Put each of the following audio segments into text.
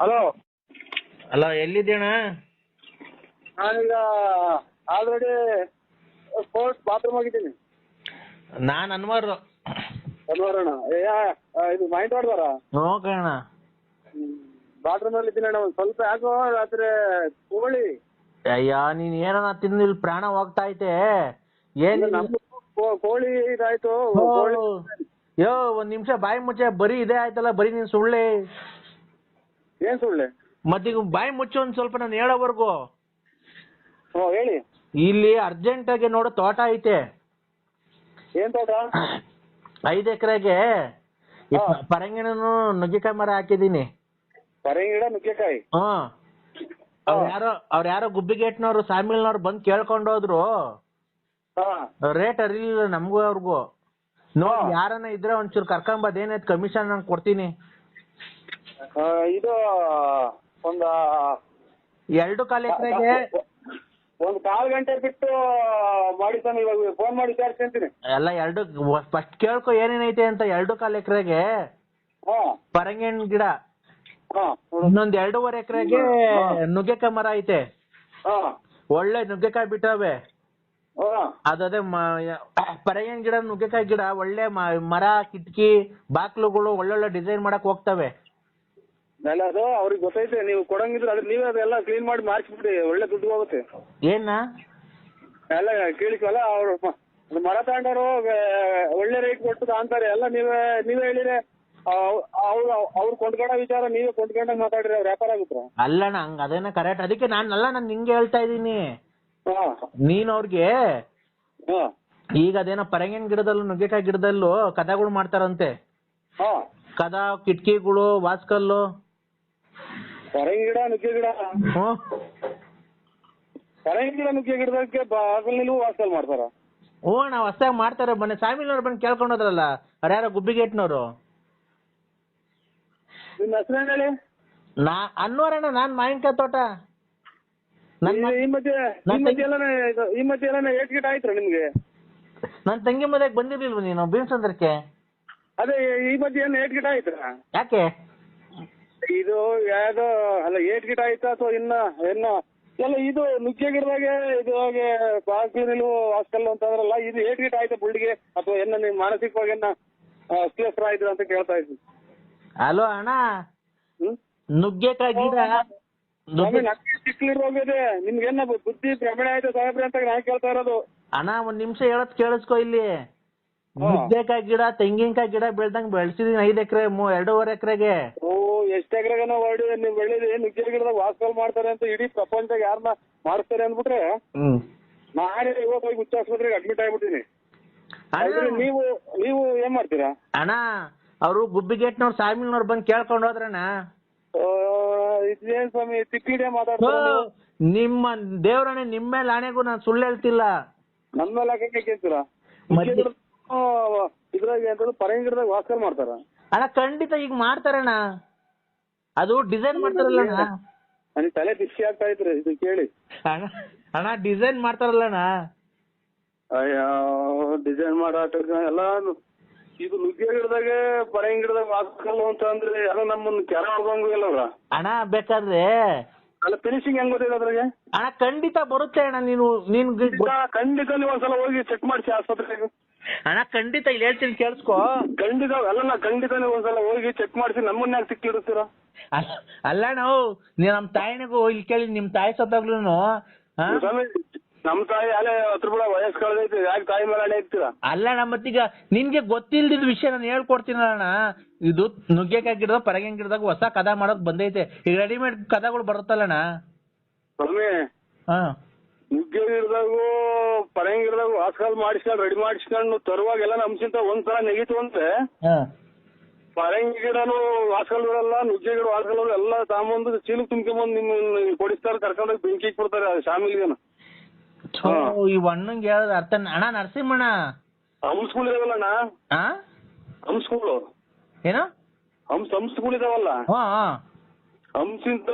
Hello. ಅಲ್ಲ ಎಲ್ಲಿದ್ದೀಣ? ನಾನೀಗ already sports bathroom ಹೋಗಿದ್ದೀನಿ. ನಾನು ಅನ್ವಾರು. ಅಣ್ಣ ಇದು ಮೈಂಡ್ ಹೊಡ್ದಾರ ನೋಕಣ ಬಾತ್ರೂಮ್ ಅಲ್ಲಿ ಇದ್ದೀನಿ ಅಣ್ಣ. ಒಂದು ಸ್ವಲ್ಪ ಯಾಕೋ ರಾತ್ರಿ ಕೋಳಿ ಅಯ್ಯ ನೀನ್ ಏನನ ತಿಂದು ಇಲ್ಲಿ ಪ್ರಾಣ ಹೋಗ್ತಾ ಐತೆ. ಏನ್ ಕೋಳಿ ಇದಾಯ್ತು. ಯೋ ಒಂದ್ ನಿಮಿಷ ಬಾಯಿ ಮುಚ್ಚೆ. ಬರೀ ಇದೇ ಆಯ್ತಲ್ಲ, ಬರೀ ನೀನ್ ಸುಳ್ಳೆ. ಏನ್ ಸುಳ್ಳೆ? ಮತ್ತೀಗ ಬಾಯಿ ಮುಚ್ಚು ಒಂದ್ ಸ್ವಲ್ಪ ನಾನು ಹೇಳೋವರೆಗೂ. ಹೇಳಿ. ಇಲ್ಲಿ ಅರ್ಜೆಂಟ್ ಆಗಿ ನೋಡು ತೋಟ ಐತೆ. ಏನ್ ತೋಟ? 5 ಎಕರೆಗೆ ಪರಂಗಿಣನು ನುಗ್ಗೆಕಾಯಿ ಮರ ಹಾಕಿದೀನಿ. ಪರಂಗಿ ಗಿಡ, ನುಗ್ಗೆಕಾಯಿ. ಅವ್ರ ಯಾರೋ ಗುಬ್ಬಿಗೇಟ್ನವ್ರು ಸಾಮಿಲ್ನವ್ರು ಬಂದ್ ಕೇಳ್ಕೊಂಡು ಹೋದ್ರು. ರೇಟ್ ಅರಿಲಿಲ್ಲ ನಮಗೂ ಅವ್ರಿಗೂ. ನೋಡಿ ಯಾರನ್ನ ಇದ್ರೆ ಒಂಚೂರು ಕರ್ಕೊಂಬದ್, ಏನಾಯ್ತು ಕಮಿಷನ್ ನಾನು ಕೊಡ್ತೀನಿ. ಇದು ಒಂದ 2.25 ಎಕರೆಗೆ ಒಂದು 1/4 ಗಂಟೆ ಬಿಟ್ಟು ಮಾಡಿ ತಾನೆ. ಇವಾಗ ಫೋನ್ ಮಾಡಿ ವಿಚಾರಿಸ್ಕೊಂತೀನಿ. ಎಲ್ಲ ಫಸ್ಟ್ ಕೇಳ್ಕೊ ಏನೇನೈತೆ ಅಂತ. 2.25 ಎಕರೆಗೆ ಪರಂಗಿಣ ಗಿಡ, ಇನ್ನೊಂದ್ 2.5 ಎಕರೆಗೆ ನುಗ್ಗೆಕಾಯಿ ಮರ ಐತೆ. ಒಳ್ಳೆ ನುಗ್ಗೆಕಾಯಿ ಬಿಟ್ಟವೆ. ಅದೇ ಪರಂಗಿಣ ಗಿಡ, ನುಗ್ಗೆಕಾಯಿ ಗಿಡ ಒಳ್ಳೆ ಮರ, ಕಿಟಕಿ, ಬಾಕ್ಲುಗಳು ಒಳ್ಳೊಳ್ಳೆ ಡಿಸೈನ್ ಮಾಡಕ್ ಹೋಗ್ತವೆ. ಅದು ಅವ್ರಿಗೆ ಗೊತ್ತೈತೆ. ನೀವು ಕೊಡಂಗಿದ್ರೆ ಅದ್ರ ನೀವೇ ಅದೆಲ್ಲ ಕ್ಲೀನ್ ಮಾಡಿ ಮಾರ್ಕ್ಸ್ಬಿಡಿ, ಒಳ್ಳೆ ದುಡ್ಡು ಹೋಗುತ್ತೆ. ಏನ ಎಲ್ಲ ಕೇಳಿಕಲ್ಲ. ಅವ್ರು ಮರ ತಗೊಂಡವರು ಒಳ್ಳೆ ರೇಟ್ ಕೊಟ್ಟು ಅಂತಾರೆ. ಎಲ್ಲ ನೀವೇ ಹೇಳಿದ್ರೆ ಅವ್ರು ಕೊಂಡ್ಕೊಂಡ ವಿಚಾರ ನೀವೇ ಕೊಂಡ್ಕೊಂಡಾಗ ಮಾತಾಡ್ರಿ, ಅವ್ರು ವ್ಯಾಪಾರ ಆಗುತ್ತರ. ಅಲ್ಲಣ್ಣ ಹಂಗ ಅದೇನ ಕರೆಕ್ಟ್. ಅದಕ್ಕೆ ನಾನು ನಿಂಗೆ ಹೇಳ್ತಾ ಇದ್ದೀನಿ. ನೀನ್ ಅವ್ರಿಗೆ ಈಗ ಅದೇನೋ ಪರಂಗಿನ ಗಿಡದಲ್ಲೂ ನುಗ್ಗೆಕಾಯಿ ಗಿಡದಲ್ಲೂ ಕದಗಳು ಮಾಡ್ತಾರಂತೆ. ಕದ, ಕಿಟಕಿಗಳು, ವಾಸ್ಕಲ್ಲು. ಪರಂಗಿ ಗಿಡ, ನುಗ್ಗೆ ಗಿಡ, ಪರಂಗಿ ಗಿಡ, ನುಗ್ಗೆ ಗಿಡದಕ್ಕೆ ಬಾಗಲ್ ವಾಸ್ಕಲ್ ಮಾಡ್ತಾರ. ಅಣ್ಣ ಹೊಸ್ದಾಗಿ ಮಾಡ್ತಾರೆ. ಬನ್ನಿ ಸಾಮಿಲ್ನವ್ರು ಬಂದು ಕೇಳ್ಕೊಂಡು ಹೋದ್ರಲ್ಲ, ಅವ್ರು ಯಾರೋ ಗುಬ್ಬಿಗೇಟ್ನವ್ರು. ನಿಮ್ಮ ಹೆಸರು ಹೇಳಿ? ಅನ್ವರಣ್ಣ, ನಾನ್ ಮಾವಿನಕಾಯಿ ತೋಟ. ಈ ಮಧ್ಯೆ ಎಲ್ಲ ಏಟ್ ಗಿಟ ಆಯ್ತು ನಿಮ್ಗೆ? ನನ್ ತಂಗಿ ಮದ್ವೆಗೆ ಬಂದಿರ್ಲಿಲ್ವ ನೀನು ಬೀನ್ಸಂದ್ರಕ್ಕೆ? ಅದೇ ಈ ಮಧ್ಯೆ ಏನು ಏಟ್ ಗಿಟ ಆಯ್ತಾ? ಯಾಕೆ ಇದು ಯಾವ್ದೋ ಅಲ್ಲ, ಏಟ್ ಗಿಟ ಆಯ್ತಾ ಅಥವಾ ಇನ್ನ ಎಲ್ಲ ಇದು ನುಗ್ಗೆ ಗಿಡದಾಗೆ ಇದು ಹಾಗೆ ಬಾಗಿಲು ಹಾಸ್ಟೆಲ್ ಅಂತಂದ್ರಲ್ಲ, ಇದು ಏಟ್ ಗಿಟ ಆಯ್ತಾ ಬುಳ್ಳಿಗೆ, ಅಥವಾ ನೀವು ಮಾನಸಿಕವಾಗಿ ಅಸ್ವಸ್ಥ ಆಯ್ತು ಅಂತ ಕೇಳ್ತಾ ಇದ್ದೀನಿ. ಹಲೋ ಅಣ್ಣ, ನುಗ್ಗೆಕಾಯಿ ಗಿಡ ಚಿಕ್ಕಲಿರೋಗಿದೆ. ನಿಮ್ಗೇನ ಬುದ್ಧಿ ಭ್ರಮಣೆ ಆಯ್ತು ಸಾಹೇಬ್ರೆ ಅಂತ ನಾನು ಕೇಳ್ತಾ ಇರೋದು. ಅಣ್ಣ ಒಂದ್ ನಿಮಿಷ ಹೇಳೋದ್ ಕೇಳಿಸ್ಕೊ. ಇಲ್ಲಿ ನುಗ್ಗೆಕಾಯಿ ಗಿಡ, ತೆಂಗಿನಕಾಯಿ ಗಿಡ ಬೆಳ್ದಂಗ್ ಬೆಳ್ಸಿದೀನಿ 5 ಎಕರೆ, 2.5 ಎಕರೆಗೆ. ಎಷ್ಟು ಎಕರೆಗನ ಹೊರಡಿ ನೀವು ಬೆಳೆದಿ ನುಗ್ಗೆ ಗಿಡದಾಗ ವಾಸ್ಕಲ್ ಮಾಡ್ತಾರೆ ಅಂತ ಇಡೀ ಪ್ರಪಂಚದಾಗ ಯಾರನ್ನ ಮಾಡಿಸ್ತಾರೆ ಅಂದ್ಬಿಟ್ರೆ ನಾನೇ ಇವತ್ತು ಹೋಗಿ ಹುಚ್ಚ ಆಸ್ಪತ್ರೆಗೆ ಅಡ್ಮಿಟ್ ಆಗ್ಬಿಟ್ಟಿನಿ. ನೀವು ಏನ್ ಮಾಡ್ತೀರಾ ಅಣ್ಣ? ಅವರು ಗುಬ್ಬಿಗೇಟ್ನವ್ರು ಸಾಮಿಲ್ನವ್ರು ಬಂದು ಕೇಳ್ಕೊಂಡು ಹೋದ್ರಣ್ಣ. ಇದೇನ್ ಸ್ವಾಮಿ ತಿಕ್ಕಿಡೆ ಮಾತಾಡ್ತಾರೆ? ನಿಮ್ಮ ದೇವ್ರಣ್ಣ, ನಿಮ್ಮ ಮೇಲೆ ಆಣೆಗೂ ನಾನು ಸುಳ್ಳು ಹೇಳ್ತಿಲ್ಲ. ನನ್ನ ಮೇಲೆ ಹಾಕಕ್ಕೆ ಕೇಳ್ತೀರಾ? ಇದ್ರಾಗ ಎಂತ ಪರಂಗಿ ಗಿಡದಾಗ ವಾಸ್ಕಲ್ ಮಾಡ್ತಾರ ಅಣ್ಣ? ಖಂಡಿತ ಈಗ ಮಾಡ್ತಾರಣ್ಣ. ಅದು ಡಿಸೈನ್ ಮಾಡ್ತಾರಲ್ಲ ನನಗೆ ತಲೆ ಬಿಸಿ ಆಗ್ತಾ ಇದ್ರಿ ಇದು ಕೇಳಿ. ಅಣ್ಣ ಡಿಸೈನ್ ಮಾಡ್ತಾರಲ್ಲಣ್ಣ. ಅಯ್ಯೋ ಡಿಸೈನ್ ಮಾಡಾಟ ಎಲ್ಲ. ಇದು ನುಗ್ಗೆ ಗಿಡದಾಗೆ ಪರಂಗಿ ಗಿಡದಾಗ ವಾಸ್ಕಲ್ ಅಂತ ಅಂದ್ರೆ ಎಲ್ಲ ನಮ್ಮನ್ನ ಕೆರ ಹೊಡ್ದಂಗು ಇಲ್ಲ ಅವ್ರ. ಅಣ್ಣ ಬೇಕಾದ್ರೆ ಅಲ್ಲ ಫಿನಿಶಿಂಗ್ ಹೆಂಗ್ ಗೊತ್ತಿಲ್ಲ ಅದ್ರಾಗೆ? ಅಣ್ಣ ಖಂಡಿತ ಬರುತ್ತೆ ಅಣ್ಣ. ನೀನು ಖಂಡಿತ ನೀವು ಒಂದ್ಸಲ ಹೋಗಿ ಚೆಕ್ ಮಾಡಿಸಿ ಆಸ್ಪತ್ರೆಗೆ. ಅಣ್ಣ ಖಂಡಿತ ಇಲ್ಲಿ ಹೇಳ್ತೀನಿ ಕೇಳಿಸ್ಕೊ. ಖಂಡಿತ ಅಲ್ಲ, ಖಂಡಿತ ನೀವು ಒಂದ್ಸಲ ಹೋಗಿ ಚೆಕ್ ಮಾಡಿಸಿ ನಮ್ಮನ್ನ ಯಾಕೆ ಸಿಕ್ಕಿಡುತ್ತೀರಾ? ಅಲ್ಲ ನಾವು ನೀವು ನಮ್ಮ ತಾಯಿನಿಗೂ ಇಲ್ಲಿ ಕೇಳಿ, ನಿಮ್ ತಾಯಿ ಸತ್ತಾಗ್ಲೂ ನಮ್ ತಾಯಿ ಅಲ್ಲೇ 10 ರೂಪಾಯಿ ವಯಸ್ಸು ಕಳೆದೈತಿ, ಯಾಕೆ ತಾಯಿ ಮೇಲೆ ಅಣೆ ಇರ್ತೀರಾ? ಅಲ್ಲ ಮತ್ತೀಗ ನಿನ್ಗೆ ಗೊತ್ತಿಲ್ದಿದ್ ವಿಷಯ ನಾನು ಹೇಳ್ಕೊಡ್ತೀನಣ್ಣ. ಇದು ನುಗ್ಗೆಕಾಯಿ ಗಿಡದ ಪರಂಗಿ ಗಿಡದಾಗ ಹೊಸ ಕದ ಮಾಡೋಕ್ ಬಂದೈತೆ. ಈಗ ರೆಡಿಮೇಡ್ ಕದಗಳು ಬರುತ್ತಲ್ಲಣ್ಣ. ನುಗ್ಗೆ ಗಿಡದಾಗೂ ಪರಂಗಿ ಗಿಡದಾಗ ವಾಸ್ಕಲ್ ಮಾಡಿಸ್ಕೊಂಡು ರೆಡಿ ಮಾಡಿಸ್ಕೊಂಡು ತರುವಾಗೆಲ್ಲ ನಮ್ಸಿಂತ ಒಂದ್ಸಲ ನೆಗಿತು ಅಂದ್ರೆ ಪರಂಗಿ ಗಿಡನು ವಾಸ್ಕಲ್ ಬರಲ್ಲ, ನುಗ್ಗೆ ಗಿಡ ವಾಸ್ಕಲ್ ಎಲ್ಲ ತಾಂಬಂದು ಚೀಲಕ್ಕೆ ತುಂಬ್ಕೊಂಬಂದು ನಿಮ್ ಕೊಡಿಸ್ತಾರೆ, ಕರ್ಕೊಂಡೋಗಿ ಬೆಂಕಿ ಕೊಡ್ತಾರೆ ಶಾಮಿಲ್ಗೇನ. ಈ ಹಣ್ಣಂಗೆ ಹೇಳೋದು ಅರ್ಥ. ಅಣ್ಣ ನರಸಿಂಹಣ್ಣ, ಹಂಸ್ಗಳು ಇದಾವಲ್ಲಣ್ಣ, ಹಂಸ್ಗಳು ಏನು ಹಂಸ್ಗಳು ಇದಾವಲ್ಲ, ಹಂಸಿಂತ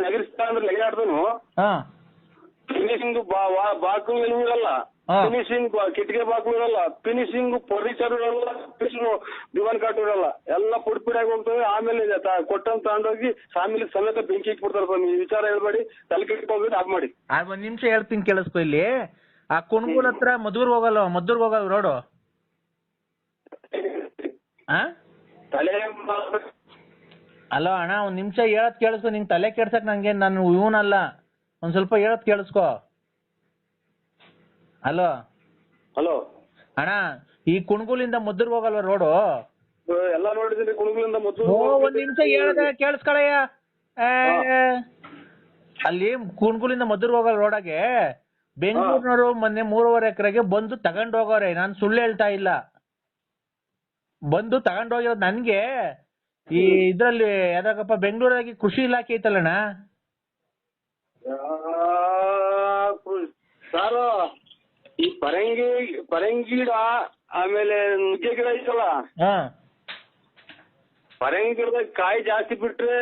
ನಗರಿಸ್ತಾ ಅಂದ್ರೆ ನೆಗೆದಾಡ್ದನು ಫಿನಿಶಿಂಗ್ ಬಾಕು ಇರಲ್ಲ. ಹಾ. ಫಿನಿಶಿಂಗ್ ಕಿಟಕಿ ಬಾಕ್ಲು ಇರಲ್ಲ, ಫಿನಿಶಿಂಗ್ ಫರ್ನಿಚರ್ ಇರಲ್ಲ, ದಿವಾನ್ ಕಾಟ್ ಇರಲ್ಲ, ಎಲ್ಲ ಪುಡಿಯಾಗಿ ಹೋಗ್ತವೆ. ಆಮೇಲೆ ಕೊಟ್ಟಂತ ತಗೊಂಡೋಗಿ ಫ್ಯಾಮಿಲಿ ಸಮೇತ ಬೆಂಕಿ ಇಟ್ಬಿಡ್ತಾರೆ ಸ್ವಾಮಿ. ಈ ವಿಚಾರ ಹೇಳ್ಬೇಡಿ, ತಲೆ ಕೆಟ್ಟ ಆಫ್ ಮಾಡಿ. ಒಂದ್ ನಿಮಿಷ ಹೇಳ್ತೀನಿ ಕೇಳಿಸ್ಕೊ. ಇಲ್ಲಿ ಆ ಕುಣಗೂಲ್ ಹತ್ರ ಮದ್ದೂರ್ಗ್ ಹೋಗಲ್ಲ ರೋಡು. ತಲೆ ಅಲೋ ಅಣ್ಣ, ಒಂದ್ ನಿಮಿಷ ಹೇಳದ್ ಕೇಳಿಸ್ಕೊ. ನಿಂಗೆ ತಲೆ ಕೆಡ್ಸಕ್ ನಂಗೆ ನಾನು ಇವನಲ್ಲ, ಒಂದ್ ಸ್ವಲ್ಪ ಹೇಳದ್ ಕೇಳಿಸ್ಕೊ. ಹಲೋ ಹಲೋ ಅಣ್ಣ, ಈ ಕುಣಗೂಲಿಂದ ಮದ್ದೂರ್ಗ್ ಹೋಗಲ್ವ ರೋಡು? ಎಲ್ಲ ನೋಡಿದೀನಿ. ಕುಣಗೂಲಿಂದ ಮದ್ದೂರು. ಒಂದ್ ನಿಮಿಷ ಹೇಳದ ಕೇಳಿಸ್ಕೊಳಯ್ಯ. ಅಲ್ಲಿ ಕುಣಗೂಲಿಂದ ಮದ್ದೂರ್ಗ್ ಹೋಗಲ್ ರೋಡಾಗೆ ಬೆಂಗಳೂರಿನವರು ಮೊನ್ನೆ 3.5 ಎಕರೆಗೆ ಬಂದು ತಗೊಂಡ್ ಹೋಗೋರೆ. ನಾನು ಸುಳ್ಳು ಹೇಳ್ತಾ ಇಲ್ಲ. ಬಂದು ತಗೊಂಡ್ ಹೋಗಿರೋದು ನನ್ಗೆ. ಈ ಇದ್ರಲ್ಲಿ ಯಾವ್ದಾಗಪ್ಪ ಬೆಂಗಳೂರಾಗಿ ಕೃಷಿ ಇಲಾಖೆ ಐತಲ್ಲಣ್ಣ, ಸಾರು ಈ ಪರಂಗಿ ಗಿಡ, ಆಮೇಲೆ ನುಗ್ಗೆ ಗಿಡ ಐತಲ್ಲ, ಪರಂಗಿ ಗಿಡದಾಗ ಕಾಯಿ ಜಾಸ್ತಿ ಬಿಟ್ರೆ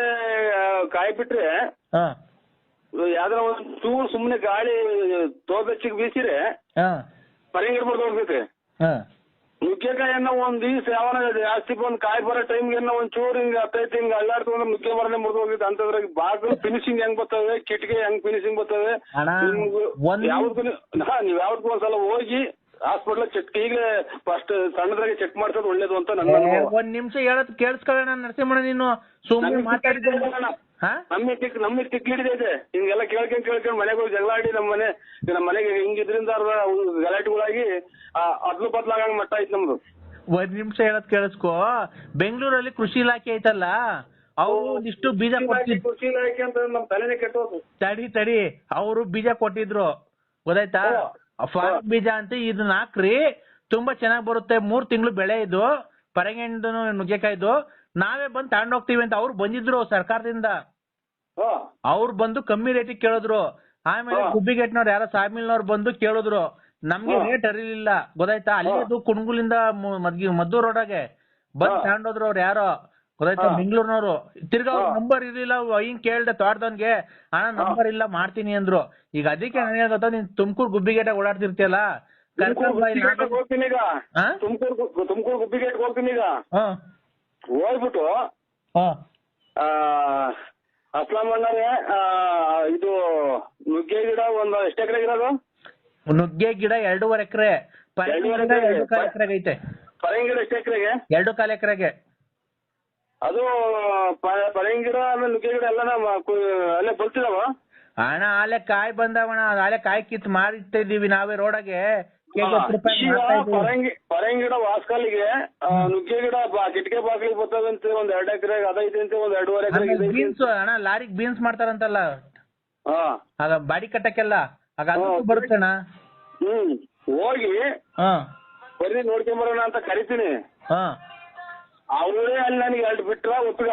ಯಾವ್ದಾರ ಒಂದ್ ಚೂರು ಸುಮ್ನೆ ಗಾಳಿ ತೋಬೆಚ್ಚಿಗೆ ಬೀಸಿರೆ ಪರಂಗಿ ಗಿಡ ಬರ್ದು ಹೋಗ್ತೈತೆ. ನುಗ್ಗೆಕಾಯನ್ನ ಒಂದ್ ದಿವ್ಸ ಯಾವನ ಜಾಸ್ತಿ ಬಂದ್ ಕಾಯಿ ಬರೋ ಟೈಮ್ಗೆ ಒಂದ್ ಚೂರು ಹಿಂಗ ಹತ್ತೈತಿ ಹಿಂಗ ಅಲ್ಲಾಡ್ತಂದ್ರೆ ನುಗ್ಗೆ ಮರನೇ ಮುರಿದು ಹೋಗಿತ್ತು. ಅಂತದ್ರಾಗ ಬಾಗಿಲು ಫಿನಿಶಿಂಗ್ ಹೆಂಗ್ ಬರ್ತವೆ, ಕಿಟಕಿ ಹೆಂಗ್ ಫಿನಿಶಿಂಗ್ ಬರ್ತವೆ. ನೀವ್ ಯಾವ್ದಕ್ಕೂ ಒಂದ್ಸಲ ಹೋಗಿ ಹಾಸ್ಪಿಟ್ಲ್ ಚೆಕ್, ಈಗಲೇ ಫಸ್ಟ್ ಸಣ್ಣದ್ರಾಗೆ ಚೆಕ್ ಮಾಡ್ಸೋದು ಒಳ್ಳೇದು ಅಂತ ನನ್ನ ಅನುಭವ. ಒಂದ್ ನಿಮಿಷ ಹೇಳೋದ್ ಕೇಳಿಸ್ಕೊಳ್ಳೋಣ ನರಸಿಂಹಣ್ಣ, ನೀನು ಸುಮ್ಮನೆ ಮಾತಾಡಿದ್ರೆ ನಮ್ಗೆ ತಿಕ್ ಹಿಡಿದೈತೆ. ಹಿಂಗೆಲ್ಲ ಕೇಳ್ಕೊಂಡ್ ಮನೆಗೆ ಹೋಗಿ ಜಗಳ ಆಡಿ ನಮ್ಮ ಮನೆಗೆ ಹಿಂಗಿದ್ರಿಂದ ಗಲಾಟೆಗಳಾಗಿ ಅದ್ಲು ಬದ್ಲಾಗಂಗ್ ಮಟ್ಟ ಐತ್ ನಮ್ದು. ಒಂದ್ ನಿಮಿಷ ಹೇಳೋದ್ ಕೇಳಿಸ್ಕೊ. ಬೆಂಗಳೂರಲ್ಲಿ ಕೃಷಿ ಇಲಾಖೆ ಐತಲ್ಲ, ಅವ್ರು ಒಂದಿಷ್ಟು ಬೀಜ ಕೊಟ್ಟಿದ್ರು. ಕೃಷಿ ಇಲಾಖೆ ಅಂತ ನಮ್ ತಲೆನೇ ಕೆಟ್ಟೋದು. ತಡಿ ಅವರು ಬೀಜ ಕೊಟ್ಟಿದ್ರು, ಗೊತ್ತಾಯ್ತಾ? ಫಾರ್ಮ್ ಬೀಜ ಅಂತ ಇದನ್ನ ಹಾಕ್ರಿ, ತುಂಬಾ ಚೆನ್ನಾಗ್ ಬರುತ್ತೆ, 3 ತಿಂಗಳು ಬೆಳೆ ಇದು, ಪರಂಗಿಹಣ್ಣು ನುಗ್ಗೆಕಾಯ್ದು, ನಾವೇ ಬಂದು ತಗೊಂಡ್ ಹೋಗ್ತೀವಿ ಅಂತ ಅವ್ರು ಬಂದಿದ್ರು ಸರ್ಕಾರದಿಂದ. ಅವ್ರು ಬಂದು ಕಮ್ಮಿ ರೇಟಿಗೆ ಕೇಳಿದ್ರು. ಆಮೇಲೆ ಗುಬ್ಬಿಗೆಟ್ನವ್ರು ಯಾರೋ ಸಾಮಿಲ್ನವ್ರು ಬಂದು ಕೇಳಿದ್ರು, ನಮ್ಗೆ ರೇಟ್ ಅರಿಲಿಲ್ಲ, ಗೊತ್ತಾಯ್ತಾ? ಅಲ್ಲಿದು ಕುಣಗುಲಿಂದ ಮದ್ದೂರ್ ರೋಡಾಗೆ ಬಂದ್ ತಗೊಂಡೋದ್ರು ಅವ್ರು ಯಾರೋ, ಗೊತ್ತಾಯ್ತಾ? ಬೆಂಗಳೂರಿನವರು. ತಿರ್ಗಾ ಅವ್ರ ನಂಬರ್ ಇರ್ಲಿಲ್ಲ, ಹಿಂಗ್ ಕೇಳ್ದೆ ತೋಟದವನ್ಗೆ, ಅಣ್ಣ ನಂಬರ್ ಇಲ್ಲ ಮಾಡ್ತೀನಿ ಅಂದ್ರು. ಈಗ ಅದಕ್ಕೆ ನನಗೆ ಗೊತ್ತಾ, ನೀನ್ ತುಮಕೂರು ಗುಬ್ಬಿಗೇಟಾಗ ಓಡಾಡ್ತಿರ್ತೀಯಲ್ಲ, ಹೋಗ್ತೀನಿ ಈಗ, ತುಮಕೂರು ಗುಬ್ಬಿಗೇಟ್ಗೆ ಹೋಗ್ತೀನಿ ಈಗ. ಹೋಗ್ಬಿಟ್ಟು ಅಸ್ಲಾಂ ಅಣ್ಣರೇ, ಇದು ನುಗ್ಗೆ ಗಿಡ ಒಂದು ಎಷ್ಟು ಎಕರೆ ಇರೋದು? ನುಗ್ಗೆ ಗಿಡ 2.5 ಎಕರೆ, ಪರಂಗಿ ಗಿಡ 2.25 ಎಕರೆಗೆ ಐತೆ. ಪರಂಗಿ ಗಿಡ ಎಷ್ಟು ಎಕರೆಗೆ? 2.25 ಎಕರೆಗೆ. ಅದು ಪರಂಗಿ ಗಿಡ ಆಮೇಲೆ ನುಗ್ಗೆ ಗಿಡ ಎಲ್ಲ ಅಲ್ಲೇ ಬಲ್ತಿದಾವ ಅಣ್ಣ? ಆಲೆ ಕಾಯಿ ಬಂದವಣ, ಆಲೆ ಕಾಯಿ ಕಿತ್ ಮಾರಿಟ್ಟಿದೀವಿ ನಾವೇ ರೋಡಾಗೆ. ಪರಂಗಿ ಗಿಡ ವಾಸ್ಕಲ್ಲಿಗೆ, ನುಗ್ಗೆ ಗಿಡ ಕಿಟಕಿ ಬಾಗಿಲಿಗೆ ಬರ್ತದಂತೆ ಒಂದ್ 2 ಎಕರೆಗೆ ಅದೈತೆ ಅಂತೆ, ಒಂದ್ 2.5 ಎಕರೆ. ಬೀನ್ಸ್ ಅಣ್ಣ, ಲಾರಿಗೆ ಬೀನ್ಸ್ ಮಾಡ್ತಾರಂತಲ್ಲ, ಆಗ ಬಾಡಿ ಕಟ್ಟಕ್ಕೆಲ್ಲ ಆಗ ಅದು ಬರುತ್ತೆ ಅಣ್ಣ. ಹೋಗಿ ಬರೀ ನೋಡ್ಕೊಂಬರೋಣ ಅಂತ ಕರಿತೀನಿ. ಅವರೇ ಅಲ್ಲಿ ನನಗೆ 2 ಬಿಟ್ರ ಒತ್ತಗ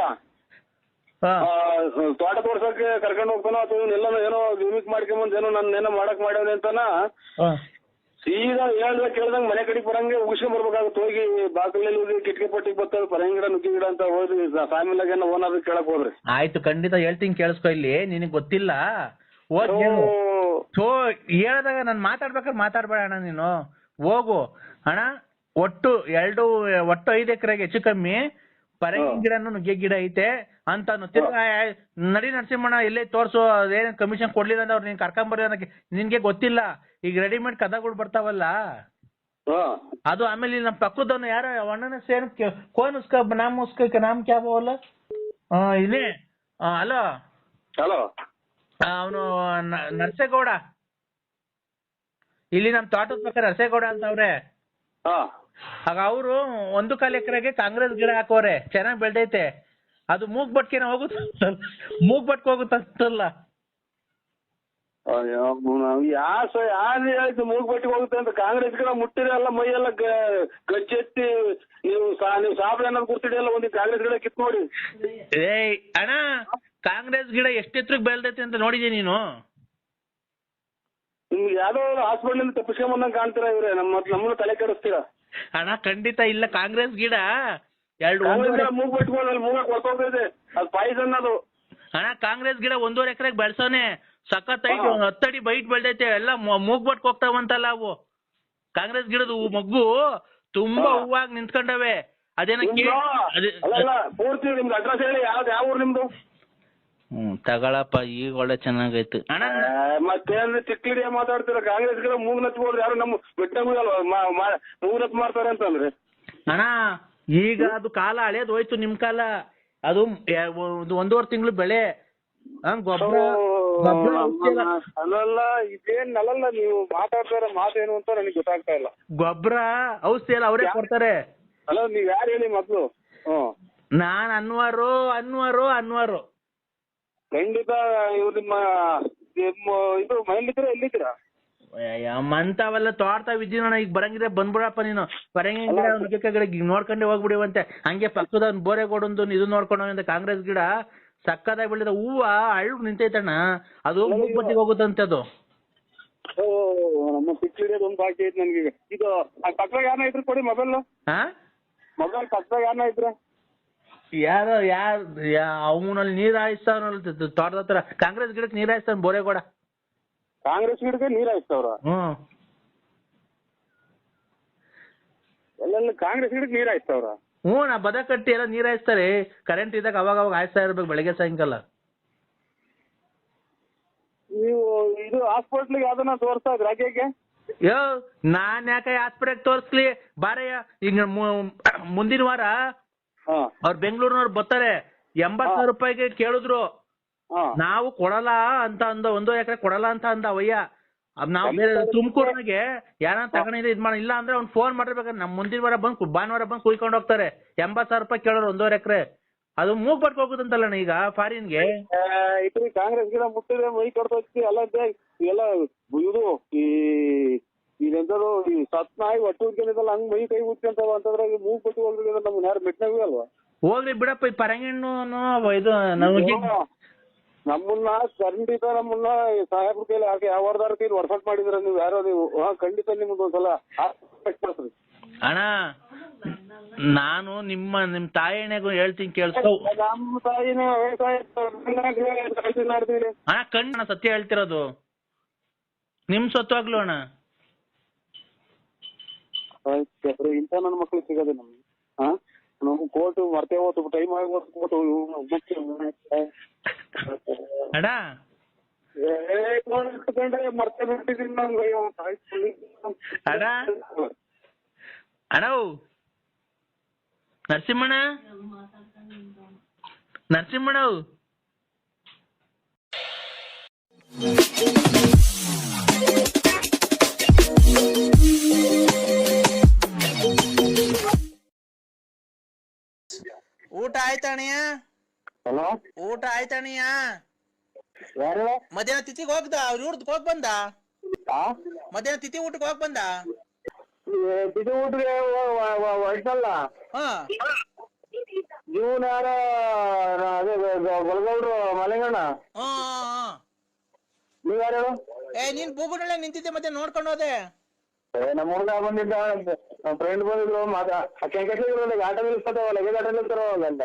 ತೋಟ ತೋರ್ಸಕ್ಕೆ ಕರ್ಕೊಂಡು ಹೋಗ್ತಾನೋ ಅಥವಾ ಎಲ್ಲ ಏನೋ ಗಿಮಿಕ್ ಮಾಡ್ಕೊಂಬಂದ್ ಏನೋ ನನ್ನ ಮಾಡಕ್ ಮಾಡ್ಯಾವ ಅಂತಾನ ಸೀದಾ ಹೇಳ್ದಾಗ ಕೇಳ್ದಂಗ್ ಮನೆ ಕಡೆಗೆ ಬರಂಗೆ ಉಗಿಸ್ಕೊಂಡ್ ಬರ್ಬೇಕಾಗುತ್ತೆ. ಹೋಗಿ ಬಾಗಿಲಲ್ಲಿ ಹೋಗಿ ಕಿಟಕಿ ಪಟ್ಟಿಗೆ ಬರ್ತವೆ ಪರಂಗಿ ಗಿಡ ನುಗ್ಗಿ ಗಿಡ ಅಂತ ಹೋಗಿ ಫ್ಯಾಮಿಲಿಯಾಗ ಏನೋ ಓನರ್ ಕೇಳಕ್ ಹೋದ್ರಿ. ಆಯ್ತು, ಖಂಡಿತ ಹೇಳ್ತೀನಿ ಕೇಳಿಸ್ಕೊ. ಇಲ್ಲಿ ನಿನಗ್ ಗೊತ್ತಿಲ್ಲ ಹೇಳ್ದಾಗ ನಾನು ಮಾತಾಡ್ಬೇಕಾದ್ರೆ ಮಾತಾಡ್ಬೇಡ ಅಣ್ಣ ನೀನು. ಹೋಗು ಅಣ್ಣ, ಒಟ್ಟು 5 ಎಕರೆಗೆ ಹೆಚ್ಚು ಕಮ್ಮಿ ಪರಂಗಿ ಗಿಡನು ನುಗ್ಗೆ ಗಿಡ ಐತೆ ಅಂತ ನಡಿ ನರಸಿಂಹಣ್ಣ, ಎಲ್ಲೇ ತೋರ್ಸು, ಅದೇನ್ ಕಮಿಷನ್ ಕೊಡ್ಲಿಲ್ಲ ಅಂದ್ರೆ ಅವ್ರು ನೀನ್ ಕರ್ಕೊಂಬರ್ರಿ ಅನ್ನಕ್ಕೆ ನಿನ್ಗೆ ಗೊತ್ತಿಲ್ಲ. ಈಗ ರೆಡಿಮೇಡ್ ಕದಗಳು ಬರ್ತಾವಲ್ಲ ಅದು. ಆಮೇಲೆ ನಮ್ಮ ಪಕ್ಕದವನು ಯಾರೋ ಅಣ್ಣನ ಸೇನ್ ಕೋನ್ ಉಸ್ಕ ನಾಮ್ ಕ್ಯಾ ಬೋಲ ಇಲ್ಲಿ. ಹಲೋ ಅವನು ನರಸೇಗೌಡ, ಇಲ್ಲಿ ನಮ್ ತೋಟದ ಪಕ್ಕ ನರಸೇಗೌಡ ಅಂತ ಅವ್ರೆ. ಆಗ ಅವರು 1.25 ಎಕರೆಗೆ ಕಾಂಗ್ರೆಸ್ ಗಿಡ ಹಾಕೋರೆ, ಚೆನ್ನಾಗ್ ಬೆಳ್ದೈತೆ. ಅದು ಮೂಗ್ಬಟ್ಕೆನ ಹೋಗುತ್ತಲ್ಲ. ಆಯ್ತು ಮೂಗ್ಬಟ್ಟಿಗೆ ಹೋಗುತ್ತೆ ಅಂತ. ಕಾಂಗ್ರೆಸ್ ಗಿಡ ಮುಟ್ಟಿರಲ್ಲ, ಮೈಯೆಲ್ಲ ಗಚ್ಚೆತ್ತಿ ನೀವು ಸಾಬಳೆ ಅನ್ನೋದು ಕೂರ್ತಿಡಿಯಲ್ಲ, ಒಂದು ಕಾಂಗ್ರೆಸ್ ಗಿಡ ಕಿತ್ ನೋಡಿ. ಅಣ್ಣ, ಕಾಂಗ್ರೆಸ್ ಗಿಡ ಎಷ್ಟೆತ್ರಕ್ಕೆ ಬೆಳ್ದೈತೆ ಅಂತ ನೋಡಿದೀಯ ನೀನು? ನಿಮ್ಗೆ ಯಾವ್ದೋ ಹಾಸ್ಪಿಟಲ್ ತಪ್ಪಿಸ್ಕೊಂಬಂದಂಗ್ ಕಾಣ್ತೀರ ಇವ್ರೆ, ನಮ್ಮನ್ನು ತಲೆ ಕೆಡಿಸ್ತೀರಾ ಅಣ್ಣ? ಖಂಡಿತ ಇಲ್ಲ. ಕಾಂಗ್ರೆಸ್ ಗಿಡ ಮೂಗ್ ಬಟ್ಕೊಂಡು ಮೂಗಕ್ಕೆ ಹೊರ್ತೋಗ್ತೈತೆ, ಅದು ಪಾಯ್ಸನ್ ಅದು. ಅಣ್ಣ, ಕಾಂಗ್ರೆಸ್ ಗಿಡ 1.5 ಎಕರೆಗೆ ಬೆಳ್ಸೋನೆ, ಸಖತ್ ಐತಿ, 10 ಅಡಿ ಬೈಟ್ ಬೆಳ್ದೈತೆ, ಎಲ್ಲ ಮೂಗ್ ಬಟ್ಕ್ ಹೋಗ್ತಾವಂತಲ್ಲ ಅವು. ಕಾಂಗ್ರೆಸ್ ಗಿಡದ ಮಗ್ಗು ತುಂಬಾ ಹೂವಾಗಿ ನಿಂತ್ಕೊಂಡವೆ. ಅದೇನ ಪೂರ್ತಿ ನಿಮ್ದು ಅಡ್ರೆಸ್ ಹೇಳಿ, ಯಾವ ಊರು ನಿಮ್ದು? ತಗೊಳಪ್ಪ, ಈಗ ಒಳ್ಳೆ ಚೆನ್ನಾಗೈತು ಅಣ್ಣ. ಮತ್ತೇನ್ರಿ ತಿಕ್ಕಿಡಿಯ ಮಾತಾಡ್ತೀರ? ಕಾಂಗ್ರೆಸ್ ಗಿಡ ಮೂಗ್ನತ್ಬೋದ್ರಿ, ಯಾರು ನಮ್ಮ ಬೆಟ್ಟಗಲ್ವಾ ಮೂಗ್ನತ್ ಮಾಡ್ತಾರೆ ಅಂತಂದ್ರಿ ಅಣ್ಣ. ಈಗ ಅದು ಕಾಲ ಹಳೇದು ಹೋಯ್ತು, ನಿಮ್ ಕಾಲ. ಅದು 1.5 ತಿಂಗಳು ಬೆಳೆ. ಗೊಬ್ಬರ ಅಲ್ಲಲ್ಲ, ಇದೇನ್ ಅಲ್ಲಲ್ಲ, ನೀವು ಮಾತಾಡ್ತಾರ ಮಾತೇನು ಅಂತ ನನಗೆ ಗೊತ್ತಾಗ್ತಾ ಇಲ್ಲ. ಗೊಬ್ಬರ ಔಷಧಿ ಎಲ್ಲ ಅವರೇ ಕೊಡ್ತಾರೆ. ಅಲ್ಲ, ನೀವ್ ಯಾರು ಹೇಳಿ ಮೊದ್ಲು? ನಾನ್ ಅನ್ವಾರು ಖಂಡಿತ. ಇವ್ರು ನಿಮ್ಮ ಇದು ಮನೇಲಿದ್ದೀರಾ, ಎಲ್ಲಿದ್ದೀರಾ? ಮಂತಾವೆಲ್ಲ ತೋಡ್ತಾವಿದ್ದೀನಣ್ಣ. ಈಗ ಬರಂಗಿದ್ರೆ ಬಂದ್ಬಿಡಪ್ಪ ನೀನು. ಗಿಡ ನೋಡ್ಕೊಂಡೆ ಹೋಗ್ಬಿಡಿವಂತೆ. ಹಂಗೆ ಪಕ್ಕದ ಬೋರೆಗೋಡೊಂದು ಇದು ನೋಡ್ಕೊಂಡ ಕಾಂಗ್ರೆಸ್ ಗಿಡ ಸಕ್ಕದಾಗಿ ಬೆಳೆದ ಹೂವ ಹಳ್ಳು ನಿಂತೈತಣ್ಣ. ಅದು ಮೂಗ್ಬತ್ತಿಗೆ ಹೋಗುತ್ತಂತೆ ಅದು. ನಮ್ಮ ಪಿಕ್ಚರ್ ಒಂದು ಬಾಕಿ ಐತೆ ನನ್ಗೆ. ಇದು ಪಕ್ಕದಾಗ ಯಾರನ್ನ ಇದ್ರು ಕೊಡಿ ಮೊಬೈಲ್ ಪಕ್ಕದಾಗ ಯಾರನ್ನ ಇದ್ರ? ಯಾರು ಅವನಲ್ಲಿ ನೀರ್ ಹಾಯಿಸ್ತಾವನಲ್ಲ ತೋಟದ ಹತ್ರ. ಕಾಂಗ್ರೆಸ್ ಗಿಡಕ್ಕೆ ನೀರ್ ಹಾಯಿಸ್ತಾನ ಬೋರೆಗೋಡ. ಕಾಂಗ್ರೆಸ್ ಗಿಡಕ್ಕೆ ನೀರ್ ಹಾಯಿಸ್ತವ್ರ? ಎಲ್ಲ ಕಾಂಗ್ರೆಸ್ ಗಿಡಕ್ಕೆ ನೀರ್ ಹಾಯಿಸ್ತವ್ರ? ನಾ ಬದ ಕಟ್ಟಿ ಎಲ್ಲ ನೀರ್ ಹಾಯಿಸ್ತಾರೆ. ಕರೆಂಟ್ ಇದ್ದಾಗ ಅವಾಗ ಹಾಯಿಸ್ತಾ ಇರ್ಬೇಕು, ಬೆಳಗ್ಗೆ ಸಾಯಂಕಾಲ. ನೀವು ಇದು ಹಾಸ್ಪಿಟ್ಲಿಗೆ ಯಾವ್ದನ್ನ ತೋರಿಸ್ತಾ ಇದ್ರ ಆಕೆಗೆ? ನಾನ್ ಯಾಕೆ ಹಾಸ್ಪಿಟಲ್ ತೋರಿಸ್ಲಿ? ಬಾರಯ್ಯ, ಈಗ ಮುಂದಿನ ವಾರ ಅವ್ರು ಬೆಂಗಳೂರಿನವ್ರು ಬರ್ತಾರೆ. 80,000 ರೂಪಾಯಿಗೆ ಕೇಳಿದ್ರು. ನಾವು ಕೊಡಲ್ಲ ಅಂತ ಅಂದ, 1 ಎಕರೆ ಕೊಡಲ್ಲ ಅಂತ ಅಂದ ಅವಯ್ಯ. ನಾವು ಬೇರೆ ತುಮಕೂರ್ನಾಗೆ ಯಾರ ತಗೊಂಡಿದ್ರೆ ಇದ್ ಇಲ್ಲ ಅಂದ್ರೆ ಅವ್ನು ಫೋನ್ ಮಾಡಿರ್ಬೇಕಾದ್ರೆ ನಮ್ ಮುಂದಿನ ವಾರ ಭಾನುವಾರ ಬಂದು ಕುಯ್ಕೊಂಡು ಹೋಗ್ತಾರೆ. 80,000 ರೂಪಾಯಿ ಕೇಳೋರು 1 ಎಕರೆ. ಅದು ಮೂಗ್ ಪಟ್ಟ ಹೋಗುತ್ತಂತಲ್ಲ ಈಗ ಫಾರಿನ್ಗೆ. ಕಾಂಗ್ರೆಸ್ ಗಿಡ ಮುಟ್ಟಿದ್ರೆ ಮೈ ಕೊಡ್ತೋಗ್ತಿ ಅಲ್ಲ. ಎಲ್ಲ ಇದು ಇದೆಂತದು ಈ ಸತ್ನಾಯಿ ಒಟ್ಟು ಉದ್ಕೊಂಡಿದ್ದಲ್ಲ, ಹಂಗ್ ಮೈ ಕೈ ಉಟ್ಕೊಂತಾವ ಅಂತಂದ್ರೆ ಮೂಗ್ ಪಟ್ಟಿ ಹೋಗ್ಲಿಲ್ಲ. ನಮ್ಗೆ ಯಾರು ಮೆಟ್ನಾಗೂ ಅಲ್ವಾ? ಹೋಗ್ಲಿ ಬಿಡಪ್ಪ, ಈ ಪರಂಗಿಣ್ಣು ಇದು ನಮ್ಮನ್ನ ಖಂಡಿತ ನಮ್ಮನ್ನ ಸಾಹೇಬ್ರ ಕೈಲಿ ಹಾಕಿ ಯಾವ್ದಾರ ಕೈಲಿ ವರ್ಸಟ್ ಮಾಡಿದ್ರ ನೀವು ಯಾರೋ ನೀವು. ಖಂಡಿತ ನಿಮ್ದು ಒಂದ್ಸಲ ಮಾಡ್ರಿ ಅಣ್ಣ. ನಾನು ನಿಮ್ ತಾಯಿಗೂ ಹೇಳ್ತೀನಿ ಕೇಳಿಸ್ಕೊ. ನಮ್ಮ ತಾಯಿನ ಅಣ್ಣ ಕಣ್ಣ ಸತ್ಯ ಹೇಳ್ತಿರೋದು. ನಿಮ್ ಸತ್ವಾಗ್ಲು ಅಣ್ಣ. ಇಂಥ ನನ್ನ ಮಕ್ಳು ಸಿಗೋದು ನಮ್ಗೆ. ನಾವು ಕೋರ್ಟು ಮರ್ತೇ ಹೋತು, ಟೈಮ್ ಆಗಿ ಹೋತು. ಅಣ್ಣ ಮರ್ತೇ ಬಿಟ್ಟಿದ್ದೀನಿ ನಂಗೆ. ಅಣ್ಣ ಅಣ್ಣ ನರಸಿಂಹಣ್ಣ ಊಟ ಆಯ್ತಣ್ಣ? ಊಟ ಆಯ್ತಣ್ಣ? ಮಧ್ಯಾಹ್ನ ತಿಥಿಗೆ ಹೋಗ್ದ? ಅವ್ರ ಊರ್ದಕ್ಕೆ ಹೋಗ್ ಬಂದ? ಮಧ್ಯಾಹ್ನ ತಿಥಿ ಊಟಕ್ಕೆ ಹೋಗ್ ಬಂದ? ತಿಥಿ ಊಟಕ್ಕೆ ಹೊರಟಲ್ಲ. ಜೂನ್ ಯಾರ ಅದೇ ಗೊಳಗೌಡ್ರು ಮಲೆಗಣ್ಣ. ನೀವ್ ಯಾರು? ನೀನ್ ಬೂಗುನಳ್ಳಿ ನಿಂತಿದ್ದೆ, ಮತ್ತೆ ನೋಡ್ಕೊಂಡು ಹೋದೆ. ನಮ್ಮ ಹುಡುಗ ಬಂದಿದ್ದ, ನಮ್ಮ ಫ್ರೆಂಡ್ ಬಂದಿದ್ರು. ಆಟ ನಿಲ್ಸ್ಕೊತಾವ, ಲಗೇಜ್ ಆಟ ನಿಲ್ತಾರಂತ.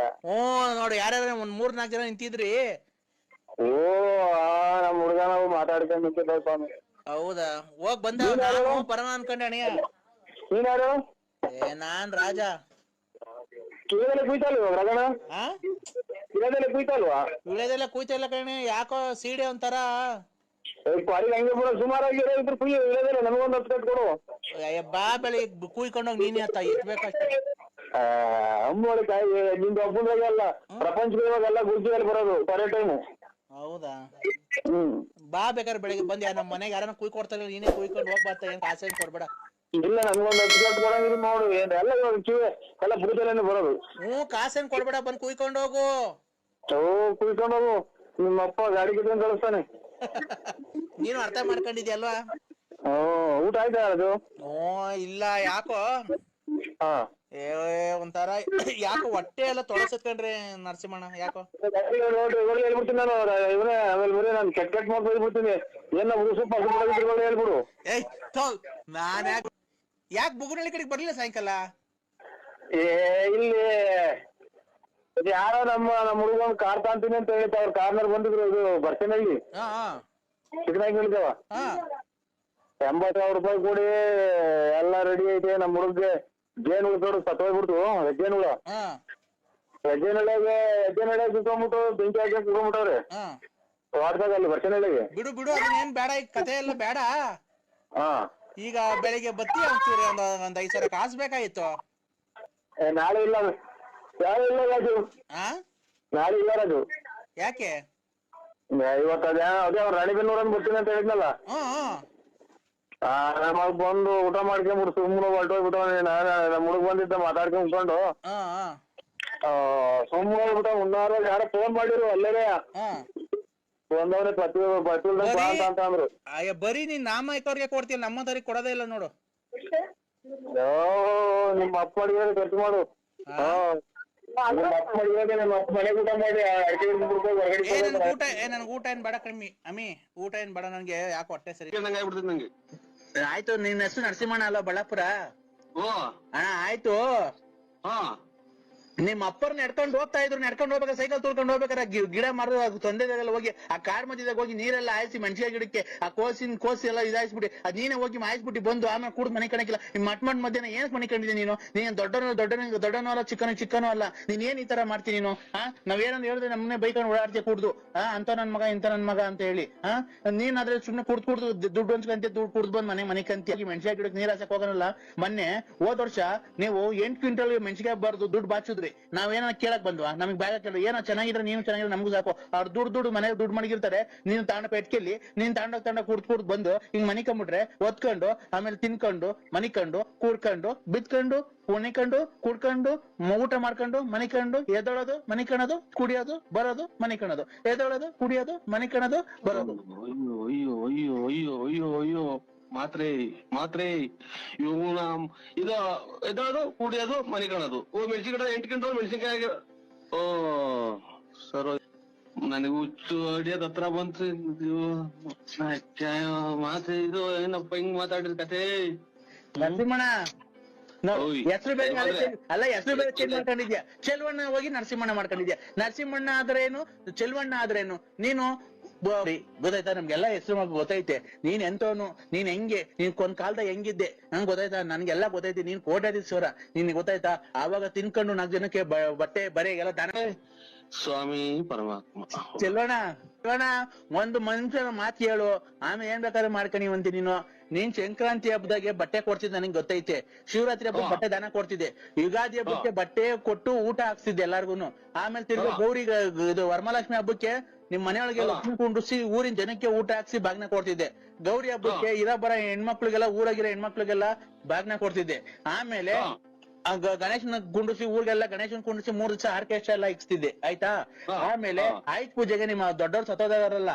ನೋಡಿ ಯಾರ್ಯಾರ 3-4 ಜನ ನಿಂತಿದ್ರಿ. ನಮ್ಮ ಹುಡುಗ ನಾವು ಮಾತಾಡ್ಕೊಂಡು ನಿಂತಿದ್ದ ಸ್ವಾಮಿ. ಹೌದಾ? ಹೋಗ್ ಬಂದ ಬರೋಣ ಅನ್ಕೊಂಡೆ ಅಣ್ಣ. ನೀನ್ ಯಾರು? ನಾನ್ ರಾಜ. ಕಿಳದೆಲ್ಲ ಕುಯ್ತಲ್ವ ರಗಣ? ಕಿಳದೆಲ್ಲ ಕುಯ್ತಲ್ವಾ? ವಿಳೆದೆಲ್ಲ ಕುಯ್ತಾ ಇಲ್ಲ ಕಣೆ, ಯಾಕೋ ಸೀಡೆ ಒಂಥರ. ಪಾರಿಗೆ ಹಂಗೆ ಬಿಡ, ಸುಮಾರಾಗಿ ಇದ್ರು ಕುಯ್ಯ. ವಿಳೆದೆಲ್ಲ ನಮಗೊಂದು 10 ಕಟ್ ಕೊಡು. ಬಾ ಬೆಳಿಗ್ಗೆ ಕುಯ್ಕೊಂಡೋಗಿ ನೀನೇ ಅತ್ತ ಇಟ್ಬೇಕಷ್ಟೇ. ಅಮ್ಮೋಳಿ ಕಾಯಿ ನಿಂದು ಒಬ್ಬಂದ್ರಾಗೆ ಅಲ್ಲ, ಪ್ರಪಂಚದ ಇವಾಗೆಲ್ಲ ಗುರ್ಜಿಯಲ್ಲಿ ಬರೋದು ಕರೆ ಟೈಮು. ಹೌದಾ? ಬಾ ಬೇಕಾದ್ರೆ ಬೆಳಿಗ್ಗೆ ಬಂದ್ ನಮ್ಮ ಮನೆಗೆ ಯಾರನ್ನ ಕುಯ್ ಕೊಡ್ತಾರೆ, ನೀನೇ ಕುಯ್ಕೊಂಡು ಹೋಗ್ಬಾರ್ತ. ಏನ್ ಕಾಸು ಏನ್ ಕೊಡ್ಬೇಡ. ಇಲ್ಲ, ನನ್ಗೊಂದು 10 ಕಟ್ ಕೊಡಂಗಿಲ್ಲ ನೋಡು. ಎಲ್ಲ ಕಿವಿ ಎಲ್ಲ ಬುಡದಲ್ಲೇನೆ ಬರೋದು. ಕಾಸೇನ್ ಕೊಡ್ಬೇಡ, ಬಂದ್ ಕುಯ್ಕೊಂಡು ಹೋಗು. ಕುಯ್ಕೊಂಡು ಹೋಗು. ನಿಮ್ಮಪ್ಪ ಗಾಡಿ ಕಿತ್ಕೊಂಡು ಕಳಿಸ್ತಾನೆ. ನೀನು ಅರ್ಥ ಮಾಡ್ಕೊಂಡಿದ್ಯಲ್ವಾ? ಊಟ ಆಯ್ತಾ ಅದು? ಇಲ್ಲ, ಯಾಕೋ ಒಂಥರ ಯಾಕೋ ಹೊಟ್ಟೆ ಎಲ್ಲ ತೊಳಸತ್ಕೊಂಡ್ರಿ ನರಸಿಂಹಣ್ಣ. ಯಾಕೋ ಹೇಳ್ಬಿಡ್ತೀನಿ ನಾನು. ಇವನೇ ಆಮೇಲೆ ಬರೀ ನಾನು ಕೆಟ್ಟ ಮಾಡಿ ಬೈದ್ಬಿಡ್ತೀನಿ. ಏನ ಸೂಪ್ ಹೇಳ್ಬಿಡು. ನಾನ್ ಯಾಕೆ ಬುಗುನಳ್ಳಿ ಕಡೆಗೆ ಬರ್ಲಿಲ್ಲ ಸಾಯಂಕಾಲ? ಇಲ್ಲಿ ಯಾರೋ ನಮ್ಮ ಹುಡುಗ ಕಾರ್ ತಾಂತೀನಿ ಅಂತ ಹೇಳ್ತಾ ಅವ್ರ ಕಾರ್ನರ್ ಬಂದಿದ್ರು. ಇದು ಬರ್ತೇನಲ್ಲಿ ಚಿಕ್ಕನಾಗಿ ಹೇಳಿದವ. 80,000 ರೂಪಾಯಿ ಕೂಡಿ ಎಲ್ಲ ರೆಡಿ ಐತೆ. ನಮ್ಮ ಹುಡುಗ್ಗೆ ಜೇನು ಹುಳ ಸತ್ತೋಗ್ಬಿಡ್ತು. ಹೆಜ್ಜೆನುಳ ಹೆಜ್ಜೆನೊಳಗೆ ಸುತ್ತಂಬಿಟ್ಟು ಬೆಂಕಿ ಹಾಕಿ ಕುತ್ಕೊಂಡ್ಬಿಟ್ಟವ್ರೆ ವಾಟ್ಸಾಗಲ್ಲಿ ವರ್ಷನೊಳಗೆ. ಬಿಡು ಬಿಡು ಅದನ್ನೇನ್ ಬೇಡ, ಈಗ ಕತೆ ಎಲ್ಲ ಬೇಡ. ಈಗ ಬೆಳಿಗ್ಗೆ ಬತ್ತಿ ಅಂತೀರಿ, ಒಂದ್ 5,000 ಕಾಸು ಬೇಕಾಗಿತ್ತು. ನಾಳೆ ಇಲ್ಲ ರಾಜು, ನಾಳೆ ಇಲ್ಲ ರಾಜು. ಯಾಕೆ? ಇವತ್ತು ಅದೇ ಅವ್ರು ರಾಣಿಬೆನ್ನೂರ ಬರ್ತೀನಿ ಅಂತ ಹೇಳಿದ್ನಲ್ಲ, ನಮಗ್ ಬಂದು ಊಟ ಮಾಡ್ಕೊಂಡ್ಬಿಟ್ಟು ಸುಮ್ಮನೆ ಹೊರಟೋಗ್ಬಿಟ್ಟು ನಮ್ಮ ಹುಡುಗ ಬಂದಿದ್ದ ಮಾತಾಡ್ಕೊಂಡ್ ಕುತ್ಕೊಂಡು ಸುಮ್ಮನೆ ಹೋಗ್ಬಿಟ್ಟ. ಉನ್ನಾರು ಯಾರೋ ಫೋನ್ ಮಾಡಿರು ಅಲ್ಲೇ ಬಂದವ್ರೆ ಅಂತ ಅಂದ್ರು. ಬರೀ ನೀನ್ ನಾಮೈಕವ್ರಿಗೆ ಕೊಡ್ತೀಯ, ನಮ್ಮದವ್ರಿಗೆ ಕೊಡೋದೇ ಇಲ್ಲ ನೋಡು. ನಿಮ್ಮ ಅಪ್ಪ ಅಡಿಗೆ ಖರ್ಚು ಮಾಡು. ನನ್ಗೆ ಊಟ ಏನ್ ಬೇಡ ಕಮ್ಮಿ ಅಮ್ಮಿ, ಊಟ ಏನ್ ಬೇಡ ನನ್ಗೆ. ಯಾಕೆ ಹೊಟ್ಟೆ ಸರಿ ನಂಗೆ. ಆಯ್ತು, ನಿನ್ನ ಹೆಸರು ನರಸಿಂಹಣ್ಣ ಅಲ್ಲ ಬಳ್ಳಾಪುರ? ಅಣ್ಣ ಆಯ್ತು. ನಿಮ್ ಅಪ್ಪರ್ ನಡ್ಕೊಂಡು ಹೋಗ್ತಾ ಇದ್ರು, ನಡ್ಕೊಂಡು ಹೋಗ್ಬೇಕಾದ್ರೆ ಸೈಕಲ್ ತುಳ್ಕೊಂಡು ಹೋಗ್ಬೇಕಾರೆ ಗಿಡ ಮರದ ತೊಂದರೆಲ್ಲ ಹೋಗಿ ಆ ಕಾಡ್ ಮಧ್ಯದಾಗ ಹೋಗಿ ನೀರೆಲ್ಲ ಹಾಯಿಸಿ ಮೆಣಸಿನ ಗಿಡಕ್ಕೆ ಆ ಕೋಸಿ ಎಲ್ಲ ಇದಾಯಿಸ್ಬಿಟ್ಟು ಅದ್ ನೀನೇ ಹೋಗಿ ಮಾಯಿಸ್ಬಿಟ್ಟು ಬಂದು ಆಮೇಲೆ ಕೂಡ ಮನೆ ಕಣಕಿಲ್ಲ. ನಿಮ್ ಮಟ್ ಮಧ್ಯಾಹ್ನ ಏನಕ್ ಮನೆ ಕಂಡಿದ್ದೆ ನೀನು? ನೀನ್ ದೊಡ್ಡನೋ ಅಲ್ಲ ಚಿಕ್ಕನೋ ಅಲ್ಲ, ನೀನ್ ಏನ್ ಈ ತರ ಮಾಡ್ತೀನಿ ನೀನು? ನಾವೇನಂದ್ ಹೇಳಿದ್ರೆ ನಮ್ಮನೆ ಬೈಕೊಂಡು ಓಡಾಡ್ತೀಯ ಕುಡ್ದು ಅಂತ ನನ್ ಮಗ ಇಂತ ನನ್ ಮಗ ಅಂತ ಹೇಳಿ. ನೀನ್ ಆದ್ರೆ ಸುಮ್ನೆ ಕುಡ್ದು ದುಡ್ಡು ಹಂಚ್ಕಂತೆ, ದುಡ್ಡು ಕುಡ್ದು ಬಂದ್ ಮನೆ ಕಂತಿ ಮೆಣಸಿನ ಗಿಡಕ್ಕೆ ನೀರ್ ಹಾಸಕ್ ಹೋಗೋನಲ್ಲ. ಮೊನ್ನೆ ಹೋದ ವರ್ಷ ನೀವು 8 ಕ್ವಿಂಟಲ್ ಮೆಣಸಿಗೆ ಬಾರ್ದು ದುಡ್ಡು ಬಾಚಿದ್ರಿ. ನಾವೇನ ಕೇಳಕ್ ಬಂದ್ವಾ? ನಮಗ್ ಬ್ಯಾಗ ಕೇಳ ಏನೋ ಚೆನ್ನಾಗಿದ್ರೆ ನೀನು ಚೆನ್ನಾಗಿದ್ರೆ ನಮಗೂ ಸಾಕು. ಅವ್ರು ದುಡ್ಡು ಮನೆಗೆ ದುಡ್ಡು ಮಡಗಿರ್ತಾರೆ, ನೀನು ತಾಂಡ ಪೆಟ್ಕೆಲ್ಲಿ ನೀನ್ ತಾಂಡ ಕುಡ್ದು ಬಂದು ಹಿಂಗ್ ಮನಿಕೊಂಡ್ಬಿಟ್ರೆ ಒತ್ಕೊಂಡು ಆಮೇಲೆ ತಿನ್ಕೊಂಡು ಮನಿಕೊಂಡು ಕೂಡ್ಕೊಂಡು ಬಿತ್ಕೊಂಡು ಕುಣಿಕೊಂಡು ಕುಡ್ಕೊಂಡು ಊಟ ಮಾಡ್ಕೊಂಡು ಮನಿಕೊಂಡು ಎದೊಳೋದು ಮನಿಕಣದು ಕುಡಿಯೋದು ಬರೋದು ಮನಿಕಣದು ಎದೊಳೋದು ಕುಡಿಯೋದು ಮನಿಕಣದು ಬರೋದು. ಅಯ್ಯೋ ಅಯ್ಯೋ ಅಯ್ಯೋ ಅಯ್ಯೋ ಅಯ್ಯೋ ಮಾತ್ರೆ ಇವನ ಇದು ಎದೋದು ಕುಡಿಯೋದು ಮನೆ ಕಾಣೋದು. ಮೆಣಸಿನ 8 ಕ್ವಿಂಟಲ್ ಮೆಣಸಿನ್ಕಾಯಿ. ಓ ಸರ್, ನನಗೆ ಹುಚ್ಚು ಅಡಿಯೋದ್ ಹತ್ರ ಬಂತು. ಮಾತ್ರೆ ಇದು ಏನಪ್ಪ ಹಿಂಗ್ ಮಾತಾಡಿದ ಕತೆ. ನರಸಿಂಹಣ್ಣ ಹೆಸರು ಬೇರೆ ಅಲ್ಲ, ಹೆಸರು ಬೇರೆ ಚೇಂಜ್ ಮಾಡ್ಕೊಂಡಿದ್ಯಾ. ಚೆಲ್ವಣ್ಣ ಹೋಗಿ ನರಸಿಂಹಣ್ಣ ಮಾಡ್ಕೊಂಡಿದ್ಯಾ. ನರಸಿಂಹಣ್ಣ ಆದ್ರೇನು, ಚೆಲ್ವಣ್ಣ ಆದ್ರೇನು? ನೀನು ಗೊತ್ತಾಯ್ತಾ? ನಮ್ಗೆಲ್ಲಾ ಹೆಸರು ಗೊತ್ತೈತೆ. ನೀನ್ ಎಂತವನು, ನೀನ್ ಹೆಂಗೆ, ನೀನ್ ಒಂದ್ ಕಾಲದಾಗ ಹೆಂಗಿದ್ದೆ ನಂಗೆ ಗೊತ್ತಾಯ್ತಾ? ನನ್ಗೆಲ್ಲಾ ಗೊತ್ತೈತಿ. ನೀನ್ ಕೋಟ್ಯಾಧೀಶ್ವರ, ನಿನ್ ಗೊತ್ತಾಯ್ತಾ? ಆವಾಗ ತಿನ್ಕೊಂಡು 4 ಜನಕ್ಕೆ ಬಟ್ಟೆ ಬರೆಗೆಲ್ಲ ದಾನ. ಸ್ವಾಮಿ ಪರಮಾತ್ಮ. ಚೆಲ್ವಣ್ಣ ಒಂದು ಮನುಷ್ಯನ ಮಾತು ಹೇಳು, ಆಮೇಲೆ ಏನ್ ಬೇಕಾದ್ರೆ ಮಾಡ್ಕಣಿವಂತಿ ನೀನು. ನೀನ್ ಸಂಕ್ರಾಂತಿ ಹಬ್ಬದಾಗೆ ಬಟ್ಟೆ ಕೊಡ್ತಿದ್ದೆ ನನಗೆ ಗೊತ್ತೈತೆ. ಶಿವರಾತ್ರಿ ಹಬ್ಬಕ್ಕೆ ಬಟ್ಟೆ ದಾನ ಕೊಡ್ತಿದ್ದೆ. ಯುಗಾದಿ ಹಬ್ಬಕ್ಕೆ ಬಟ್ಟೆ ಕೊಟ್ಟು ಊಟ ಹಾಕ್ತಿದ್ದೆ ಎಲ್ಲಾರ್ಗುನು. ಆಮೇಲೆ ತಿರ್ಗಿ ಗೌರಿಗೆ ಇದು ವರಮಹಾಲಕ್ಷ್ಮಿ ಹಬ್ಬಕ್ಕೆ ನಿಮ್ ಮನೆಯೊಳಗೆ ಲಕ್ಷ್ಮಿ ಕುಂಡ್ರಿಸಿ ಊರಿನ ಜನಕ್ಕೆ ಊಟ ಹಾಕ್ಸಿ ಬಾಗ್ನ ಕೊಡ್ತಿದ್ದೆ. ಗೌರಿ ಹಬ್ಬಕ್ಕೆ ಇರಬರ ಹೆಣ್ಮಕ್ಳಿಗೆಲ್ಲ ಊರಾಗಿರೋ ಹೆಣ್ಮಕ್ಳಿಗೆಲ್ಲ ಬಾಗ್ನ ಕೊಡ್ತಿದ್ದೆ. ಆಮೇಲೆ ಗಣೇಶನ ಕುಂಡ್ರಿಸಿ ಊರಿಗೆಲ್ಲ ಗಣೇಶನ್ ಕುಂಡ್ರಿಸಿ 3 ದಿವಸ ಆರ್ಕೆಸ್ಟ್ರಾ ಎಲ್ಲ ಇಕ್ಸ್ತಿದ್ದೆ. ಆಯ್ತಾ? ಆಮೇಲೆ ಆಯ್ತು ಪೂಜೆಗೆ ನಿಮ್ಮ ದೊಡ್ಡವ್ರು ಸತ್ತೋದಾರಲ್ಲ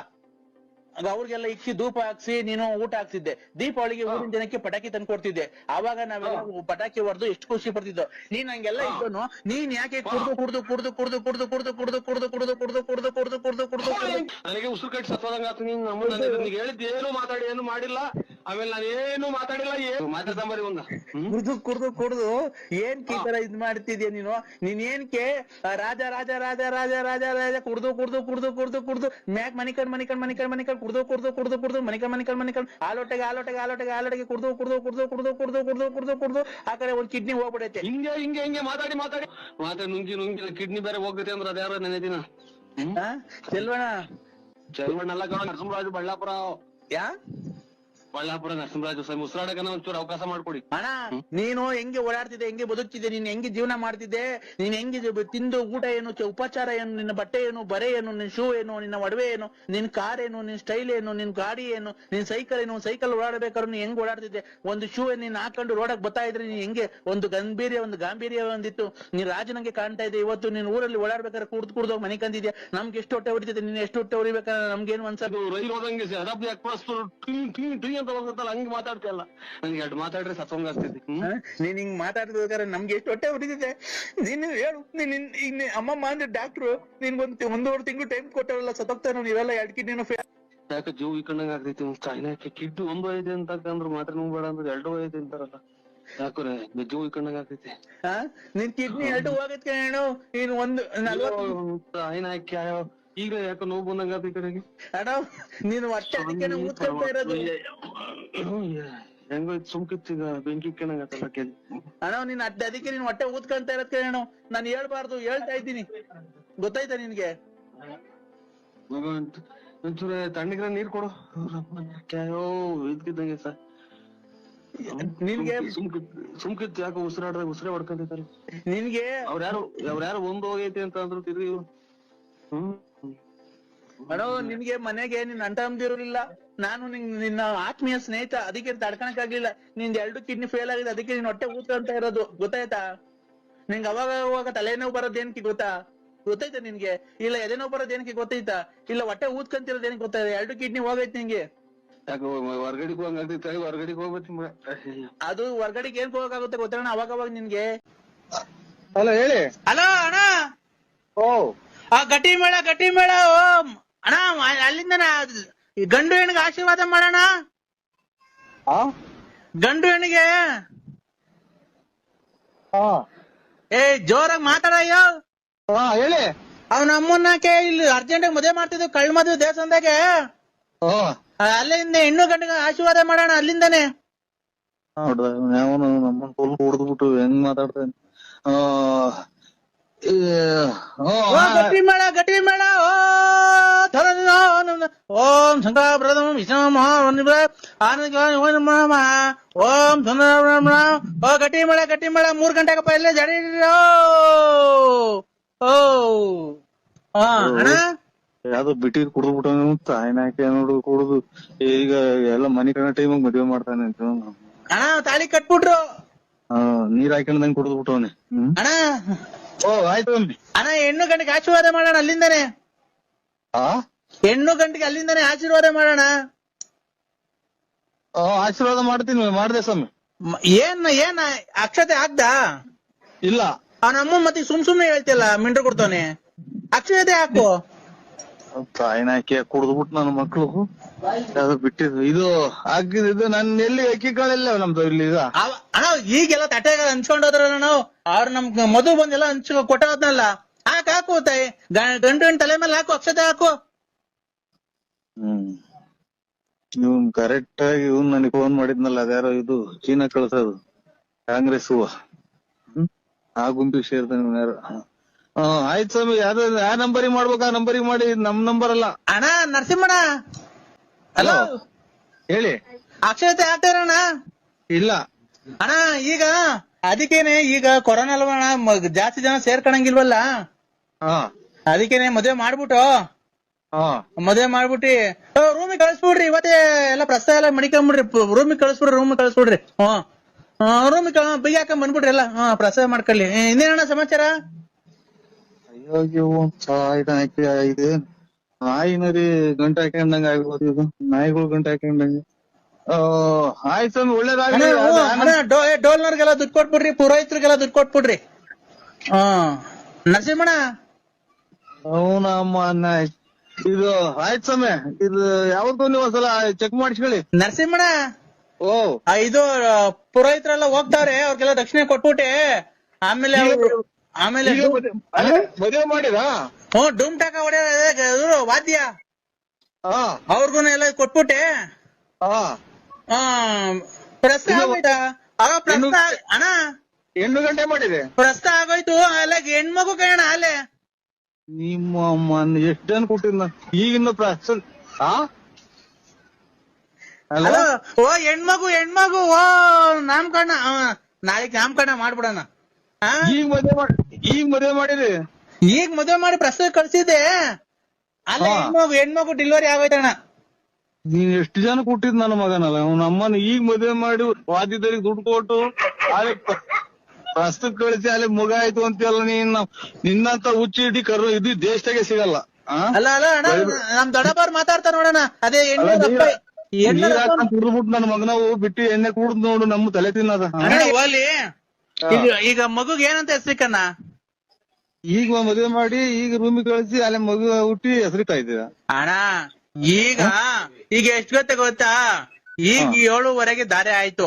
ಅವ್ರಿಗೆಲ್ಲ ಇಕ್ಸಿ ಧೂಪ ಹಾಕ್ಸಿ ನೀನು ಊಟ ಹಾಕ್ತಿದ್ದೆ. ದೀಪಾವಳಿಗೆ ಊರಿನ ಜನಕ್ಕೆ ಪಟಾಕಿ ತಂದು ಕೊಡ್ತಿದ್ದೆ. ಅವಾಗ ನಾವೆಲ್ಲ ಪಟಾಕಿ ಹೊಡೆದು ಎಷ್ಟು ಖುಷಿ ಪಡ್ತಿದ್ದೋ. ನೀನ್ ಹಂಗೆಲ್ಲ ಇದ್ದನು. ನೀನ್ ಯಾಕೆ ನನಗೆ ಉಸಿರು ಕಟ್ಟಿ ಸತ್ತೋದಂಗ ನೀನ್ ಹೇಳಿದ್ ಏನು ಮಾತಾಡಿ ಏನು ಮಾಡಿಲ್ಲ. ಆಮೇಲೆ ನಾನೇನು ಮಾತಾಡಿಲ್ಲ, ಏನು ಮಾತಾಡ್ತಾಂಬರಿ ಒಂದ ಕುಡ್ದು ಏನ್ ಈ ತರ ಇದ್ ಮಾಡ್ತಿದ್ಯಾ ನೀನು? ನೀನ್ ಏನ್ಕೆ ರಾಜ ರಾಜ ರಾಜ ರಾಜ ರಾಜ ರಾಜ ಕುಡ್ದು ಮ್ಯಾಕ್ ಮನಿಕಂಡ್ ಕುಡ್ದು ಮನಿಕಂಡ್ ಆಲೋಟೆಗೆ ಕುಡ್ದು ಆ ಕಡೆ ಒಂದ್ ಕಿಡ್ನಿ ಹೋಗ್ಬಿಡೈತೆ. ಹಿಂಗೆ ಮಾತಾಡಿ ನುಂಗಿ ಕಿಡ್ನಿ ಬೇರೆ ಹೋಗುತ್ತೆ ಅಂದ್ರೆ ಅದ್ಯಾರ ನೆನೆ ದಿನ. ಚೆಲ್ವಣ್ಣ ಅಲ್ಲ ಕಣ, ನರಸಿಂಹರಾಜು ಬಳ್ಳಾಪುರ. ಬಳ್ಳಾಪುರ ನರಸಿಂಹರಾಜು ಉಸಿರಾಡಕನ ಒಂಚೂರು ಅವಕಾಶ ಮಾಡ್ಕೊಡಿ ಅಣ್ಣ. ನೀನು ಹೆಂಗೆ ಓಡಾಡ್ತಿದ್ದೆ, ಹೆಂಗೆ ಬದುಕ್ತಿದ್ದೆ, ನೀನ್ ಹೆಂಗೆ ಜೀವನ ಮಾಡ್ತಿದ್ದೆ, ನೀನ್ ಹೆಂಗೆ ತಿಂದು ಊಟ ಏನು, ಉಪಚಾರ ಏನು, ನಿನ್ನ ಬಟ್ಟೆ ಏನು, ಬರೆ ಏನು, ನಿನ್ ಶೂ ಏನು, ನಿನ್ನ ಒಡವೆ ಏನು, ನಿನ್ ಕಾರ್ ಏನು, ನಿನ್ ಸ್ಟೈಲ್ ಏನು, ನಿನ್ ಗಾಡಿ ಏನು, ನಿನ್ ಸೈಕಲ್ ಏನು. ಸೈಕಲ್ ಓಡಾಡ್ಬೇಕಾದ್ರೆ ನೀನ್ ಹೆಂಗ್ ಓಡಾಡ್ತಿದ್ದೆ? ಒಂದು ಶೂ ನೀನ್ ಹಾಕೊಂಡು ರೋಡಕ್ ಬರ್ತಾ ಇದ್ರೆ ನೀನ್ ಹೆಂಗೆ ಒಂದು ಗಾಂಭೀರ್ಯ ಒಂದಿತ್ತು. ನೀನ್ ರಾಜನಂಗೆ ಕಾಣ್ತಾ ಇದೆ. ಇವತ್ತು ನೀನ್ ಊರಲ್ಲಿ ಓಡಾಡ್ಬೇಕಾದ್ರೆ ಕುಡ್ದು ಮನೆ ಕಂದಿದ್ಯಾ. ನಮ್ಗೆ ಎಷ್ಟು ಹೊಟ್ಟೆ ಹೊಡಿತಿದ್ದೆ, ನೀನ್ ಎಷ್ಟು ಹೊಟ್ಟೆ ಹೊಡಿಬೇಕಾದ್ರೆ ನಮ್ಗೇನು ಅನ್ಸದು? ರೈಲು ಹೋದಂಗೆ ಅಂತ ಹೋಗುತ್ತಲ್ಲ, ಹಂಗೆ ಮಾತಾಡ್ತಿಯಲ್ಲ. ನನ್ಗೆ 2 ಮಾತಾಡ್ರೆ ಸತ್ಸಂಗ ಆಗ್ತಿದ್ದೆ. ನೀನ್ ಹಿಂಗ್ ಮಾತಾಡ್ಬೇಕಾದ್ರೆ ನಮ್ಗೆ ಎಷ್ಟು ಹೊಟ್ಟೆ ಹೊಡಿತಿದ್ದೆ. ನೀನ್ ಹೇಳು, ನೀನ್ ಅಮ್ಮಮ್ಮ ಅಂದ್ರೆ ಡಾಕ್ಟ್ರು ನಿನ್ಗೊಂದು 1.5 ತಿಂಗಳು ಟೈಮ್ ಕೊಟ್ಟಾರಲ್ಲ, ಸತ್ತೋಗ್ತಾನ ನೀವೆಲ್ಲ 2 ಕಿಡ್ನಿ ಯಾಕೆ ಜೀವ ಇಕ್ಕಂಡಂಗ ಆಗ್ತೈತಿ. ಚಾಯ್ನಾಕೆ ಕಿಡ್ನಿ 1 ಐತೆ ಅಂತಂದ್ರು ಮಾತ್ರ ಬೇಡ ಅಂದ್ರೆ 2 ಐತೆ ಅಂತಾರಲ್ಲ. ಯಾಕ್ರೆ ಜೀವ ಇಕ್ಕಂಡಂಗ ಆಗ್ತೈತಿ. ನಿನ್ ಕಿಡ್ನಿ 2 ಹೋಗತ್ ಕಣು. ನೀನ್ 1 40 ಈಗ ಯಾಕೋ ನೋವು ಬಂದಂಗ ಈ ಕಡೆಗೆ ಅಣ್ಣ ನೀನು ಹೊಟ್ಟೆ ಅದಕ್ಕೆ ಊದ್ಕೊಂತ ಇರೋದು. ಹೆಂಗೋ ಸುಮ್ಕಿತ್ತು ಈಗ ಬೆಂಕಿ ಕೇಳಂಗತ್ತಲ್ಲ ಕೇಳಿ ಅಣ್ಣ ನೀನ್ ಅದಕ್ಕೆ ನೀನ್ ಹೊಟ್ಟೆ ಊದ್ಕೊಂತ ಇರೋದ್ ಕೇಳೋಣ. ನಾನು ಹೇಳ್ಬಾರ್ದು ಹೇಳ್ತಾ ಇದ್ದೀನಿ, ಗೊತ್ತಾಯ್ತಾ ನಿನ್ಗೆ? ಒಂಚೂರ ತಣ್ಣಗಿರ ನೀರ್ ಕೊಡು. ಕ್ಯಾಯೋ ಇದ್ಕಿದ್ದಂಗೆ ಸರ್ ನಿನ್ಗೆ ಸುಮ್ಕಿತ್ತು ಯಾಕೋ ಉಸಿರಾಡ್ದಾಗ ಉಸಿರೇ ಹೊಡ್ಕೊಂತೈತಲ್ಲ. ನಿನ್ಗೆ ಅವ್ರ್ಯಾರು ಒಂದ್ ಹೋಗೈತಿ ಅಂತ ಅಂದ್ರು ತಿರ್ಗಿ. ಅಣ್ಣ ನಿನ್ಗೆ ಮನೆಗೆ ನಿನ್ ಅಂಟ ಅಂದಿರಲಿಲ್ಲ, ನಾನು ನಿನ್ನ ಆತ್ಮೀಯ ಸ್ನೇಹಿತ, ಅದಕ್ಕೆ ತಡ್ಕಣಕ್ ಆಗ್ಲಿಲ್ಲ. ನಿನ್ 2 ಕಿಡ್ನಿ ಫೇಲ್ ಆಗಿದೆ, ಅದಕ್ಕೆ ನಿನ್ ಹೊಟ್ಟೆ ಊದ್ಕೊಂತ ಇರೋದು, ಗೊತ್ತಾಯ್ತಾ? ನಿಂಗೆ ಅವಾಗ ತಲೆನೋವು ಬರೋದೇನಕ್ಕೆ ಗೊತ್ತಾಯ್ತಾ ನಿನ್ಗೆ? ಇಲ್ಲ ಎದೆನೋವು ಬರೋದೇನಕ್ಕೆ ಗೊತ್ತಾಯ್ತಾ? ಇಲ್ಲ ಹೊಟ್ಟೆ ಊದ್ಕೊಂತಿರೋದೇನಕ್ಕೆ ಗೊತ್ತಾಯ್ತಾ? 2 ಕಿಡ್ನಿ ಹೋಗೈತಿ ನಿಂಗೆ. ಯಾಕೋ ಹೊರ್ಗಡೆಗೆ ಹೋಗಂಗೈತಿ, ಹೊರ್ಗಡೆಗೆ ಹೋಗ್ಬೇಕು. ಅದು ಹೊರ್ಗಡೆಗೆ ಏನ್ ಹೋಗಕ್ಕಾಗುತ್ತೆ ಗೊತ್ತಣ್ಣ ಅವಾಗ ನಿನ್ಗೆ. ಹಲೋ ಹೇಳಿ. ಹಲೋ ಅಣ್ಣ. ಓ ಗಟ್ಟಿ ಮೇಳ ಓ ಅಣ್ಣ, ಅಲ್ಲಿಂದ ಗಂಡು ಹೆಣ್ಣಿಗೆ ಆಶೀರ್ವಾದ ಮಾಡೋಣ. ಗಂಡು ಹೆಣ್ಣಿಗೆ ಏ ಜೋರಾಗಿ ಮಾತಾಡಯ್ಯೋ. ಹೇಳಿ. ಅವ್ನ ಅಮ್ಮನ್ನಕ್ಕೆ ಇಲ್ಲಿ ಅರ್ಜೆಂಟ್ ಮದುವೆ ಮಾಡ್ತಿದ್ವು, ಕಳ್ ಮದುವೆ ದೇವಸ್ಥಾನದಾಗೆ. ಅಲ್ಲಿಂದ ಹೆಣ್ಣು ಗಂಡಿಗೆ ಆಶೀರ್ವಾದ ಮಾಡೋಣ ಅಲ್ಲಿಂದಾನೆ. ನಮ್ಮನ್ ಫುಲ್ ಕುಡ್ದ್ಬಿಟ್ಟು ಹೆಂಗ್ ಮಾತಾಡ್ತೇನೆ. ಗಟ್ಟಿ ಮೇಳ ಓಂ ಶಂಕರ ವಿಷ್ಣು ಓಂ ಓ ಗಟ್ಟಿ ಮೇಳ 3 ಗಂಟೆಗಪ್ಪ ಇಲ್ಲೇ ಜಡಿ. ಓ ಅಣ್ಣ ಯಾವ್ದೋ ಬಿಟ್ಟಿದ್ ಕುಡ್ದ್ಬಿಟ್ಟ ತಾಯಿನಾಕೆ ನೋಡು ಕುಡುದು ಈಗ ಎಲ್ಲ ಮನಿ ಕಣ ಟೈಮಾಗ ಮದ್ವೆ ಮಾಡ್ತಾನೆ ಅಂತ. ಅಣ್ಣ ತಾಳಿ ಕಟ್ಬಿಟ್ರು. ನೀರ್ ಹಾಕೊಂಡಂಗ್ ಕುಡ್ದ್ಬಿಟ್ಟವನೆ. ಅಣ್ಣ ಓ ಆಯ್ತು ಅಣ್ಣ, ಹೆಣ್ಣು ಗಂಟಿಗೆ ಆಶೀರ್ವಾದ ಮಾಡೋಣ ಅಲ್ಲಿಂದಾನೆ. ಹೆಣ್ಣು ಗಂಟಿಗೆ ಅಲ್ಲಿಂದಾನೆ ಆಶೀರ್ವಾದ ಮಾಡೋಣ. ಆಶೀರ್ವಾದ ಮಾಡ್ತೀನಿ, ಮಾಡ್ದೆ ಸ್ವಾಮಿ. ಏನ್ ಅಕ್ಷತೆ ಹಾಕ್ದಾ? ಇಲ್ಲ. ಅವನಮ್ಮ ಮತ್ತೆ ಸುಮ್ನೆ ಹೇಳ್ತಿಲ್ಲ, ಮಿಂಡ್ರು ಕೊಡ್ತಾನೆ. ಅಕ್ಷತೆ ಹಾಕು. ತಾಯಿನಾಕಿ ಕುಡ್ದ್ಬಿಟ್ಟು ನನ್ನ ಮಕ್ಳು ಯಾವ್ದು ಬಿಟ್ಟಿದ್ದು ಇದು ಹಾಕಿದ್ದು. ನನ್ ಎಲ್ಲಿ ಅಕ್ಕಿ ಕಾಳೆಲ್ಲ ನಮ್ದು ಇಲ್ಲಿ ಈಗ. ಅಣ್ಣ ಈಗೆಲ್ಲ ತಟ್ಟೆಗ ಹಂಚ್ಕೊಂಡ್ ಹೋದ್ರಲ್ಲ ನಾವು, ಅವ್ರು ನಮ್ ಮಧು ಬಂದೆಲ್ಲ ಕೊಟ್ಟೋದ್ನಲ್ಲ. ಹಾಕು ತಾಯಿ, ಗಂಡು ತಲೆ ಮೇಲೆ ಹಾಕು, ಅಕ್ಷತೆ ಹಾಕು. ಇವನ್ ಕರೆಕ್ಟ್ ಆಗಿ ಇವನ್ ನನಗೆ ಫೋನ್ ಮಾಡಿದ್ನಲ್ಲ, ಅದ್ಯಾರೋ ಇದು ಚೀನಾ ಕಳ್ಸೋದು ಕಾಂಗ್ರೆಸ್ ಹೂವ. ಆ ಗುಂಪಿಗೆ ಸೇರ್ತಾನೆ ಯಾರು. ಆಯ್ತು ಸ್ವಾಮಿ, ಯಾವ್ದು ಯಾವ ನಂಬರಿಗೆ ಮಾಡ್ಬೇಕು ಆ ನಂಬರಿಗೆ ಮಾಡಿ, ನಮ್ ನಂಬರ್ ಅಲ್ಲ. ಅಣ್ಣ ನರಸಿಂಹಣ್ಣ ಹಲೋ ಹೇಳಿ. ಅಕ್ಷತೆ ಹಾಕ್ತಾರಣ್ಣ? ಇಲ್ಲ ಅಣ್ಣ ಈಗ ಅದಕ್ಕೇನೆ ಈಗ ಕೊರೋನಾ ಅಲ್ವಣ್ಣ, ಜಾಸ್ತಿ ಜನ ಸೇರ್ಕೊಳಂಗಿಲ್ವಲ್ಲ, ಅದಕ್ಕೇನೆ ಮದ್ವೆ ಮಾಡ್ಬಿಟ್ಟು ರೂಮಿಗೆ ಕಳಿಸ್ಬಿಡ್ರಿ. ಇವತ್ತೇ ಎಲ್ಲ ಪ್ರಸ್ತಾವ ಎಲ್ಲ ಮಡಿಕೊಂಬಿಡ್ರಿ, ರೂಮಿಗೆ ಕಳಿಸ್ಬಿಡ್ರಿ. ರೂಮಿಗೆ ಬೈಕ್ ಹಾಕೊಂಡ್ ಬಂದ್ಬಿಡ್ರಿ ಎಲ್ಲ. ಪ್ರಸ್ತಾವ ಮಾಡ್ಕೊಳ್ಳಿ. ಇನ್ನೇನಣ್ಣ ಸಮಾಚಾರ? ಅಯ್ಯೋ ಇದೆ ನಾಯಿನರಿ ಗಂಟೆ ಹಾಕೊಂಡಂಗ ಆಗ್ಬೋದು, ಇದು ನಾಯಿಗಳು ಗಂಟೆ ಹಾಕೊಂಡಂಗೆ. ಆಯ್ತು ಸ್ವಾಮಿ, ಒಳ್ಳೇದಾಗ್ಲಿ. ಡೋಲ್ನವ್ರಿಗೆಲ್ಲ ದುಡ್ಡು ಕೊಟ್ಬಿಡ್ರಿ, ಪುರೋಹಿತರಿಗೆಲ್ಲ ದುಡ್ಡು ಕೊಟ್ಬಿಡ್ರಿ. ನರಸಿಂಹಣ್ಣ ಅವನಮ್ಮ ಇದು ಆಯ್ತು ಸ್ವಾಮಿ, ಇದು ಯಾವತ್ತೂ ನೀವು ಒಂದ್ಸಲ ಚೆಕ್ ಮಾಡಿಸ್ಕೊಳ್ಳಿ. ನರಸಿಂಹಣ್ಣ ಓ ಇದು ಪುರೋಹಿತರೆಲ್ಲ ಹೋಗ್ತಾವ್ರೆ, ಅವ್ರಿಗೆಲ್ಲ ದಕ್ಷಿಣೆ ಕೊಟ್ಬಿಟ್ಟೆ ಆಮೇಲೆ ಮದುವೆ ಮಾಡಿರಾ? ಡೂಮ್ ಟಾಕ ಹೊಡೆಯ ವಾದ್ಯ ಅವ್ರಿಗೂ ಎಲ್ಲ ಕೊಟ್ಬಿಟ್ಟೆ. ಅಣ್ಣ 8 ಗಂಟೆ ಮಾಡಿದೆ, ಪ್ರಸ್ತ ಆಗೋಯ್ತು. ಅಲ್ಲ ಹೆಣ್ಮಗು ಕಣ ಅಲ್ಲೇ ನಿಮ್ಮ ಎಷ್ಟ್ ಜನ ಕೊಟ್ಟಿದ್ ಈಗಿನ ಓ ಹೆಣ್ಮಗು ಓ ನಾಮಕರಣ, ನಾಳೆಗ್ ನಾಮಕರಣ ಮಾಡ್ಬಿಡೋಣ. ಈಗ ಮದುವೆ ಮಾಡಿರಿ? ಈಗ ಮದುವೆ ಮಾಡಿ ಪ್ರಸ್ತಾವ ಕಳ್ಸಿದ್ದೆ. ಅಲ್ಲ ಹೆಣ್ಮಗು ಡೆಲಿವರಿ ಆಗೋಯ್ತಣ್ಣ. ನೀನ್ ಎಷ್ಟು ಜನ ಕೊಟ್ಟಿದ್ ನನ್ನ ಮಗನಲ್ಲ, ಅವ್ನ ಅಮ್ಮನ ಈಗ ಮದುವೆ ಮಾಡಿ ವಾದ್ಯದವ್ರಿಗೆ ದುಡ್ಡು ಕೊಟ್ಟು ಅಲ್ಲಿ ಪ್ರಸ್ತುತ ಕಳಿಸಿ ಅಲ್ಲಿ ಮಗ ಆಯ್ತು ಅಂತೆಲ್ಲ. ನಿನ್ನಂತ ಹುಚ್ಚಿ ಇಡೀ ಇದು ದೇಶದಾಗೆ ಸಿಗಲ್ಲ. ಅಲ್ಲ ನಮ್ ದೊಡ್ಡಪ್ಪ ಮಾತಾಡ್ತಾರ ನೋಡೋಣ. ಅದೇ ಕುಡ್ದ್ಬಿಟ್ಟು ನನ್ನ ಮಗನವು ಬಿಟ್ಟು ಎಣ್ಣೆ ಕುಡ್ದು ನೋಡು, ನಮ್ಮ ತಲೆ ತಿನ್ನದ. ಈಗ ಮಗುಗ್ ಏನಂತ ಹೆಸರಿಕಣ್ಣ? ಈಗ ಮದುವೆ ಮಾಡಿ ಈಗ ರೂಮಿಗೆ ಕಳಿಸಿ ಅಲ್ಲಿ ಮಗು ಹುಟ್ಟಿ ಹೆಸರು ಕಾಯ್ತೀರ ಅಣ್ಣ. ಈಗ ಎಷ್ಟು ಗೊತ್ತಾ, ಈಗ 7:15 ದಾರಿ ಆಯ್ತು,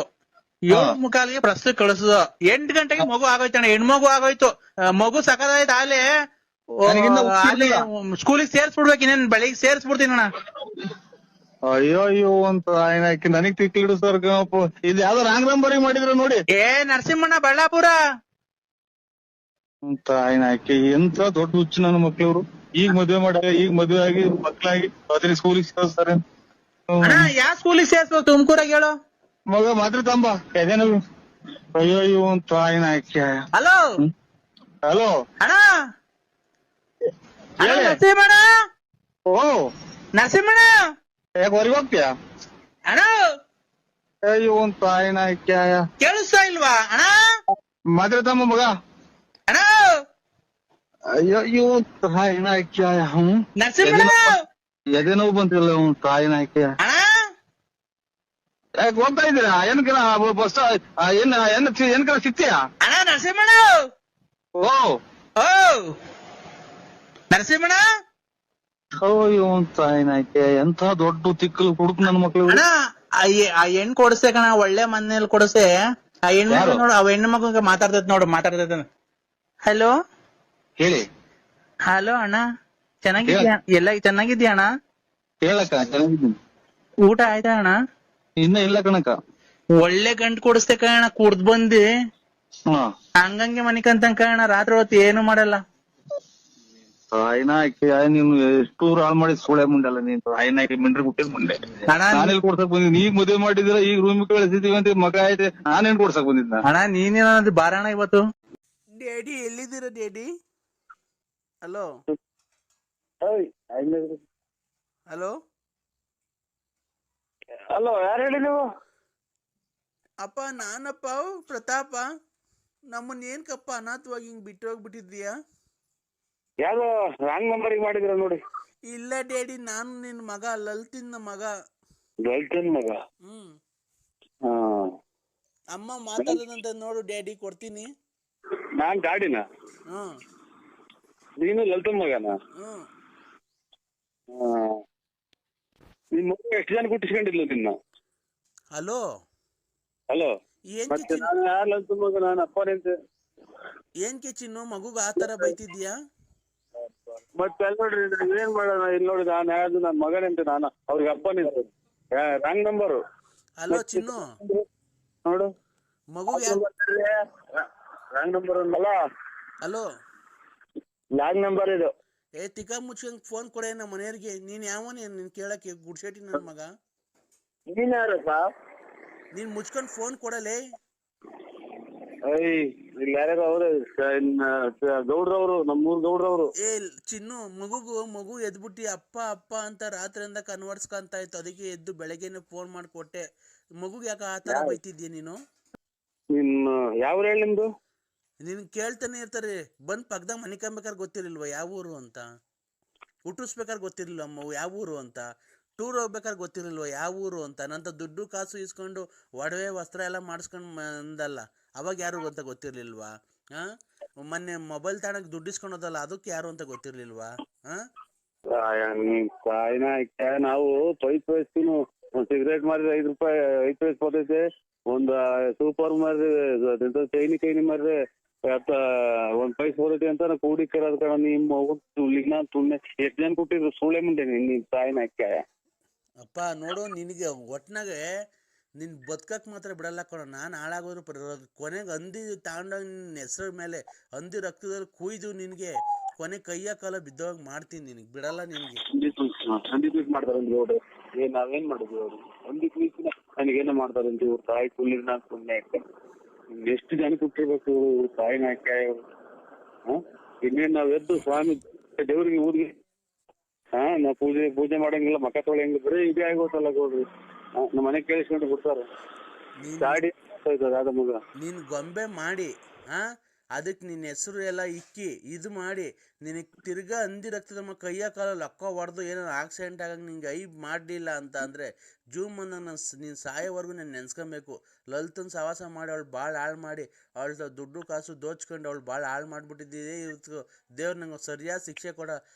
7:45 ಪ್ರಸ್ತುತ ಕಳಿಸುದು. 8 ಗಂಟೆಗೆ ಮಗು ಆಗೋಯ್ತಣ್ಣ, ಹೆಣ್ಮಗು ಆಗೋಯ್ತು. ಮಗು ಸಕದಾಯ್ತು. ಆಲೆ ಸ್ಕೂಲಿಗೆ ಸೇರ್ಸ್ಬಿಡ್ಬೇಕು, ಇನ್ನೇನ್ ಬೆಳಿಗ್ಗೆ ಸೇರ್ಸ್ಬಿಡ್ತೀನಿ ಅಣ್ಣ. ಅಯ್ಯೋ ಅಂತ ಆಯ್ನಾಕಿ ನನಗ್ ತಿಕ್ಕಿಡು ಸರ್ ಇದು ಯಾವ್ದೋ ರಾಂಗ್ ನಂಬರಿಗೆ ಮಾಡಿದ್ರ ನೋಡಿ. ನರಸಿಂಹಣ್ಣ ಬಳ್ಳಾಪುರ ಅಂತ ಆಯ್ನಾಕಿ ಎಂತ ದೊಡ್ಡ ಹುಚ್ಚು ನನ್ನ ಮಕ್ಳವ್ರು. ಈಗ ಮದ್ವೆ ಆಗಿ ಮಕ್ಳಾಗಿ ಅದ್ರ ಸ್ಕೂಲಿಗೆ ಸೇರ್ಸ್ತಾರೆ. ಯಾವ ಸ್ಕೂಲಿಗೆ ಸೇರ್ಸ್ಬೇಕು ತುಮಕೂರಾಗ ಹೇಳು ಮಗ ಮಾತ್ರ ತಂಬ ಎದೇನ. ಅಯ್ಯೋ ಅಂತ ಆಯ್ನಾಕಿ. ಹಲೋ ಹಲೋ ಅಣ್ಣ, ನರಸಿಂಹಣ್ಣ. ಓ ನರಸಿಂಹಣ್ಣ ಯಾಕೆ ಹೊರಗೆ ಹೋಗ್ತೀಯ? ಅಣ್ಣ ಅಯ್ಯೋ ಅಂತ ಆಯ್ನಾಕಿ. ಕೇಳಿಸ್ತಾ ಇಲ್ವಾ ಅಣ್ಣ? ಮಾತ್ರ ತಂಬ ಮಗ. ಅಣ್ಣ ಅಯ್ಯೋ ತಾಯಿನಾಕಿ. ನರಸಿಂಹಣ್ಣ ಎದೆ ನೋವು ಬಂತಿಲ್ಲ ತಾಯಿನಾಕಿ. ಅಣ್ಣ ಯಾಕೆ ಹೋಗ್ತಾ ಇದ್ದೀರಾ? ಬಸ್ ಏನ್ ಕಲ ಸಿಗ್ತೀಯಾ? ಅಣ್ಣ ನರಸಿಂಹಣ್ಣ. ಓ ಓ ನರಸಿಂಹಣ್ಣ. ಅಯ್ಯೋ ತಾಯಿನಾಕಿ ಎಂತ ದೊಡ್ಡ ತಿಕ್ಕಲು ಹುಡುಕ್ ನನ್ ಮಕ್ಳು. ಅಣ್ಣ ಆ ಹೆಣ್ ಕೊಡಿಸ್ತೆ ಕಣ, ಒಳ್ಳೆ ಮನೇಲಿ ಕೊಡಿಸ್ತೆ. ಆ ಹೆಣ್ಣು ನೋಡು, ಆ ಹೆಣ್ಣು ಮಗ ಮಾತಾಡ್ತೈತ್ ನೋಡು, ಮಾತಾಡ್ತೈತ. ಹಲೋ ಹೇಳಿ. ಹಲೋ ಅಣ್ಣ, ಚೆನ್ನಾಗಿದ್ಯಾ? ಎಲ್ಲ ಚೆನ್ನಾಗಿದ್ಯಾ ಅಣ್ಣ? ಹೇಳಕ್ಕ ಚೆನ್ನಾಗಿದ್ದೀನಿ. ಊಟ ಆಯ್ತಾ ಅಣ್ಣ? ಇನ್ನ ಇಲ್ಲ ಕಣಕ. ಒಳ್ಳೆ ಗಂಟ್ ಕೊಡಿಸ್ತೆ ಕಣ, ಕುಡ್ದ್ ಬಂದಿ ಹಂಗಂಗೆ ಮನಿಕಂತ ಕಣ, ರಾತ್ರಿ ಹೊತ್ತು ಏನು ಮಾಡಲ್ಲ. ತಾಯಿನಾಕಿ ನೀನು ಎಷ್ಟು ಹಾಳು ಮಾಡಿ ಸೋಳೆ ಮುಂಡಲ್ಲ ನೀನ್. ತಾಯಿನಾಕಿ ಮಿಂಡ್ರಿ ಹುಟ್ಟಿದ್ ಮುಂಡೆ. ನಾನೆಲ್ ಕೊಡ್ಸಕ್ ಬಂದಿದ್ದೀನಿ? ಈಗ ಮದುವೆ ಮಾಡಿದಿರ, ಈಗ ರೂಮಿಗೆ ಕಳಿಸಿದೀವಿ ಅಂತ ಮಗ ಐತೆ, ನಾನೇನ್ ಕೊಡ್ಸಕ್ ಬಂದಿದ್ದ? ಅಣ್ಣ ನೀನೇನಾದ್ರು ಬಾರಣ ಇವತ್ತು. ಡ್ಯಾಡಿ ಎಲ್ಲಿದ್ದೀರ ಡ್ಯಾಡಿ? ಹಲೋ ಹಲೋ ಹಲೋ, ಯಾರು ಹೇಳಿ ನೀವು? ಅಪ್ಪ ನಾನಪ್ಪ ಪ್ರತಾಪ. ನಮ್ಮನ್ನ ಏನ್ಕಪ್ಪ ಅನಾಥವಾಗಿ ಹಿಂಗ್ ಬಿಟ್ಟು ಹೋಗ್ಬಿಟ್ಟಿದ್ಯಾ? ಯಾವ್ದೋ ರಾಂಗ್ ನಂಬರಿಗೆ ಮಾಡಿದ್ರ ನೋಡಿ. ಇಲ್ಲ ಡ್ಯಾಡಿ, ನಾನು ನಿನ್ ಮಗ, ಲಲಿತಿನ ಮಗ. ಲಲಿತನ್ ಮಗ? ಅಮ್ಮ ಮಾತಾಡದಂತ ನೋಡು ಡ್ಯಾಡಿ, ಕೊಡ್ತೀನಿ. ನಾನ್ ಗಾಡಿನ? ನೀನು ಲಲಿತನ್ ಮಗನ? ನಿಮ್ ಮಗ ಎಷ್ಟು ಜನ ಕುಟ್ಟಿಸ್ಕೊಂಡಿದ್ಲು ನಿನ್ನ? ಹಲೋ ಹಲೋ, ಏನ್ ನಾನು ಯಾರು ಲಲಿತನ್ ಮಗ? ನಾನು ಅಪ್ಪನೇಂತೆ. ಏನ್ಕೆ ಚಿನ್ನು ಮಗುಗ ಆತರ ಬೈತಿದ್ಯಾ? ಮತ್ತೆ ನೋಡ್ರಿ, ಏನ್ ಮಾಡೋಣ? ಇಲ್ಲಿ ನೋಡಿ, ನಾನು ಯಾರು ನನ್ ಮಗನಂತೆ, ನಾನು ಅವ್ರಿಗೆ ಅಪ್ಪನಿಂತೆ. Wrong number. ಹಲೋ ಚಿನ್ನು, ನೋಡು ಮಗು ರಾಂಗ್ ನಂಬರ್ ಅಲ್ಲ. ಹಲೋ, ರಾಂಗ್ ನಂಬರ್ ಇದು. ತಿಕ್ಕ ಮುಚ್ಕೊಂಡ್ ಫೋನ್ ಕೊಡೆ ನಮ್ಮ ಮನೆಯವ್ರಿಗೆ. ನೀನ್ ಯಾವನ್ ನೀನ್ ಕೇಳಕ್ಕೆ? ಗುಡ್ಶೆಟ್ಟಿ ನನ್ ಮಗ. ನೀನ್ ಯಾರಪ್ಪ? ನೀನ್ ಮುಚ್ಕೊಂಡ್ ಫೋನ್ ಕೊಡಲೇ. ಇಲ್ಲಿ ಯಾರ್ಯಾರು ಅವ್ರು ಗೌಡ್ರವ್ರು, ನಮ್ಮೂರ್ ಗೌಡ್ರವ್ರು. ಚಿನ್ನು, ಮಗು ಎದ್ಬಿಟ್ಟಿ ಅಪ್ಪ ಅಪ್ಪ ಅಂತ ರಾತ್ರಿಯಿಂದ ಕನ್ವರ್ಸ್ಕೊಂತ ಇತ್ತು. ಅದಕ್ಕೆ ಎದ್ದು ಬೆಳಗ್ಗೆನೆ ಫೋನ್ ಮಾಡಿಕೊಟ್ಟೆ. ಮಗುಗ್ ಯಾಕ ಆತರ ಬೈತಿದ್ಯ ನೀನು? ಯಾವ ಹೇಳಿ ನಿಮ್ದು? ನಿನ್ ಕೇಳ್ತಾನೆ ಇರ್ತಾರೆ. ಬಂದ್ ಪಕ್ಕದಾಗ ಮನೆ ಕಂಬೇಕಾದ್ರೆ ಗೊತ್ತಿರ್ಲಿಲ್ವಾ ಯಾವ ಊರು ಅಂತ? ಹುಟ್ಟಿಸ್ಬೇಕಾದ್ರೆ ಗೊತ್ತಿರ್ಲಿಲ್ಲ ಅಮ್ಮ ಯಾವ ಊರು ಅಂತ? ಟೂರ್ ಹೋಗ್ಬೇಕಾದ್ರೆ ಗೊತ್ತಿರ್ಲಿಲ್ವ ಯಾವ ಊರು ಅಂತ? ನಂತ ದುಡ್ಡು ಕಾಸು ಇಸ್ಕೊಂಡು ಒಡವೆ ವಸ್ತ್ರ ಎಲ್ಲ ಮಾಡಿಸ್ಕೊಂಡ್ ಬಂದಲ್ಲ, ಅವಾಗ ಯಾರು ಅಂತ ಗೊತ್ತಿರ್ಲಿಲ್ವಾ? ಮೊನ್ನೆ ಮೊಬೈಲ್ ತಗೊಂಡ್ ದುಡ್ಡು ಇಸ್ಕೊಂಡೋದಲ್ಲ, ಅದಕ್ಕೆ ಯಾರು ಅಂತ ಗೊತ್ತಿರ್ಲಿಲ್ವಾ? ನಾವು ಪೈಪ್ ವಯಸ್ಸಿನ ಒಂದ್ ಸಿಗರೇಟ್ ಮಾರಿದ್ರೆ 5 ರೂಪಾಯಿ, 5 ಪೈಸೆ ಬರ್ತೈತೆ. ಒಂದ್ ಸೂಪರ್ ಮಾರಿದ್ರೆ ಚೈನಿ ಮಾರಿದ್ರೆ ಒಂದ್ ಪೈಸೆ ಬರ್ತೈತಿ ಅಂತ ನಾವು ಕೂಡಿಕರದ ಕಣ. ನಿಮ್ಮ ತುಳ್ಳಿಗ್ ನಾನ್ ತುಣ್ಣೆ ಎಷ್ಟ್ ಜನ ಕೊಟ್ಟಿದ್ರು ಸುಳ್ಳೆ ಮುಂದೆ ನಿನ್ ತಾಯಿನಾಕ್ಯ. ಅಪ್ಪ ನೋಡು, ನಿನಗೆ ಒಟ್ನಾಗೆ ನಿನ್ ಬದುಕಕ್ ಮಾತ್ರ ಬಿಡಲ್ಲ ಕಣ. ನಾನ್ ಹಾಳಾಗೋದ್ರು ಕೊನೆಗೆ ಹಂದಿ ತಗೊಂಡೋಗಿ ನಿನ್ನ ಹೆಸರ ಮೇಲೆ ಹಂದಿ ರಕ್ತದಲ್ಲಿ ಕುಯ್ದು ನಿನ್ಗೆ ಕೊನೆ ಕೈಯ ಕಾಲ ಬಿದ್ದವಾಗ ಮಾಡ್ತೀನಿ. ನಿನಗ್ ಬಿಡಲ್ಲ ನಿನ್ಗೆ. ಹಂದಿ ಪೀಸ್ ಮಾಡ್ತಾರಂತ ನೋಡ್ರಿ. ನಾವೇನ್ ಮಾಡಿದ್ವಿ ಅವ್ರು? ಹಂದಿ ಪೀಸ್ ನನಗೇನೋ ಮಾಡ್ತಾರಂತ ಇವ್ರು. ತಾಯಿ ತುಳ್ಳಿಗ್ ನಾನ್ ಸುಮ್ಮನೆ ಎಷ್ಟು ಜನ ಕೊಟ್ಟಿರ್ಬೇಕು ತಾಯಿನಾಕ್ಯ ಇವ್ರು. ಇನ್ನೇನ್ ನಾವ್ ಎದ್ದು ಸ್ವಾಮಿ ದೇವ್ರಿಗೆ ಊರಿಗೆ ನಾವ್ ಪೂಜೆ ಮಾಡಂಗಿಲ್ಲ, ಮಕ ತೊಳೆಯಂಗಿಲ್ಲ, ಬರೀ ಇದೇ ಆಗೋತಲ್ಲ ಗೌಡ್ರಿ. ನಮ್ಮ ಮನೆ ಕೇಳಿಸ್ಕೊಂಡು ಬಿಡ್ತಾರೆ. ನೀನ್ ಗೊಂಬೆ ಮಾಡಿ ಅದಕ್ಕೆ ನಿನ್ನ ಹೆಸರು ಎಲ್ಲ ಇಕ್ಕಿ ಇದು ಮಾಡಿ ನಿನಗೆ ತಿರ್ಗಾ ಹಂದಿ ರಕ್ತದ ಕೈಯ ಕಾಲ ಲಕ್ಕ ಹೊಡೆದು ಏನಾರು ಆಕ್ಸಿಡೆಂಟ್ ಆಗಂಗೆ ನಿಂಗೆ ಮಾಡಲಿಲ್ಲ ಅಂತ ಅಂದರೆ ಜೂಮನ್ನ ನೀನು ಸಾಯೋವರೆಗೂ ನಾನು ನೆನ್ಸ್ಕೊಬೇಕು. ಲಲಿತನ ಸವಾಸ ಮಾಡಿ ಅವಳು ಭಾಳ ಹಾಳು ಮಾಡಿ ಅವಳ ದುಡ್ಡು ಕಾಸು ದೋಚ್ಕೊಂಡು ಅವಳು ಭಾಳ ಹಾಳು ಮಾಡಿಬಿಟ್ಟಿದ್ದೆ. ಇವತ್ತು ದೇವ್ರು ನಂಗೆ ಸರಿಯಾದ ಶಿಕ್ಷೆ ಕೊಡ.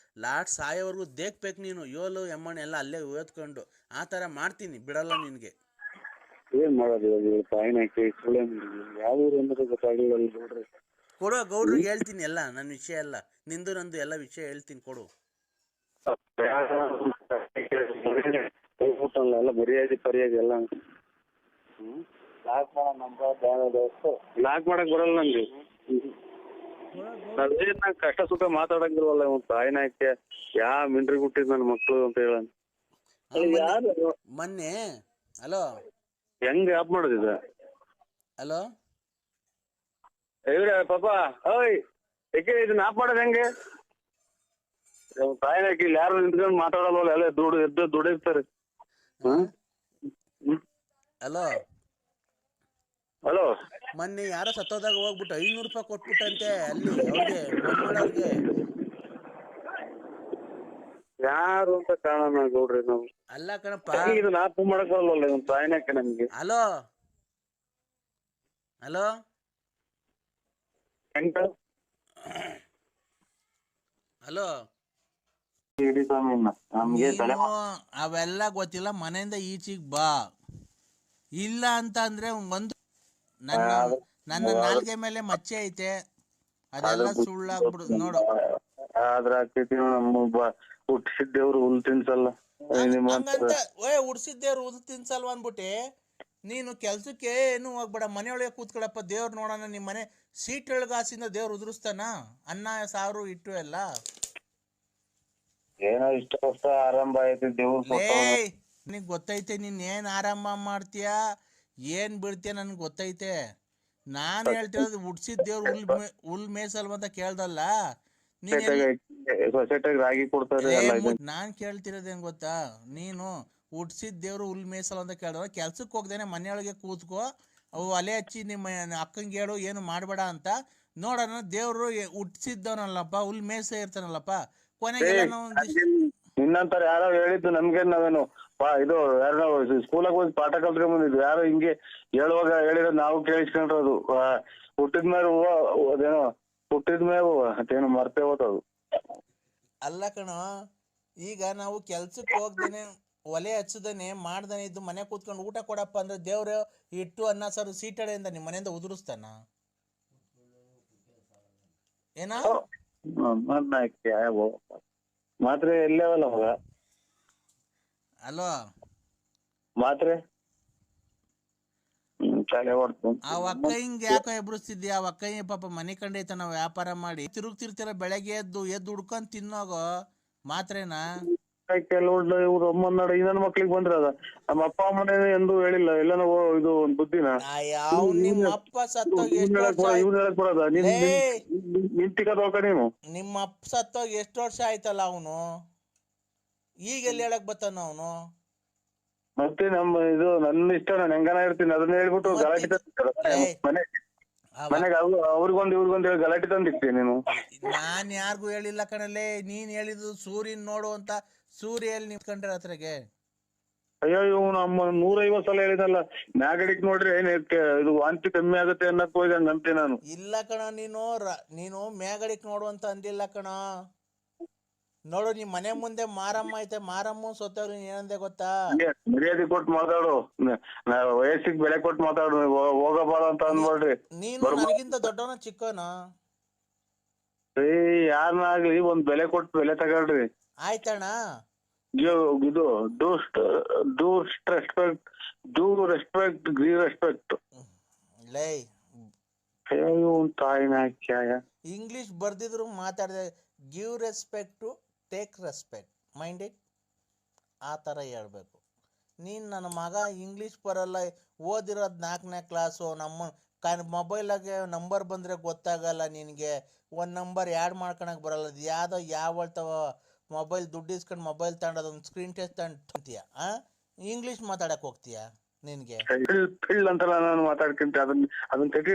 ಲಾಸ್ಟ್ ಸಾಯೋವರೆಗೂ ದೇಖ್ಬೇಕು ನೀನು. ಯೋಲು ಎಮ್ಮಣ್ಣೆ ಎಲ್ಲ ಅಲ್ಲೇ ಓದ್ಕೊಂಡು ಆ ಥರ ಮಾಡ್ತೀನಿ, ಬಿಡಲ್ಲ ನಿನಗೆ. ಏನ್ ಮಾಡೋದು ತಾಯಿನಾಕಿ ಸುಳ್ಳೆ ಯಾವ ಊರು ಅಂದ್ರೆ ಗೊತ್ತಾಗಲಿಲ್ಲ ನೋಡ್ರಿ. ಕೊಡು ಗೌಡ್ರಿಗೆ ಹೇಳ್ತೀನಿ ಎಲ್ಲ ನನ್ನ ವಿಷಯ ಎಲ್ಲ, ನಿಂದು ನಂದು ಎಲ್ಲ ವಿಷಯ ಹೇಳ್ತೀನಿ ಕೊಡು. ಎಲ್ಲ ಬರಿಯಾಗಿ ಪರಿಯಾಗಿ ಎಲ್ಲ ಲಾಕ್ ಮಾಡಕ್ ಬರಲ್ಲ ನಂಗೆ. ನಾ ಕಷ್ಟ ಸುಖ ಮಾತಾಡಂಗಿಲ್ವಲ್ಲ ತಾಯಿನಾಕೆ ಯಾ ಮಿಂಡ್ರಿ ಹುಟ್ಟಿದ್ ನನ್ನ ಮಕ್ಳು ಅಂತ ಹೇಳ ಮೊನ್ನೆ. ಹಲೋ ಹೆಂಗ್ ಆಪ್ ಮಾಡೋದಿದ? ಹಲೋ ಇವ್ರೆ ಪಾಪ ಓಯ್ ಏಕೆ ಇದನ್ನ ಆಪ್ ಮಾಡೋದ್ ಹೆಂಗೆ? ತಾಯಿನಾಕಿ ಇಲ್ಲಿ ಯಾರು ನಿಂತ್ಕೊಂಡು ಮಾತಾಡಲ್ವಲ್ಲ, ಎಲ್ಲ ದುಡಿರ್ತಾರೆ. ಹಲೋ ಹಲೋ ಮೊನ್ನೆ ಯಾರೋ ಸತ್ತೋದಾಗ ಹೋಗ್ಬಿಟ್ಟು 500 ರೂಪಾಯಿ ಕೊಟ್ಬಿಟ್ಟಂತೆ ಅಲ್ಲಿ ಅವ್ರಿಗೆ ಮಂಜುಳವ್ರಿಗೆ. ಯಾರು ಅಂತ ಕಾರಣ ಗೌಡ್ರಿ ನಾವು ಅಲ್ಲ ಕಣಪ್ಪ, ಇದನ್ನ ಆಪ್ ಮಾಡಕ್ ಬರಲ್ವಲ್ಲ ಇವ್ನ ತಾಯಿನಾಕೆ ನಮ್ಗೆ. ಹಲೋ ಹಲೋ ಹೆಂಗ ಹಲೋ ಅವೆಲ್ಲ ಗೊತ್ತಿಲ್ಲ, ಮನೆಯಿಂದ ಈಚೆಗೆ ಬಾ. ಇಲ್ಲ ಅಂತ ಅಂದ್ರೆ ಒಂದು ನನ್ನ ನಾಲ್ಗೆ ಮೇಲೆ ಮಚ್ಚೆ ಐತೆ, ಅದೆಲ್ಲ ಸುಳ್ಳಾಗ್ಬಿಡುದು ನೋಡು. ಹುಟ್ಟಿಸಿದ್ದೇವ್ರು ಹುಲ್ ತಿನ್ಸಲ್ಲ ಹಂಗಂತ ಹುಡ್ಸಿದ್ದೇವ್ರು ಹುಲ್ ತಿನ್ಸಲ್ವ ಅನ್ಬಿಟ್ಟೆ ನೀನು ಕೆಲ್ಸಕ್ಕೆ ಏನು ಹೋಗ್ಬೇಡ, ಮನೆಯೊಳಗೆ ಕೂತ್ಕೊಳಪ್ಪ, ದೇವ್ರು ನೋಡೋಣ. ನಿಮ್ಮ ಮನೆ ಸೀಟ್ ಒಳಗಾಸಿಂದ ದೇವ್ರು ಉದುರಿಸ್ತಾನ? ಅನ್ನ ಸಾರು ಇಟ್ಟು ಎಲ್ಲ ಏನೋ ಇಷ್ಟ ವರ್ಷ ಆರಂಭ ಐತಿ ದೇವ್ರು. ನಿನಗ್ ಗೊತ್ತೈತೆ ನೀನ್ ಏನ್ ಆರಂಭ ಮಾಡ್ತೀಯ ಏನ್ ಬಿಡ್ತೀಯ ನನ್ಗೆ ಗೊತ್ತೈತೆ. ನಾನ್ ಹೇಳ್ತಿರೋದು ಹುಡ್ಸಿದ್ ದೇವ್ರು ಹುಲ್ ಮೇಸಲ್ವಂತ ಕೇಳ್ದಲ್ಲ. ರಾಗಿ ಕೊಡ್ತಾರೆ. ನಾನ್ ಕೇಳ್ತಿರೋದೇನ್ ಗೊತ್ತಾ, ನೀನು ಹುಡ್ಸಿದ್ ದೇವ್ರು ಹುಲ್ ಮೇಸಲ್ ಅಂತ ಕೇಳ್ದ, ಕೆಲ್ಸಕ್ಕೆ ಹೋಗ್ದೇನೆ ಮನೆಯೊಳಗೆ ಕೂತ್ಕೋ, ಅವು ಒಲೆ ಹಚ್ಚಿ ನಿಮ್ಮ ಅಕ್ಕಂಗೆ ಹೇಳು ಏನು ಮಾಡ್ಬೇಡ ಅಂತ. ನೋಡೋಣ ದೇವ್ರು ಹುಟ್ಸಿದ್ದವನಲ್ಲಪ್ಪ, ಹುಲ್ ಮೇಸ ಇರ್ತಾನಲ್ಲಪ್ಪ. ಕೊನೆಗೆ ನಿನ್ನಂತರ ಯಾರೋ ಹೇಳಿದ್ದು ನಮ್ಗೆ, ನಾವೇನು ಇದು ಯಾರು ಸ್ಕೂಲಾಗ ಹೋಗಿ ಪಾಠ ಕಲ್ತ್ಕೊಂಡ್ ಬಂದಿದ್ವಿ, ಯಾರು ಹಿಂಗೆ ಹೇಳುವಾಗ ಹೇಳಿರೋದು ನಾವು ಕೇಳಿಸ್ಕೊಂಡ್ರದು. ಹುಟ್ಟಿದ್ಮೇಲೆ ಅದೇನೋ ಹುಟ್ಟಿದ್ಮೇಲೆ ಅದೇನೋ ಮರ್ತೇ ಹೋತದು. ಅಲ್ಲ ಕಣೋ, ಈಗ ನಾವು ಕೆಲ್ಸಕ್ಕೆ ಹೋಗ್ದೇನೆ ಒಲೆ ಹಚ್ಚದೇನೆ ಮಾಡ್ದೇನೆ ಇದ್ದು ಮನೆ ಕೂತ್ಕೊಂಡು ಊಟ ಕೊಡಪ್ಪ ಅಂದ್ರೆ ದೇವ್ರು ಇಟ್ಟು ಅನ್ನ ಸಾರು ಸೀಟಡೆಯಿಂದ ನಿಮ್ಮ ಮನೆಯಿಂದ ಉದುರಿಸ್ತಾನ ಏನ? ಮಾತ್ರೆ ಎಲ್ಲವಲ್ಲ ಮಗ ಅಲ್ವಾ ಮಾತ್ರೆ ಆ ಅಕ್ಕಯ್ಯಂಗೆ ಯಾಕೋ ಎಬ್ರಿಸ್ತಿದ್ಯಾ? ಆ ಅಕ್ಕಯ್ಯ ಪಾಪ ಮನೆ ಕಂಡೈತ ನಾವು ವ್ಯಾಪಾರ ಮಾಡಿ ತಿರುಗ್ತಿರ್ತೀರ, ಬೆಳಗ್ಗೆ ಎದ್ದು ಹುಡ್ಕೊಂಡ್ ತಿನ್ನೋಗೋ ಮಾತ್ರೆನಾ. ಇವ್ರು ಅಮ್ಮನಾಡ ಇನ್ನೊಂದು ಮಕ್ಳಿಗೆ ಬಂದ್ರದ ನಮ್ಮ ಅಪ್ಪ ಅಮ್ಮನೇ ಎಂದು ಹೇಳಿಲ್ಲ, ಎಲ್ಲಾನು ಇದು ಒಂದ್ ಬುದ್ಧಿನ ನಿಮ್ಮ ಅಪ್ಪ ಸತ್ತೋಗಿ ನಿಮ್ಮ ಅಪ್ಪ ಸತ್ತೋಗಿ ಎಷ್ಟು ವರ್ಷ ಆಯ್ತಲ್ಲ ಅವನು, ಈಗ ಎಲ್ಲಿ ಹೇಳಕ್ ಬತ್ತಾನ ಅವನು? ಮತ್ತೆ ನಮ್ಮ ಇದು ನನ್ನ ಇಷ್ಟ, ನಾನು ಹೆಂಗನ ಇರ್ತೀನಿ ಅದನ್ನ ಹೇಳ್ಬಿಟ್ಟು ಗಲಾಟೆ ಮನೆಗೆ ಅವ್ರಿಗೊಂದು ಇವ್ರಿಗೊಂದು ಹೇಳಿ ಗಲಾಟೆ ತಂದಿರ್ತೀನಿ ನೀನು. ನಾನ್ ಯಾರಿಗೂ ಹೇಳಿಲ್ಲ ಕಣಲ್ಲೇ, ನೀನ್ ಹೇಳಿದ್ದು ಸೂರ್ಯನ್ ನೋಡು ಅಂತ. ಸೂರ್ಯ ಎಲ್ಲಿ ನಿಂತ್ಕೊಂಡ್ರೆ ಹತ್ರಗೆ? ಅಯ್ಯೋ ಇವ್ ನಮ್ಮ 150 ಸಲ ಹೇಳಿದಲ್ಲ, ಮ್ಯಾಗಡಿಕ್ ನೋಡ್ರಿ ಏನ್ ಇದು ವಾಂತಿ ಕಮ್ಮಿ ಆಗುತ್ತೆ ಅನ್ನಕ್ ಹೋಯ್ದಂಗ ಅಂತೆ ನಾನು. ಇಲ್ಲ ಕಣ, ನೀನು ಮ್ಯಾಗಡಿಕ್ ನೋಡು ಅಂತ ಅಂದಿಲ್ಲ ಕಣ. ನೋಡು ನಿಮ್ ಮನೆ ಮುಂದೆ ಮಾರಮ್ಮ ಐತೆ, ಮಾರಮ್ಮ ಸೊತ್ತವ್ರು ಏನಂದೆ ಗೊತ್ತಾ? ಮರ್ಯಾದೆ ಕೊಟ್ಟು ಮಾತಾಡು, ವಯಸ್ಸಿಗೆ ಬೆಲೆ ಕೊಟ್ಟು ಮಾತಾಡು, ಹೋಗಬಾರ ಅಂತ ಅಂದ್ಬಿಡ್ರಿ. ನೀನು ನನಗಿಂತ ದೊಡ್ಡವನ ಚಿಕ್ಕವನ? ಯಾರನ್ನಾಗ್ಲಿ ಒಂದ್ ಬೆಲೆ ಕೊಟ್ಟು ಬೆಲೆ ತಗೊಳ್ರಿ. ಆಯ್ತಣ್ಣ. ಇದು ಡೂ ರೆಸ್ಪೆಕ್ಟ್ ಗಿವ್ ರೆಸ್ಪೆಕ್ಟ್. ಲೈ ತಾಯಿನ ಇಂಗ್ಲಿಷ್ ಬರ್ದಿದ್ರು ಮಾತಾಡಿದೆ. Give respect to take respect, mind it. ಆ ಥರ ಹೇಳ್ಬೇಕು. ನೀನು ನನ್ನ ಮಗ ಇಂಗ್ಲೀಷ್ ಬರಲ್ಲ, ಓದಿರೋದು 4ನೇ ಕ್ಲಾಸು, ನಮ್ಮ ಮೊಬೈಲಾಗೆ ನಂಬರ್ ಬಂದರೆ ಗೊತ್ತಾಗಲ್ಲ ನಿನಗೆ, ಒಂದು ನಂಬರ್ ಆ್ಯಡ್ ಮಾಡ್ಕೊಳಕ್ಕೆ ಬರಲ್ಲ. ಅದು ಯಾವಳ್ತಾವ ಮೊಬೈಲ್ ದುಡ್ಡು ಇಸ್ಕೊಂಡು ಮೊಬೈಲ್ ತಗೊಂಡೋದು ಒಂದು ಸ್ಕ್ರೀನ್ ಟೆಸ್ಟ್ ತಗೊಂತೀಯ, ಇಂಗ್ಲೀಷ್ ಮಾತಾಡಕ್ಕೆ ಹೋಗ್ತೀಯ? ನಿನಗೆ ಅಂತ ನಾನು ಮಾತಾಡ್ಕೊಂತ ಅದನ್ನ ತೆಗಿ,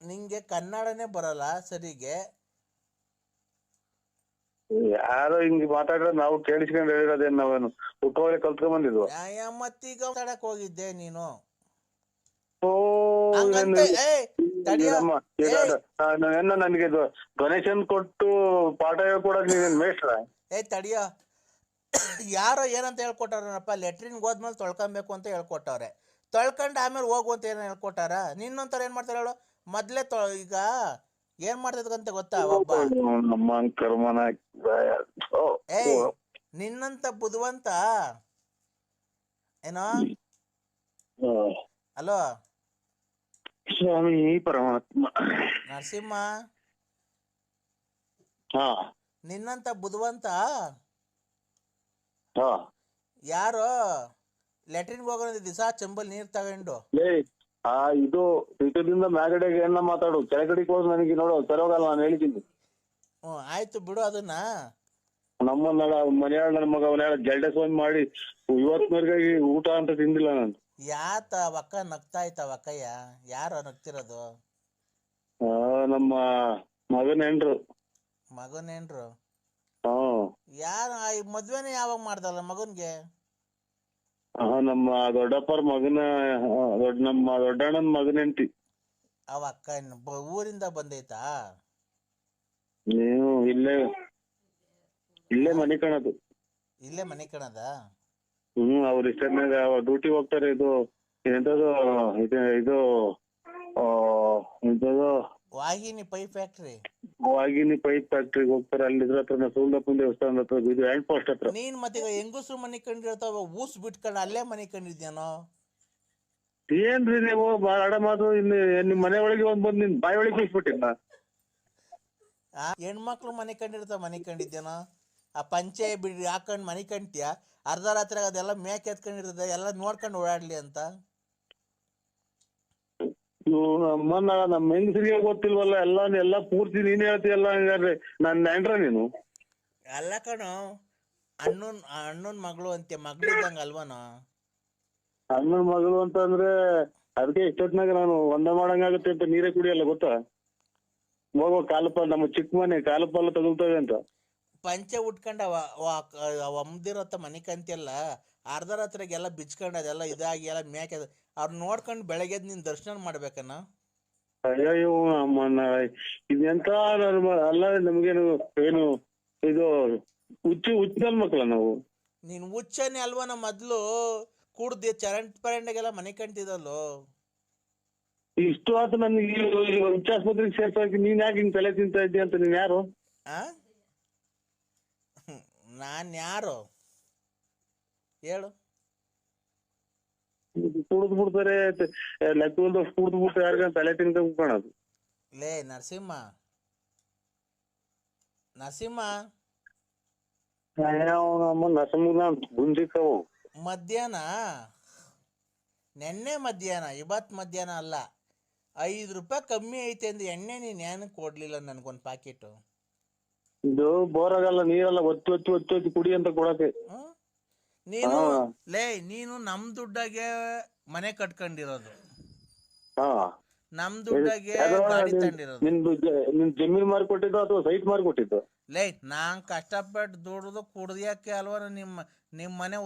ನಿಂಗೆ ಕನ್ನಡನೇ ಬರಲ್ಲ ಸರಿಗೆ. ಯಾರೋ ಹಿಂಗ್ ಮಾತಾಡಿದ್ರೆ ನಾವು ಕೇಳಿಸ್ಕೊಂಡು ಹೇಳಿರೋದೇನ್, ನಾವೇನು ಹುಟ್ಟೋಳೆ ಕಲ್ತ್ಕೊಂಡ್ ಬಂದಿದ್ವು. ಮತ್ತೀಗ ಮಾತಾಡಕ್ ಹೋಗಿದ್ದೆ ನೀನು. ನನಗೆ ಡೊನೇಷನ್ ಕೊಟ್ಟು ಪಾಠ ಹೇಳ್ಕೊಡಕ್ ನೀನ್ ಮೇಷ್ಟ್ರ? ತಡಿಯೋ, ಯಾರೋ ಏನಂತ ಹೇಳ್ಕೊಟ್ಟವ್ರಪ್ಪ, ಲೆಟ್ರಿನ್ಗೆ ಹೋದ್ಮೇಲೆ ತೊಳ್ಕೊಬೇಕು ಅಂತ ಹೇಳ್ಕೊಟ್ಟವ್ರೆ. ತೊಳ್ಕೊಂಡು ಆಮೇಲೆ ಹೋಗು ಅಂತ ಏನು ಹೇಳ್ಕೊಟ್ಟಾರ? ನಿನ್ನೊಂಥರ ಏನ್ ಮಾಡ್ತಾರೆ ಹೇಳು? ಮೊದ್ಲೇ ಈಗ ಏನ್ ಮಾಡ್ತದಂತ ಗೊತ್ತಾ ಒಬ್ಬ? ಏಯ್, ನಿನ್ನಂತ ಬುದ್ಧಿವಂತ ಏನೋ. ಹಲೋ ಸ್ವಾಮಿ ಪರಮಾತ್ಮ. ನರಸಿಂಹ, ನಿನ್ನಂತ ಬುದ್ಧಿವಂತ ಯಾರೋ ಲೆಟ್ರಿನ್ಗೆ ಹೋಗೋ ದಿವಸ ಚೆಂಬಲ್ ನೀರ್ ತಗೊಂಡು ಇದು ಪೀಠದಿಂದ ಮ್ಯಾಗಡೆಗೆ ಏನ ಮಾತಾಡು, ಕೆಳಗಡೆಗೆ ಹೋಗಿ ನನಗೆ ನೋಡು ತರೋಗಲ್ಲ, ನಾನು ಹೇಳಿದ್ದೀನಿ. ಆಯ್ತು ಬಿಡು ಅದನ್ನ. ನಮ್ಮ ಮನೆಯಾಳ ನನ್ನ ಮಗ ಅವನ ಜಲ್ಡೆ ಫೋನ್ ಮಾಡಿ ಇವತ್ತಿನವರೆಗಾಗಿ ಊಟ ಅಂತ ತಿಂದಿಲ್ಲ ನಾನು. ಯಾತ ಒಕ್ಕ ನಗ್ತಾ ಇತ್ತಾವ ಅಕ್ಕಯ್ಯ? ಯಾರು ನಗ್ತಿರೋದು? ನಮ್ಮ ಮಗನ ಹೆಂಡ್ರು. ಮಗನೇನ್ರು? ಯಾರು? ಮದ್ವೆನೇ ಯಾವಾಗ ಮಾಡ್ದಲ್ಲ ಮಗನ್ಗೆ? ನಮ್ಮ ದೊಡ್ಡಪ್ಪರ ಮಗನ ನಮ್ಮ ದೊಡ್ಡಣ್ಣನ ಮಗನ ಹೆಂಡತಿ. ಅವ ಅಕ್ಕ ಊರಿಂದ ಬಂದೈತಾ? ನೀವು ಇಲ್ಲೇ ಮನೆ ಕಣದು. ಇಲ್ಲೇ ಮನೆ ಕಣದ? ಅವ್ರ ಇಷ್ಟನಾಗ ಡ್ಯೂಟಿ ಹೋಗ್ತಾರೆ. ಇದು ಎಂತದು ಇದು ವಾಹಿನಿ ಪೈಪ್ ಫ್ಯಾಕ್ಟ್ರಿ. ವಾಹಿನಿ ಪೈಪ್ ಫ್ಯಾಕ್ಟ್ರಿಗೆ ಹೋಗ್ತಾರೆ. ಅಲ್ಲಿ ಇದ್ರ ಹತ್ರ ಸೂಲಪ್ಪನ ದೇವಸ್ಥಾನದ ಹತ್ರ, ಇದು ಹ್ಯಾಂಡ್ ಪೋಸ್ಟ್ ಹತ್ರ. ನೀನ್ ಮತ್ತೆ ಹೆಂಗಸ್ರು ಮನೆ ಕಂಡಿರ್ತಾವ, ಊಸ್ ಬಿಟ್ಕೊಂಡು ಅಲ್ಲೇ ಮನೆ ಕಂಡಿದ್ಯಾನೋ? ಏನ್ರಿ ನೀವು ಬಾಳ ಮಾತು. ಇನ್ನು ನಿಮ್ ಮನೆ ಒಳಗೆ ಬಂದ್ ನಿನ್ ಬಾಯಿ ಒಳಗೆ ಕೂಸ್ಬಿಟ್ಟಿನ. ಹೆಣ್ಮಕ್ಳು ಮನೆ ಕಂಡಿರ್ತಾವ, ಮನೆ ಕಂಡಿದ್ಯಾನೋ? ಆ ಪಂಚೆ ಬಿಡಿ ಹಾಕೊಂಡ್ ಮನೆ ಕಂಡ್ತೀಯ, ಅರ್ಧ ರಾತ್ರಿ ಅದೆಲ್ಲ ಮೇಕ್ ಎತ್ಕೊಂಡಿರ್ತದೆ, ಎಲ್ಲ ನೋಡ್ಕೊಂಡು ಓಡಾಡ್ಲಿ ಅಂತ. ನಮ್ಮ ಹೆಂಗಸರಿಗೆ ಗೊತ್ತಿಲ್ವಲ್ಲ ಎಲ್ಲ ಪೂರ್ತಿ ನೀನ್ ಹೇಳ್ತೀಯಲ್ಲ. ಹಂಗಾದ್ರೆ ನನ್ನ ನೆಂಟ್ರ ನೀನು? ಅಲ್ಲ ಕಣೋ, ಅಣ್ಣನ್ ಮಗಳು ಅಂತೆ, ಮಗಳಿದ್ದಂಗ ಅಲ್ವನೋ? ಅಣ್ಣನ ಮಗಳು ಅಂತಂದ್ರೆ ಅದಕ್ಕೆ ಇಷ್ಟೊತ್ನಾಗ ನಾನು ಒಂದ ಮಾಡಂಗಾಗುತ್ತೆ ಅಂತ ನೀರೇ ಕುಡಿಯಲ್ಲ ಗೊತ್ತಾ? ಹೋಗೋ ಕಾಲಪಾಲ, ನಮ್ಮ ಚಿಕ್ಕ ಮನೆ ಕಾಲಪಾಲ ತಗೊಳ್ತವೆ ಅಂತ ಪಂಚೆ ಉಟ್ಕೊಂಡ ಒಮ್ದಿರತ್ತ ಮನೆ ಕಂತಿಯಲ್ಲ, ಅರ್ಧ ರಾತ್ರಿಗೆಲ್ಲ ಬಿಚ್ಕೊಂಡ್ ಅದೆಲ್ಲ ಇದಾಗಿ ಎಲ್ಲ ಮೇಕೆ ಅವ್ರು ನೋಡ್ಕೊಂಡು ಬೆಳಗ್ಗೆ ನೀನ್ ದರ್ಶನ ಮಾಡ್ಬೇಕನ್ನ. ಅಯ್ಯೋ ಅಮ್ಮನ ಇದೆಂತ ಅಲ್ಲ, ನಮ್ಗೇನು ಏನು ಇದು ಹುಚ್ಚಲ್ ಮಕ್ಳ ನಾವು? ನೀನ್ ಹುಚ್ಚನೆ ಅಲ್ವನ? ಮೊದ್ಲು ಕುಡ್ದು ಪರಂಡೆಗೆಲ್ಲ ಮನೆ ಕಂತಿದಲ್ಲೋ. ಇಷ್ಟು ಆತು ನನ್ಗೆ ಹುಚ್ಚಾಸ್ಪತ್ರೆಗೆ ಸೇರ್ಸಾಕಿ. ನೀನ್ ಯಾಕೆ ಹಿಂಗ್ ತಲೆ ತಿಂತಾ ಇದ್ದೀಯ ಅಂತ? ನೀನ್ ಯಾರು? ನಾನ್ ಯಾರು ಹೇಳು? ಕುಡ್ದು ಬಿಡ್ತಾರೆ, ಲೆಕ್ಕದಷ್ಟು ಕುಡ್ದು ಬಿಟ್ಟು ಯಾರಿಗ ತಲೆ ತಿನ್ಕೊಂಡ್ ಕಾಣೋದು. ಲೇ ನರಸಿಂಹ, ಗುಂಜಿಕ್ಕವು ಮಧ್ಯಾಹ್ನ, ನೆನ್ನೆ ಮಧ್ಯಾಹ್ನ, ಇವತ್ ಮಧ್ಯಾಹ್ನ ಅಲ್ಲ, 5 ರೂಪಾಯಿ ಕಮ್ಮಿ ಐತೆ ಅಂದ್ ಎಣ್ಣೆ ನೀನ್ ಏನಕ್ಕೆ ಕೊಡ್ಲಿಲ್ಲ ನನ್ಗೊಂದ್ ಪ್ಯಾಕೆಟ್? ಇದು ಬೋರ್ ಆಗಲ್ಲ, ನೀರೆಲ್ಲ ಒತ್ತಿ ಕುಡಿ ಅಂತ ಕೊಡಕ್ಕೆ. ನೀನು ನಮ್ ದುಡ್ಡಾಗೆ ಮನೆ ಕಟ್ಕೊಂಡಿರೋದು, ನಮ್ ದುಡ್ಡಾಗೆ ಗಾಡಿ ತಂದಿರೋದು. ನಿನ್ ಜಮೀನ್ ಮಾರಿ ಕೊಟ್ಟಿದ್ದು ಅಥವಾ ಸೈಟ್ ಮಾರಿ ಕೊಟ್ಟಿದ್ದು? ನಾನ್ ಕಷ್ಟಪಟ್ಟು ದುಡ್ದು ಕುಡ್ದಿಯಕ್ಕೆ ಅಲ್ವ ನಿಮ್ ಮನೆ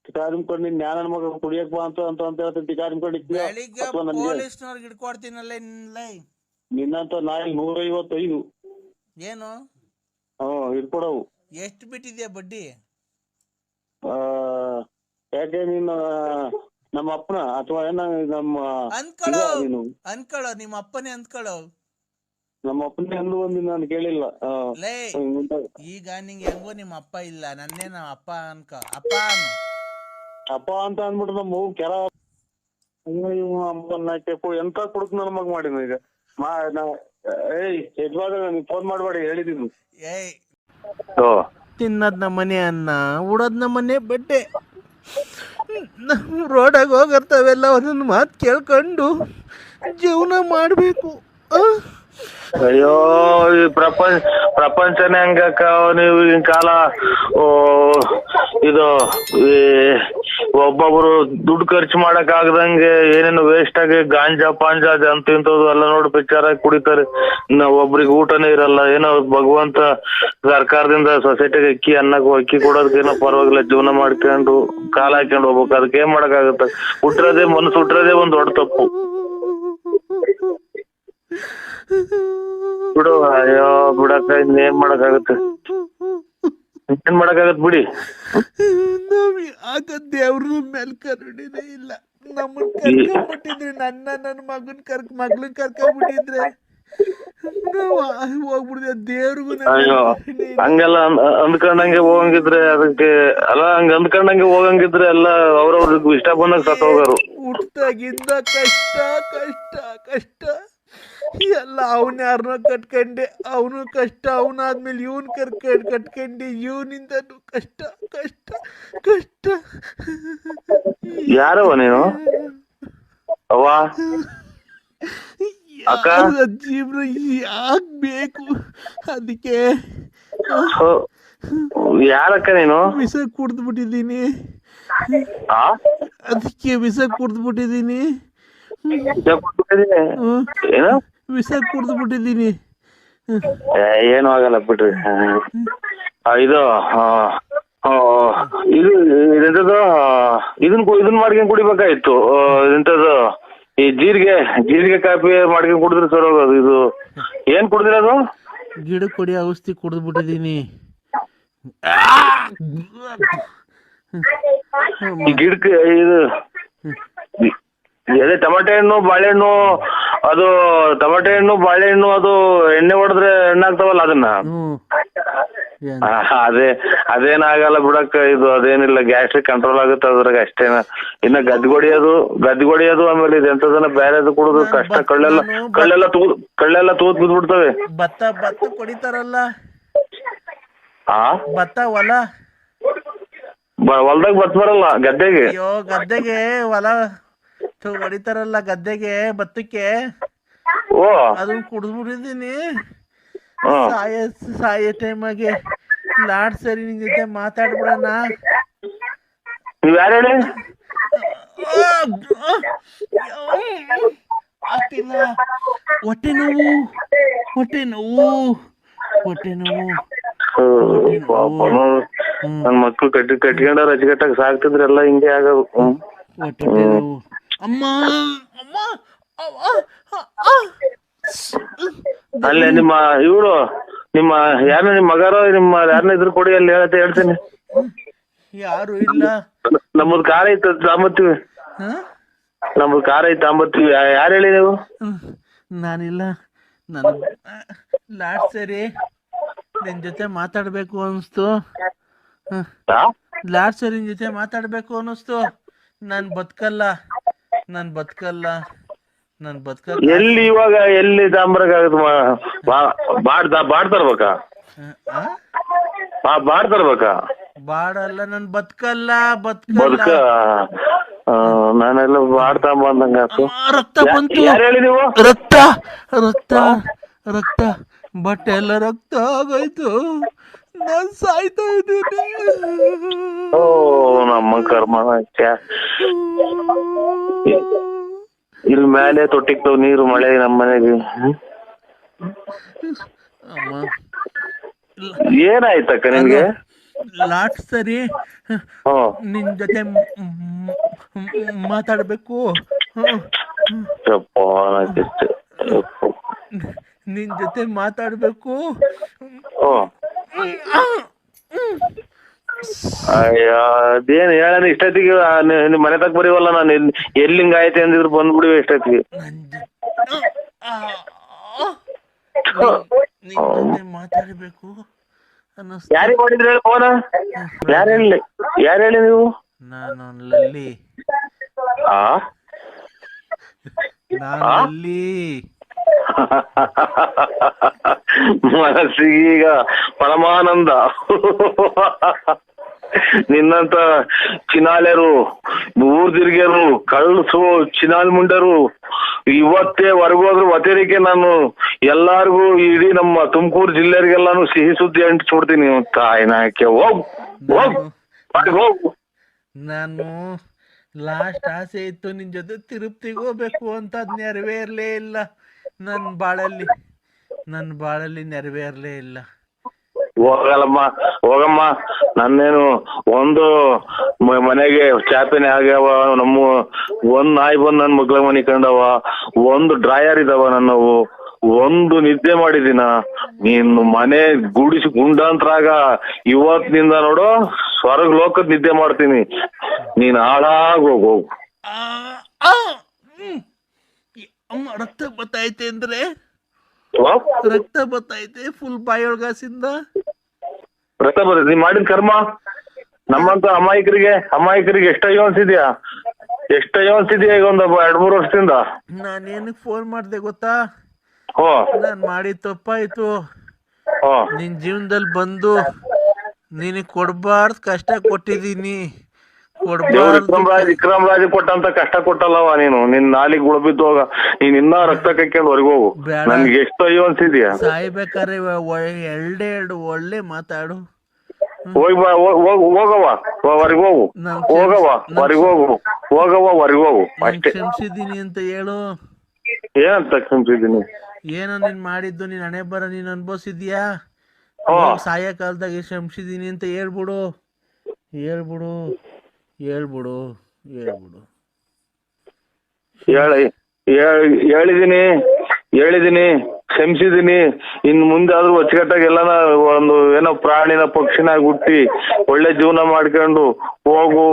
ಟಿಕಾರಿಮ್ಕೊಂಡು ನಿನ್ ಜ್ಞಾನ ಮಗ ಕುಡಿಯಕ್ ಬಾ ಅಂತ ಹೇಳ್ತೀನಿ. ಟಿಕಾರಿಮ್ಕೊಂಡು ಬೆಳಿಗ್ಗೆ ಪೊಲೀಸ್ನವ್ರಿಗೆ ಹಿಡ್ಕೊಡ್ತೀನಲ್ಲ ನಿನ್ನಂತ ನಾಯಿ 155 ಏನು ಹಿಡ್ಕೊಡವು. ಎಷ್ಟು ಬಿಟ್ಟಿದ್ಯಾ ಬಡ್ಡಿ? ಯಾಕೆ ನೀನು ನಮ್ಮ ಅಪ್ಪನ ಅಥವಾ ಏನ ನಮ್ಮ ಅನ್ಕೊಳ್ಳೋ ನಿಮ್ಮ ಅಪ್ಪನೇ ಅನ್ಕೊಳ್ಳೋ. ನಮ್ಮ ಅಪ್ಪನೇ ಅಂದು ಒಂದು ನಾನು ಕೇಳಿಲ್ಲ. ಈಗ ನಿಂಗೆ ಹೆಂಗೋ ನಿಮ್ಮ ಅಪ್ಪ ಇಲ್ಲ, ನನ್ನೇ ನಮ್ಮ ಅಪ್ಪ ಅಪ್ಪ ಅಂತ ಅಂದ್ಬಿಟ್ಟು ನಮ್ಮ ಕೆರ ಅಮ್ಮನ ಎಂತ ಕುಡುಕ್ ನನ್ನ ಮಗ ಮಾಡಿನ ಈಗ. ಯಜಮಾನ ಫೋನ್ ಮಾಡ್ಬೇಡಿ ಹೇಳಿದೀನಿ. ತಿನ್ನದ್ ನಮ್ಮನೆ ಅನ್ನ, ಉಡೋದ್ ನಮ್ಮನೆ ಬಟ್ಟೆ, ರೋಡಾಗ ಹೋಗಿರ್ತಾವೆಲ್ಲ ಒಂದೊಂದು ಮಾತು ಕೇಳ್ಕೊಂಡು ಜೀವನ ಮಾಡ್ಬೇಕು. ಅಯ್ಯೋ ಈ ಪ್ರಪಂಚನೇ ಹಂಗಕ್ಕ. ನೀವು ಈಗಿನ ಕಾಲ ಇದು ಒಬ್ಬೊಬ್ರು ದುಡ್ಡು ಖರ್ಚು ಮಾಡಕ್ ಆಗದಂಗೆ ಏನೇನು ವೇಸ್ಟ್ ಆಗಿ ಗಾಂಜಾ ಪಾಂಜಾ ಅಂತ ಇಂಥದ್ದು ಎಲ್ಲ ನೋಡಿ ಪಿಕ್ಚರ್ ಆಗಿ ಕುಡಿತಾರೆ. ಒಬ್ರಿಗೆ ಊಟನೇ ಇರಲ್ಲ. ಏನೋ ಭಗವಂತ ಸರ್ಕಾರದಿಂದ ಸೊಸೈಟಿಗೆ ಅಕ್ಕಿ ಕೊಡೋದಕ್ಕೇನೋ ಪರವಾಗಿಲ್ಲ, ಜೀವನ ಮಾಡ್ಕೊಂಡು ಕಾಲ ಹಾಕೊಂಡು ಹೋಗ್ಬೇಕು. ಅದಕ್ಕೆ ಏನ್ ಮಾಡಕ್ಕಾಗತ್ತ? ಮನಸ್ಸು ಹುಟ್ಟಿರೋದೇ ಒಂದ್ ದೊಡ್ಡ ತಪ್ಪು. ಬಿಡು, ಅಯ್ಯೋ ಬಿಡಕ್ಕ, ಇನ್ನೇನ್ ಮಾಡಕ್ಕಾಗತ್ತೆ? ಏನ್ ಮಾಡಕ್ಕಾಗತ್ ಬಿಡಿ. ನಾವ್ ಆಗ ದೇವ್ರ ಮೇಲೆ ಕರುಣಿನೇ ಇಲ್ಲ. ನಮ್ಮನ್ ಕರ್ಕೊಂಡ್ಬಿಟ್ಟಿದ್ರಿ, ನನ್ನ ಮಗನ್ ಮಗಳನ್ ಕರ್ಕೊಂಡ್ಬಿಟ್ಟಿದ್ರೆ ನಾವು ಹೋಗ್ಬಿಡ್ದೆ. ದೇವ್ರಿಗೂ ಅಯ್ಯೋ ಹಂಗೆಲ್ಲ ಅಂದ್ಕೊಂಡಂಗೆ ಹೋಗಂಗಿದ್ರೆ ಅದಕ್ಕೆ ಅಲ್ಲ, ಹಂಗ ಅಂದ್ಕೊಂಡಂಗೆ ಹೋಗಂಗಿದ್ರೆ ಎಲ್ಲ ಅವ್ರವ್ರಿಗೆ ಇಷ್ಟ ಬಂದಾಗ ಸತ್ ಹೋಗೋರು. ಹುಟ್ಟಾಗಿಂದ ಕಷ್ಟ ಕಷ್ಟ ಕಷ್ಟ ಎಲ್ಲ. ಅವನ್ ಯಾರನ್ನ ಕಟ್ಕೊಂಡೆ, ಅವನು ಕಷ್ಟ. ಅವನಾದ್ಮೇಲೆ ಇವನ್ ಕಟ್ಕೊಂಡೆ, ಇವನಿಂದ ಕಷ್ಟ ಕಷ್ಟ ಕಷ್ಟ. ಯಾರವ ನೀನು? ಅವ್ವ ಅಕ್ಕ, ಜೀವನ ಯಾಕ್ಬೇಕು? ಅದಕ್ಕೆ ಯಾರಕ್ಕ ನೀನು? ವಿಷ ಕುಡ್ದ್ಬಿಟ್ಟಿದ್ದೀನಿ. ಅದಕ್ಕೆ ವಿಷ ಕುಡ್ದ್ಬಿಟ್ಟಿದ್ದೀನಿ. ವಿಷ ಕುಡ್ದ್ಬಿಟ್ಟಿದ್ದೀನಿ. ಏನು ಆಗಲ್ಲ ಬಿಡ್ರಿ. ಇದು ಇದು ಇದೆಂತದ್ದು ಇದನ್ ಮಾಡ್ಕೊಂಡ್ ಕುಡಿಬೇಕಾಯ್ತು. ಎಂತದ್ದು ಈ ಜೀರಿಗೆ ಕಾಫಿ ಮಾಡ್ಕೊಂಡ್ ಕುಡಿದ್ರೆ ಸರ್ ಹೋಗೋದು. ಇದು ಏನ್ ಕುಡ್ದಿರೋದು? ಗಿಡ ಕೊಡಿ ಔಷಧಿ ಕುಡಿದ್ಬಿಟ್ಟಿದ್ದೀನಿ. ಈ ಗಿಡಕ್ಕೆ ಇದು ಅದೇ ಟೊಮೆಟೊ ಹಣ್ಣು ಬಾಳೆಹಣ್ಣು, ಅದು ಟೊಮೆಟೊ ಹಣ್ಣು ಬಾಳೆಹಣ್ಣು ಅದು ಎಣ್ಣೆ ಹೊಡೆದ್ರೆ ಎಣ್ಣಾಗ್ತಾವಲ್ಲ ಅದನ್ನ. ಅದೇನಾಗಲ್ಲ ಬಿಡಕ್ಕ. ಇದು ಅದೇನಿಲ್ಲ, ಗ್ಯಾಸ್ಟ್ರಿಕ್ ಕಂಟ್ರೋಲ್ ಆಗುತ್ತೆ ಅದ್ರಾಗ ಅಷ್ಟೇನ. ಇನ್ನ ಗದ್ದಿಗೊಡಿಯೋದು ಆಮೇಲೆ ಇದು ಎಂತದನ್ನ ಬೇರೆದು ಕುಡಿದು ಕಷ್ಟ. ಕಳ್ಳೆಲ್ಲ ತೂತ್ ಬಿದ್ಬಿಡ್ತವೆ. ಭತ್ತ ಕೊಡಿತಾರಲ್ಲ, ಭತ್ತ ಹೊಲ್ದಾಗ ಭತ್ತ ಬರಲ್ಲ, ಗದ್ದೆಗೆ. ಅಯ್ಯೋ ಗದ್ದೆಗೆ ಹೊಲ ಹೊಡಿತಾರಲ್ಲ, ಗದ್ದೆಗೆ ಭತ್ತಕ್ಕೆ. ಅದನ್ನ ಕುಡಿದ್ಬಿಟ್ಟಿದ್ದೀನಿ. ಸಾಯೋ ಟೈಮಾಗೆ ಲಾಡ್ ಸರಿ ನಿನ್ ಜೊತೆ ಮಾತಾಡ್ಬಿಡೋಣ. ನೀವ್ ಯಾರು ಹೇಳಿ? ಆಗ್ತಿಲ್ಲ, ಹೊಟ್ಟೆ ನೋವು. ನನ್ ಮಕ್ಳು ಕಟ್ಕೊಂಡ ರಜಗಟ್ಟಾಗ ಸಾಕ್ತಿದ್ರೆಲ್ಲ ಹಿಂಗೆ ಆಗೋದು. ಹೊಟ್ಟೆ ನೋವು. ಅಮ್ಮ ಅಲ್ಲೇ ನಿಮ್ಮ ಇವ್ರು ನಿಮ್ಮ ಮಗಾರೋ ಯಾರನ್ನ ಇದ್ರು ಕೊಡಿ, ಅಲ್ಲಿ ಹೇಳ್ತೀನಿ. ಯಾರು ಇಲ್ಲ. ನಮ್ಮದ್ ಕಾರ್ ಐತೆ ತಾಂಬತ್ತೀವಿ. ನಮ್ಮದ್ ಕಾರ್ ಐತೆ ತಾಂಬತ್ತೀವಿ. ಯಾರು ಹೇಳಿ ನೀವು? ನಾನಿಲ್ಲ. ನನ್ ಲಾಸ್ಟ್ ಸರಿ ನಿನ್ ಜೊತೆ ಮಾತಾಡ್ಬೇಕು ಅನಿಸ್ತು. ಲಾಸ್ಟ್ ಸರಿ ನಿನ್ ಜೊತೆ ಮಾತಾಡ್ಬೇಕು ಅನಿಸ್ತು. ನಾನ್ ಬದುಕಲ್ಲ. ಎಲ್ಲಿ ಇವಾಗ ಎಲ್ಲಿ ತಾಂಬರಕ್ಕಾಗತ್ತ? ಬಾಡ್ತರ್ಬೇಕಾ? ಬಾಡ್ತರ್ಬೇಕಾ? ಬಾಡಲ್ಲ, ನನ್ ಬದುಕಲ್ಲ. ನಾನೆಲ್ಲ ಬಾಡ್ತಾಂಬಂದಂಗ ರಕ್ತ ಬಂತು. ಯಾರು ಹೇಳಿ ನೀವು? ರಕ್ತ ಬಟ್ಟೆ ಎಲ್ಲ ರಕ್ತ ಆಗೋಯ್ತು. ನಾನ್ ಸಾಯ್ತಾ ಇದ್ದೀನಿ. ಓ ನಮ್ಮ ಕರ್ಮ. ಇಲ್ಲಿ ಮೇಲೆ ತೊಟ್ಟಿಕ್ತಾವ್ ನೀರು, ಮಳೆ ನಮ್ಮ ಮನೆಗೆ. ಏನಾಯ್ತಕ್ಕ ನಿನ್ಗೆ? ಲಾಸ್ಟ್ ಸರಿ ನಿನ್ ಜೊತೆ ಮಾತಾಡ್ಬೇಕು. ನಿನ್ ಜೊತೆ ಮಾತಾಡ್ಬೇಕು. ಅಯ್ಯ ಅದೇನ್ ಹೇಳ ಇಷ್ಟೊತ್ತಿಗೆ ನಿಮ್ ಮನೆ ತಗ ಬರೀವಲ್ಲ. ನಾನು ಎಲ್ಲಿಂಗ ಆಯ್ತು ಅಂದಿದ್ರು ಬಂದ್ಬಿಡಿವೆ ಇಷ್ಟೊತ್ತಿಗೆ. ಮಾತಾಡ್ಬೇಕು. ಯಾರಿಗೆ ಮಾಡಿದ್ರಿ ಹೇಳಿ ಫೋನ? ಯಾರು ಹೇಳಿ ನೀವು? ನಾನು ಲಲ್ಲಿ. ಮನಸ್ಸಿಗೀಗ ಪರಮಾನಂದ. ನಿನ್ನಂತ ಚಿನಾಲೆರು, ಊರ್ ತಿರ್ಗ್ಯರು, ಕಳ್ಸು ಚಿನಾಲ್ ಮುಂಡರು ಇವತ್ತೇ ಹೊರಗೋದ್ರು ವತೇರಿಕೆ. ನಾನು ಎಲ್ಲಾರ್ಗು ಇಡೀ ನಮ್ಮ ತುಮಕೂರು ಜಿಲ್ಲೆಯರಿಗೆಲ್ಲಾನು ಸಿಹಿ ಸುದ್ದಿ ಅಂಟಿಸ್ಬಿಡ್ತೀನಿ. ತಾಯಿನಾಕೆ ಹೋಗ್. ನಾನು ಲಾಸ್ಟ್ ಆಸೆ ಇತ್ತು ನಿನ್ ಜೊತೆ ತಿರುಪ್ತಿಗೆ ಹೋಗ್ಬೇಕು ಅಂತ, ಅದ್ ನೆರವೇರ್ಲೇ ಇಲ್ಲ. ನನ್ ಬಾಳಲ್ಲಿ ನೆರವೇರ್ಲೇ ಇಲ್ಲ. ಹೋಗಮ್ಮ. ನನ್ನೇನು ಒಂದು ಮನೆಗೆ ಚಾಪೆನೆ ಆಗ್ಯಾವ. ನಮ್ಮ ಒಂದ್ ನಾಯಿ ಬಂದ್ ನನ್ ಮಗ್ಳ ಮನಿ ಕಂಡವ. ಒಂದು ಡ್ರಾಯರ್ ಇದಾವ ನನ್ನವು. ಒಂದು ನಿದ್ದೆ ಮಾಡಿದಿನ ನೀನು ಮನೆ ಗುಡಿಸಿ ಗುಂಡಾಂತರಾಗ ಇವತ್ತಿನಿಂದ ನೋಡು ಸ್ವರ್ಗ ಲೋಕದ ನಿದ್ದೆ ಮಾಡ್ತೀನಿ. ನೀನ್ ಹಾಳಾಗೋಗು. ಅಮ್ಮ ರಕ್ತ ಬತ್ತೈತೆ ಅಂದ್ರೆ ರಕ್ತ ಬತ್ತೈತೆ ಫುಲ್ ಬಾಯೊಳಗಾಸಿಂದ ರಕ್ತ ಬರ್ತೈತೆ. ನೀನ್ ಮಾಡಿದ ಕರ್ಮ. ನಮ್ಮಂತ ಅಮಾಯಕರಿಗೆ ಎಷ್ಟಯ್ಯೋ ಅನ್ಸಿದ್ಯಾ ಈಗ ಒಂದು 2-3 ವರ್ಷದಿಂದ. ನಾನೇನಕ್ ಫೋನ್ ಮಾಡ್ದೆ ಗೊತ್ತಾ? ಹೋ ನಾನ್ ಮಾಡಿದ ತಪ್ಪಾಯ್ತು. ನಿನ್ ಜೀವನದಲ್ಲಿ ಬಂದು ನಿನಗ್ ಕೊಡ್ಬಾರ್ದು ಕಷ್ಟ ಕೊಟ್ಟಿದೀನಿ. ವಿಕ್ರಮ್ ರಾಜ್ ಕೊಟ್ಟಂತ ಕಷ್ಟ ಕೊಟ್ಟಲ್ಲವ ನೀನು. ನಿನ್ ನಾಲಿಗೆ ಗುಳಬಿದ್ದು ಹೋಗ. ನೀನ್ ಇನ್ನ ರಕ್ತ ಕೈಕೊಂಡು ಹೊರಗೋಗು. ನನ್ಗೆ ಎಷ್ಟು ಅಯ್ಯೋ ಅನ್ಸಿದ್ಯಾ? ಸಾಯ್ಬೇಕಾದ್ರೆ ಎರಡು ಒಳ್ಳೆ ಮಾತಾಡು. ಹೋಗವ ಹೊರಗೋಗು. ಅಷ್ಟೇ. ಕ್ಷಮಿಸಿದೀನಿ ಅಂತ ಹೇಳು. ಏನಂತ ಕ್ಷಮಿಸಿದೀನಿ? ಏನೋ ನೀನ್ ಮಾಡಿದ್ದು ನೀನ್ ಹಣೆ ಬರ ನೀನ್ ಅನ್ಭವಿಸಿದ್ಯಾ. ಸಾಯ ಕಾಲದಾಗ ಕ್ಷಮಿಸಿದೀನಿ ಅಂತ ಹೇಳ್ಬಿಡು. ಹೇಳಿದೀನಿ ಕ್ಷಮಿಸಿದೀನಿ. ಇನ್ ಮುಂದೆ ಆದ್ರೂ ಅಚ್ಚುಕಟ್ಟಾಗಿ ಎಲ್ಲಾನ ಒಂದು ಏನೋ ಪ್ರಾಣಿನ ಪಕ್ಷಿನ ಹುಟ್ಟಿ ಒಳ್ಳೆ ಜೀವನ ಮಾಡ್ಕೊಂಡು ಹೋಗು.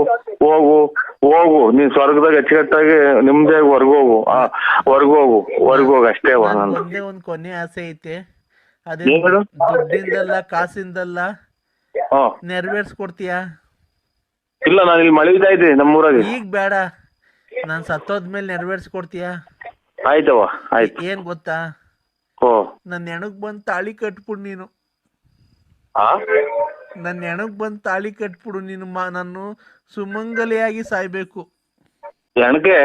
ನೀನ್ ಸ್ವರ್ಗದಾಗ ಅಚ್ಚುಕಟ್ಟಾಗಿ ನಿಮ್ದಾಗಿ ಹೊರಗೋಗು ಅಷ್ಟೇ. ಒಂದೇ ಒಂದ್ ಕೊನೆ ಆಸೆ ಐತೆ. ಅದೇ ದುಡ್ಡಿಂದಲ್ಲ ಕಾಸಿಂದಲ್ಲ, ನೆರವೇರ್ಸ್ಕೊಡ್ತೀಯಾ? ಇಲ್ಲ, ನಾನು ಇಲ್ಲಿ ಮಳಿತಾ ಇದ್ದೆ ನಮ್ಮೂರಾಗೆ. ಈಗ ಬೇಡ, ನಾನ್ ಸತ್ತೋದ್ಮೇಲೆ ನೆರವೇರ್ಸ್ಕೊಡ್ತೀಯಾ? ಆಯ್ತವ ಆಯ್ತು. ಏನ್ ಗೊತ್ತಾ, ನನ್ನ ಹೆಣಕ್ ಬಂದ್ ತಾಳಿ ಕಟ್ಬಿಡು ನೀನು. ನನ್ನ ಹೆಣಕ್ ಬಂದ್ ತಾಳಿ ಕಟ್ಬಿಡು ನೀನು. ನಾನು ಸುಮಂಗಲಿಯಾಗಿ ಸಾಯ್ಬೇಕು. ಹೆಣಕ್ಕೆ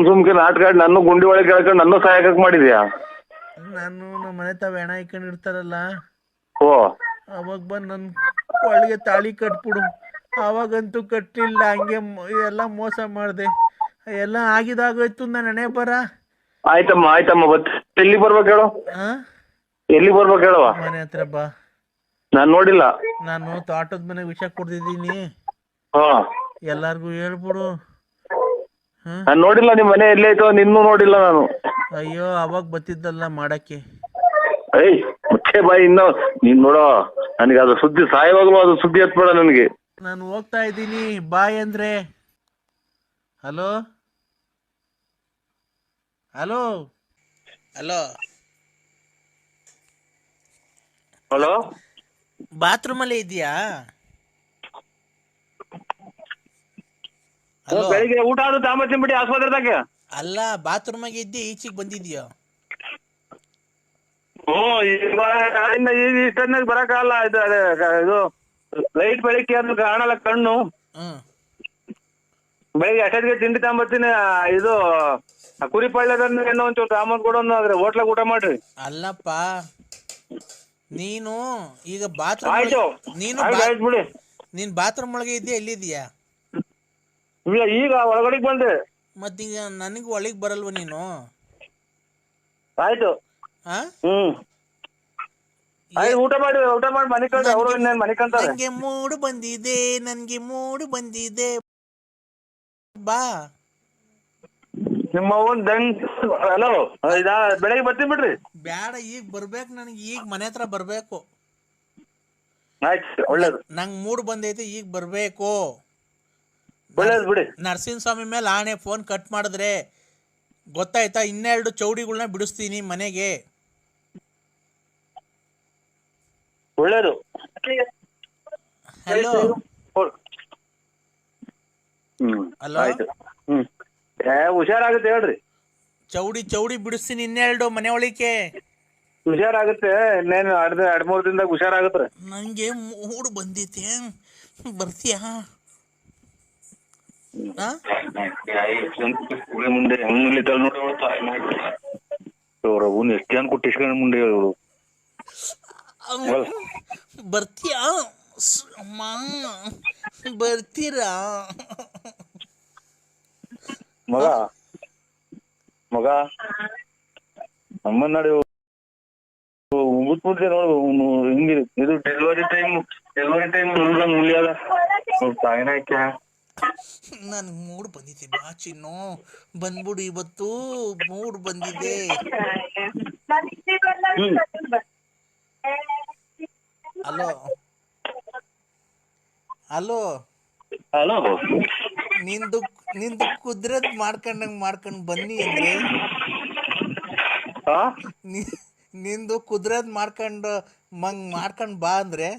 ಸುಮ್ಕೆ ನಾಟಕ ನನ್ನ ಗುಂಡಿ ಒಳಗೆ ಕೇಳ್ಕೊಂಡು ನನ್ನ ಸಹಾಯಕ ಮಾಡಿದ್ಯಾ? ನಾನು ನಮ್ಮ ಮನೆ ತಾವ ಹೆಣ ಇಟ್ಕೊಂಡಿರ್ತಾರಲ್ಲ, ಓ ಅವಾಗ ಬಂದ್ ನನ್ ಒಳಗೆ ತಾಳಿ ಕಟ್ಬಿಡು. ಅವಾಗಂತೂ ಕಟ್ಲಿಲ್ಲ, ಹಂಗೆ ಎಲ್ಲ ಮೋಸ ಮಾಡ್ದೆ. ಎಲ್ಲ ಆಗಿದಾಗೋಯ್ತು ನನ್ನ ಹಣೆ ಬರ. ಆಯ್ತಮ್ಮ ಎಲ್ಲಿ ಬರ್ಬೇಕು ಹೇಳು? ಎಲ್ಲಿ ಬರ್ಬೇಕು ಹೇಳುವ? ಮನೆ ಹತ್ರ ಬಾ. ನಾನ್ ನೋಡಿಲ್ಲ. ನಾನು ತೋಟದ ಮನೆಗೆ ವಿಷ ಕೊಡ್ತಿದ್ದೀನಿ. ಎಲ್ಲಾರ್ಗು ಹೇಳ್ಬಿಡು. ನಾನ್ ನೋಡಿಲ್ಲ ನಿಮ್ ಮನೆ ಎಲ್ಲೈತೋ, ನಿನ್ನೂ ನೋಡಿಲ್ಲ ನಾನು. ಅಯ್ಯೋ, ಅವಾಗ ಬತ್ತಿದ್ದಲ್ಲ ಮಾಡಕ್ಕೆ. ಮುಚ್ಚೆ ಬಾಯಿ. ಇನ್ನು ನೀನ್ ನೋಡೋ, ನನಗೆ ಅದು ಸುದ್ದಿ ಸಾಯವಾಗ್ಲೂ ಅದು ಸುದ್ದಿ ಎತ್ಬೇಡ ನನಗೆ. ನಾನು ಹೋಗ್ತಾ ಇದ್ದೀನಿ, ಬಾಯ್ ಅಂದ್ರೆ. Hello hello hello hello, bathroom ಅಲ್ಲೇ ಇದೆಯಾ? ಬೆಳಿಗ್ಗೆ ಊಟ ಆದ್ರೂ ತಾಂಬತ್ತಿನ್ಬಿಡಿ ಆಸ್ಪತ್ರೆದಾಗ. ಅಲ್ಲ, ಬಾತ್ರೂಮಾಗೆ ಇದ್ದೆ, ಈಚೆಗೆ ಬಂದಿದ್ಯೋ? ಇಷ್ಟೊನ್ನಾಗ ಬರಕಾಗಲ್ಲ. ಇದು ಲೈಟ್ ಬೆಳಿಗ್ಗೆ ಅದು ಕಾಣಲ್ಲ ಕಣ್ಣು. ಬೆಳಿಗ್ಗೆ ಅಷ್ಟೊತ್ತಿಗೆ ತಿಂಡಿ ತಗೊಂಬರ್ತೀನಿ. ಇದು ಕುರಿ ಪಳ್ಯದನ್ನ ಏನೋ ಒಂಚೂರು ಸಾಮಾನು ಕೊಡೋನು, ಆದ್ರೆ ಹೋಟ್ಲಾಗ ಊಟ ಮಾಡ್ರಿ. ಅಲ್ಲಪ್ಪ, ನೀನು ಈಗ ನೀನ್ ಬಾತ್ರೂಮ್ ಒಳಗೆ ಇದೆಯಾ, ಎಲ್ಲಿದ್ಯಾ? ಇಲ್ಲ, ಈಗ ಒಳಗಡೆಗೆ ಬಂದೆ. ಮತ್ತೀಗ ನನಗೆ ಒಳಗೆ ಬರಲ್ವ ನೀನು? ಆಯ್ತು. ಊಟ ಮಾಡಿ ಮನೆ ಕಳ್ಸಿ. ಅವರು ಇನ್ನೇನು ಮನೆ ಕಂತಾರೆ. ನನ್ಗೆ ಮೂಡು ಬಂದಿದೆ ಬಾ. ನಿಮ್ಮ ಹಲೋ, ಬೆಳಗ್ಗೆ ಬರ್ತೀನಿ ಬಿಡ್ರಿ. ಬ್ಯಾಡ, ಈಗ ಬರ್ಬೇಕು ನನಗೆ. ಈಗ ಮನೆ ಹತ್ರ ಬರ್ಬೇಕು. ಆಯ್ತು, ಒಳ್ಳೇದು. ನಂಗ್ ಮೂಡ್ ಬಂದೈತೆ, ಈಗ ಬರ್ಬೇಕು. ಒಳ್ಳೇದು ಬಿಡಿ. ನರಸಿಂಹ ಸ್ವಾಮಿ ಮೇಲೆ ಆಣೆ, ಫೋನ್ ಕಟ್ ಮಾಡಿದ್ರೆ ಗೊತ್ತಾಯ್ತಾ? 12 ಚೌಡಿಗಳನ್ನ ಬಿಡಿಸ್ತೀನಿ ಮನೆಗೆ. ಒಳ್ಳೇದು. ಹಲೋ ಹಲೋ, ಹುಷಾರಾಗುತ್ತೆ ಹೇಳ್ರಿ. ಚೌಡಿ ಬಿಡಿಸ್ತೀನಿ 12 ಮನೆ ಒಳಿಕೆ. ಹುಷಾರಾಗುತ್ತೆ. ಇನ್ನೇನು 2-3 ದಿನದಾಗ ಹುಷಾರಾಗತ್ರಿ. ನಂಗೆ ಮೂಡ್ ಬಂದೈತೆ, ಬರ್ತೀಯಾ? ಮುಂದೆ ನೋಡಿ ಎಷ್ಟು ಜನ ಕೊಟ್ಟಿಸ್ಕೊಂಡ್ ಮುಂದೆ ಬರ್ತೀಯಾ? ಬರ್ತೀರಾ ಮಗ ಅಮ್ಮನ್ ನೋಡಿ ಮುಗಿಸ್ಬಿಡ್ತೀವಿ ನೋಡು. ಹಿಂಗಿದೆ ಇದು ಡೆಲಿವರಿ ಟೈಮ್ ಮುಗಿಯದ ತಾಯಿನ. ನನ್ ಮೂಡ್ ಬಂದಿದೆ ಬಾ ಚಿನ್ನು, ಬಂದ್ಬಿಡು ಇವತ್ತು, ಮೂಡ್ ಬಂದಿದೆ. ಹಲೋ ಹಲೋ ಹಲೋ, ನಿಂದು ನಿಂದು ಕುದ್ರದ್ ಮಾಡ್ಕೊಂಡ್ ಬನ್ನಿ ಅಂದ್ರೆ, ನಿಂದು ಕುದ್ರದ್ ಮಾಡ್ಕೊಂಡ್ ಬಾ ಅಂದ್ರೆ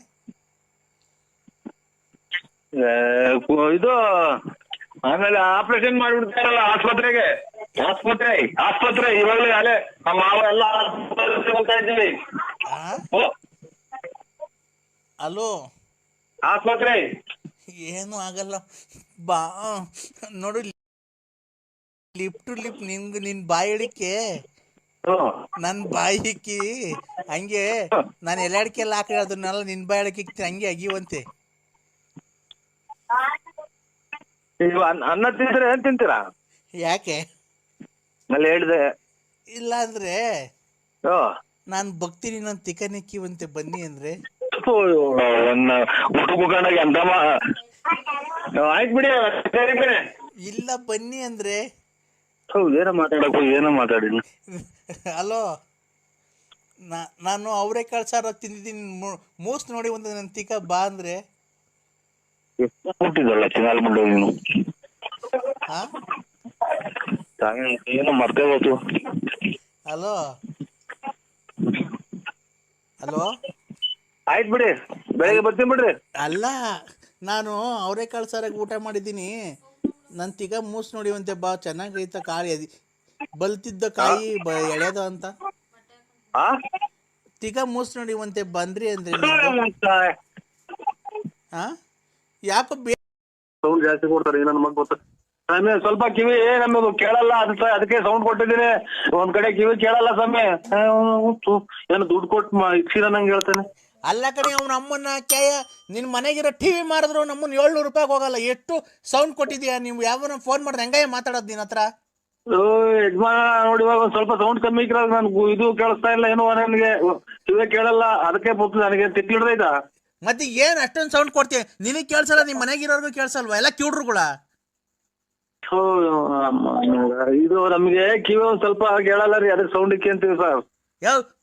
ಇದು ಆಮೇಲೆ ಆಪರೇಷನ್ ಮಾಡ್ಬಿಡ್ತಾರಲ್ಲ ಆಸ್ಪತ್ರೆ ಇವಾಗಲೇ ಅಲ್ಲೇ ನಮ್ಮ ಮಾವ ಎಲ್ಲ ಹೋಗ್ತಾ ಇದ್ದೀವಿ. ಹಲೋ, ಆಸ್ಪತ್ರೆ ಏನು ಆಗಲ್ಲ ಬಾ. ನೋಡು, ಲಿಪ್ ಟು ಲಿಪ್ ನಿನ್ ಬಾಯಿ ಹೇಳಿಕೆ ನನ್ ಬಾಯಿ ಹಿಕ್ಕಿ ಹಂಗೆ ನಾನು ಎಲ್ಲಾಡಿಕೆ ಎಲ್ಲ ಹಾಕಿ ಅದನ್ನೆಲ್ಲ ನಿನ್ ಬಾಯಿ ಹೇಳಿಕೆ ಹಂಗೆ ಅಗಿವಂತೆ. ಅನ್ನ ತಿಂದ್ರೆ ಏನ್ ತಿಂತೀರಾ? ಯಾಕೆ ಅಲ್ಲಿ ಹೇಳಿದೆ ಇಲ್ಲ ಅಂದ್ರೆ ನಾನ್ ಭಕ್ತಿನಿ, ನನ್ ತಿಕ್ಕನಿಕ್ಕಿವಂತೆ ಬನ್ನಿ ಅಂದ್ರೆ. ಆಯ್ತು ಬಿಡಿ, ಇಲ್ಲ ಬನ್ನಿ ಅಂದ್ರೆ. ಏನೋ ಮಾತಾಡಿಲ್ಲ. ಹಲೋ, ನಾನು ಅವರೆಕಾಳು ಸಾರು ತಿಂದಿದ್ದೀನಿ, ಮೂಸ್ ನೋಡಿ ಒಂದು ನನ್ ತಿಕ್ಕ ಬಾ ಅಂದ್ರೆ. ಏನೋ ಮರ್ತೇ ಹೋಯ್ತು. ಹಲೋ ಹಲೋ, ಆಯ್ತು ಬಿಡಿ, ಬೆಳಿಗ್ಗೆ ಬರ್ತೀನಿ ಬಿಡ್ರಿ. ಅಲ್ಲ, ನಾನು ಅವರೆಕಾಳು ಸಾರಾಗ ಊಟ ಮಾಡಿದ್ದೀನಿ, ನನ್ ತಿಗ ಮೂಸ್ ನೋಡಿವಂತೆ ಬಾ, ಚೆನ್ನಾಗೈತ ಕಾಯಿ ಬಲ್ತಿದ್ದ ಕಾಯಿ ಎಳೆದ ಅಂತ. ತಿಗ ಮೂಸ್ ನೋಡಿವಂತೆ ಬಂದ್ರಿ ಅಂದ್ರೆ ಯಾಕೋ ಸೌಂಡ್ ಜಾಸ್ತಿ ಕೊಡ್ತಾರೆ, ನಮಗ್ ಗೊತ್ತ. ಸ್ವಲ್ಪ ಕಿವಿ ನಮಗ್ ಕೇಳಲ್ಲ, ಅದಕ್ಕೆ ಸೌಂಡ್ ಕೊಟ್ಟಿದ್ದೀನಿ. ಒಂದ್ ಕಡೆ ಕಿವಿ ಕೇಳಲ್ಲ ಸಮಯ, ಏನು ದುಡ್ಡು ಕೊಟ್ಟು ಇಕ್ಸಿರ ನಂಗೆ ಹೇಳ್ತಾನೆ. ಅಲ್ಲ ಕಡೆ ಅವ್ನ ಅಮ್ಮನ್ನ ನಿನ್ ಮನೆಗಿರೋ ಟಿವಿ ಮಾರಿದ್ರು ನಮ್ಮನ್ನ 700 ರೂಪಾಯಿಗೆ ಹೋಗಲ್ಲ. ಎಷ್ಟು ಸೌಂಡ್ ಕೊಟ್ಟಿದ್ಯಾ ನೀವು? ಯಾವನ ಫೋನ್ ಮಾಡಿದ್ರೆ ಹೆಂಗಾಯ ಮಾತಾಡೋದು ನಿನ್ನ ಹತ್ರ? ಯಜಮಾನ ನೋಡಿ, ಇವಾಗ ಒಂದ್ ಸ್ವಲ್ಪ ಸೌಂಡ್ ಕಮ್ಮಿ ಇಕ್ರ ನನ್ಗೆ ಇದು ಕೇಳಿಸ್ತಾ ಇಲ್ಲ, ಏನೋ ನನಗೆ ಕಿವಿ ಕೇಳಲ್ಲ, ಅದಕ್ಕೆ ನನಗೆ ತಿಕ್ಕಿಡ್ದೈತ. ಮತ್ತೆ ಏನ್ ಅಷ್ಟೊಂದು ಸೌಂಡ್ ಕೊಡ್ತೀಯ? ನಿನಗ್ ಕೇಳ್ಸಲ್ಲ, ನಿಮ್ ಮನೆಗಿರೋರ್ಗು ಕೇಳ್ಸಲ್ವಾ? ಎಲ್ಲ ಕಿವ್ಡ್ರುಗಳ. ಇದು ನಮ್ಗೆ ಕಿವಿ ಒಂದ್ ಸ್ವಲ್ಪ ಕೇಳಲ್ಲ ರೀ, ಅದಕ್ಕೆ ಸೌಂಡ್ ಇಕ್ಕಿ ಅಂತೀವಿ ಸರ್.